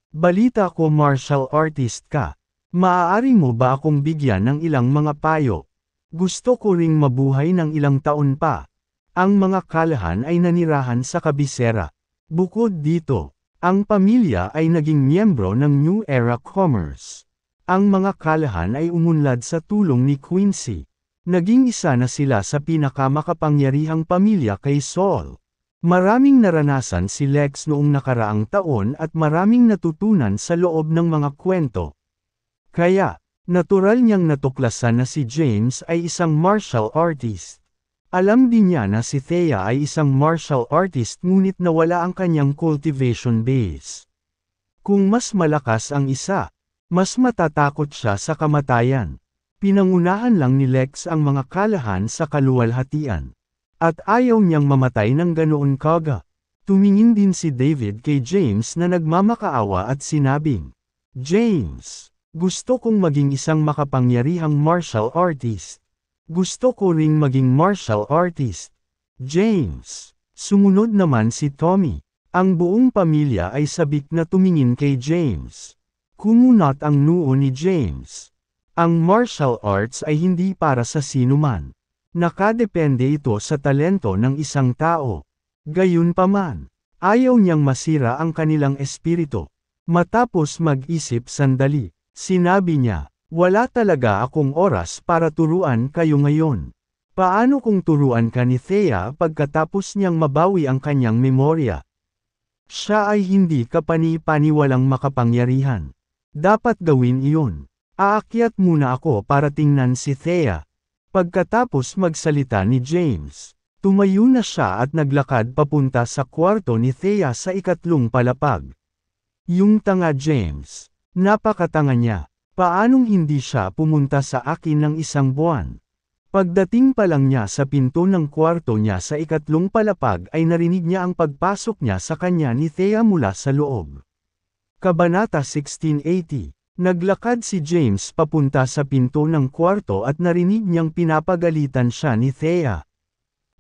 Balita ko martial artist ka. Maaari mo ba akong bigyan ng ilang mga payo? Gusto ko ring mabuhay ng ilang taon pa. Ang mga kalahan ay nanirahan sa kabisera. Bukod dito, ang pamilya ay naging miyembro ng New Era Commerce. Ang mga kalahan ay umunlad sa tulong ni Quincy. Naging isa na sila sa pinakamakapangyarihang pamilya kay Saul. Maraming naranasan si Lex noong nakaraang taon at maraming natutunan sa loob ng mga kwento. Kaya, natural niyang natuklasan na si James ay isang martial artist. Alam din niya na si Thea ay isang martial artist ngunit nawala ang kanyang cultivation base. Kung mas malakas ang isa, mas matatakot siya sa kamatayan. Pinangunahan lang ni Lex ang mga kalahan sa kaluwalhatian. At ayaw niyang mamatay ng ganoon kaga. Tumingin din si David kay James na nagmamakaawa at sinabing, "James, gusto kong maging isang makapangyarihang martial artist. Gusto ko ring maging martial artist." James. Sumunod naman si Tommy. Ang buong pamilya ay sabik na tumingin kay James. Kumunat ang noo ni James. Ang martial arts ay hindi para sa sinuman. Nakadepende ito sa talento ng isang tao. Gayunpaman, ayaw niyang masira ang kanilang espiritu. Matapos mag-isip sandali, sinabi niya, "Wala talaga akong oras para turuan kayo ngayon. Paano kung turuan ka ni Thea pagkatapos niyang mabawi ang kanyang memorya? Siya ay hindi kapani-paniwalang makapangyarihan. Dapat gawin iyon. Aakyat muna ako para tingnan si Thea." Pagkatapos magsalita ni James, tumayo na siya at naglakad papunta sa kwarto ni Thea sa ikatlong palapag. Yung tanga James, napakatanga niya. Paanong hindi siya pumunta sa akin ng isang buwan? Pagdating pa lang niya sa pinto ng kwarto niya sa ikatlong palapag ay narinig niya ang pagpasok niya sa kanya ni Thea mula sa loob. Kabanata 1680. Naglakad si James papunta sa pinto ng kwarto at narinig niyang pinapagalitan siya ni Thea.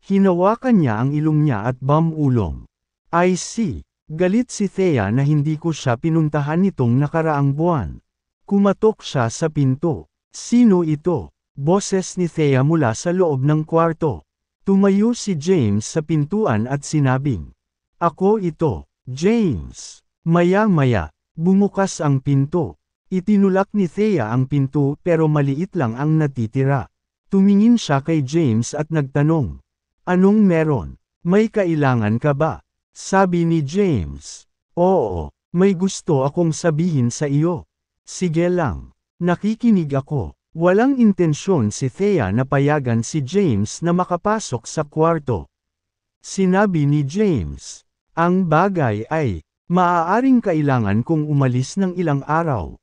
Hinawakan niya ang ilong niya at bumulong. "I see." Galit si Thea na hindi ko siya pinuntahan nitong nakaraang buwan. Kumatok siya sa pinto. "Sino ito?" Boses ni Thea mula sa loob ng kwarto. Tumayo si James sa pintuan at sinabing, "Ako ito, James." Maya-maya, bumukas ang pinto. Itinulak ni Thea ang pinto pero maliit lang ang natitira. Tumingin siya kay James at nagtanong, "Anong meron? May kailangan ka ba?" Sabi ni James, "Oo, may gusto akong sabihin sa iyo." "Sige lang, nakikinig ako." Walang intensyon si Thea na payagan si James na makapasok sa kwarto. Sinabi ni James, "Ang bagay ay, maaaring kailangan kong umalis ng ilang araw."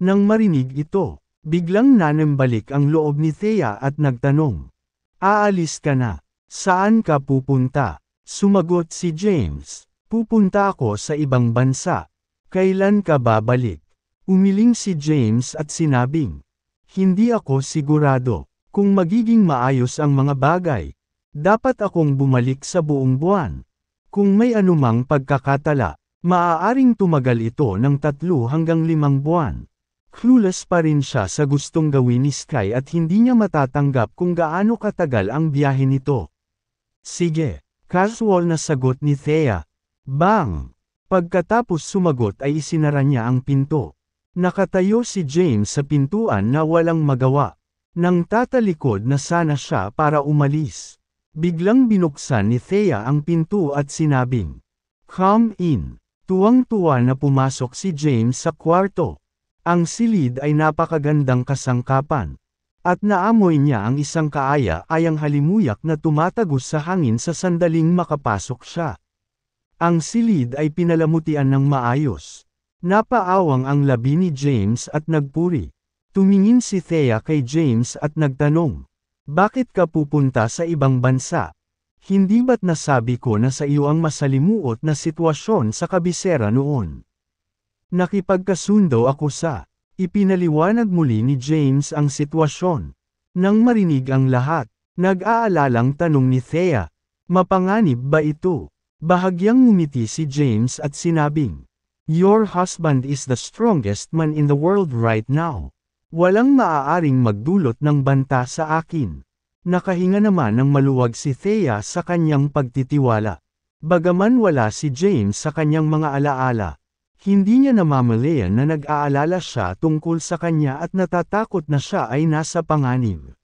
Nang marinig ito, biglang nanambalik ang loob ni Thea at nagtanong, "Aalis ka na? Saan ka pupunta?" Sumagot si James, "Pupunta ako sa ibang bansa." "Kailan ka babalik?" Umiling si James at sinabing, "Hindi ako sigurado kung magiging maayos ang mga bagay. Dapat akong bumalik sa buong buwan. Kung may anumang pagkakatala, maaaring tumagal ito ng 3 hanggang 5 buwan." Clueless pa rin siya sa gustong gawin ni Sky at hindi niya matatanggap kung gaano katagal ang biyahe nito. "Sige," casual na sagot ni Thea. Bang! Pagkatapos sumagot ay isinara niya ang pinto. Nakatayo si James sa pintuan na walang magawa. Nang tatalikod na sana siya para umalis. Biglang binuksan ni Thea ang pinto at sinabing, "Come in." Tuwang-tuwa na pumasok si James sa kwarto. Ang silid ay napakagandang kasangkapan. At naamoy niya ang isang kaaya-ayang halimuyak na tumatagos sa hangin sa sandaling makapasok siya. Ang silid ay pinalamutian ng maayos. Napaawang ang labi ni James at nagpuri. Tumingin si Thea kay James at nagtanong, "Bakit ka pupunta sa ibang bansa? Hindi ba't nasabi ko na sa iyo ang masalimuot na sitwasyon sa kabisera noon?" "Nakipagkasundo ako sa..." Ipinaliwanag muli ni James ang sitwasyon. Nang marinig ang lahat, nag-aalalang tanong ni Thea, "Mapanganib ba ito?" Bahagyang ngumiti si James at sinabing, "Your husband is the strongest man in the world right now. Walang maaaring magdulot ng banta sa akin." Nakahinga naman ng maluwag si Thea sa kanyang pagtitiwala. Bagaman wala si James sa kanyang mga alaala, hindi niya namamalayan na nag-aalala siya tungkol sa kanya at natatakot na siya ay nasa panganib.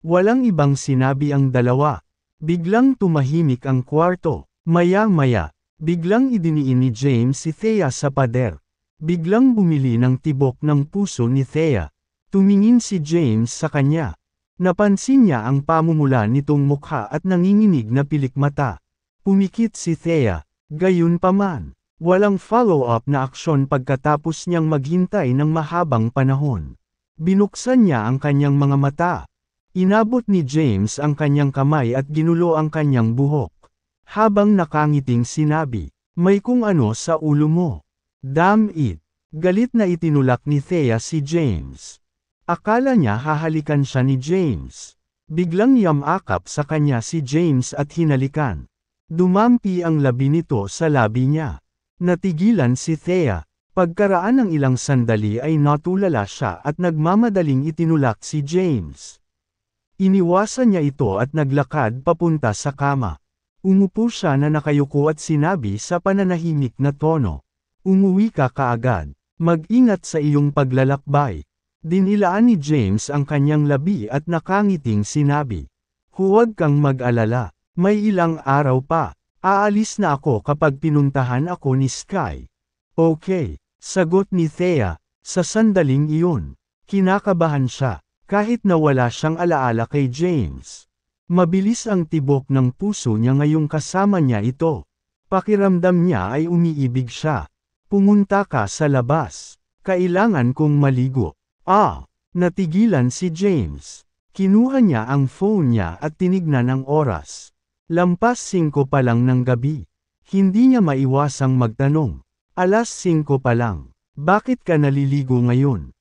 Walang ibang sinabi ang dalawa. Biglang tumahimik ang kwarto. Maya-maya, biglang idiniin ni James si Thea sa pader. Biglang bumili ng tibok ng puso ni Thea. Tumingin si James sa kanya. Napansin niya ang pamumula nitong mukha at nanginginig na pilikmata. Pumikit si Thea. Gayunpaman, walang follow-up na aksyon pagkatapos niyang maghintay ng mahabang panahon. Binuksan niya ang kanyang mga mata. Inabot ni James ang kanyang kamay at ginulo ang kanyang buhok. Habang nakangiting sinabi, "May kung ano sa ulo mo." "Damn it." Galit na itinulak ni Thea si James. Akala niya hahalikan siya ni James. Biglang yamakap sa kanya si James at hinalikan. Dumampi ang labi nito sa labi niya. Natigilan si Thea. Pagkaraan ng ilang sandali ay natulala siya at nagmamadaling itinulak si James. Iniwasan niya ito at naglakad papunta sa kama. Umupo siya na nakayuko at sinabi sa pananahimik na tono, "Umuwi ka kaagad. Mag-ingat sa iyong paglalakbay." Dinilaan ni James ang kanyang labi at nakangiting sinabi, "Huwag kang mag-alala. May ilang araw pa. Aalis na ako kapag pinuntahan ako ni Sky." "Okay," sagot ni Thea. Sa sandaling iyon, kinakabahan siya, kahit na wala siyang alaala kay James. Mabilis ang tibok ng puso niya ngayong kasama niya ito. Pakiramdam niya ay umiibig siya. "Pumunta ka sa labas. Kailangan kong maligo." Natigilan si James. Kinuha niya ang phone niya at tinignan ang oras. Lampas 5 pa lang ng gabi. Hindi niya maiwasang magtanong. 5:00 pa lang. Bakit ka naliligo ngayon?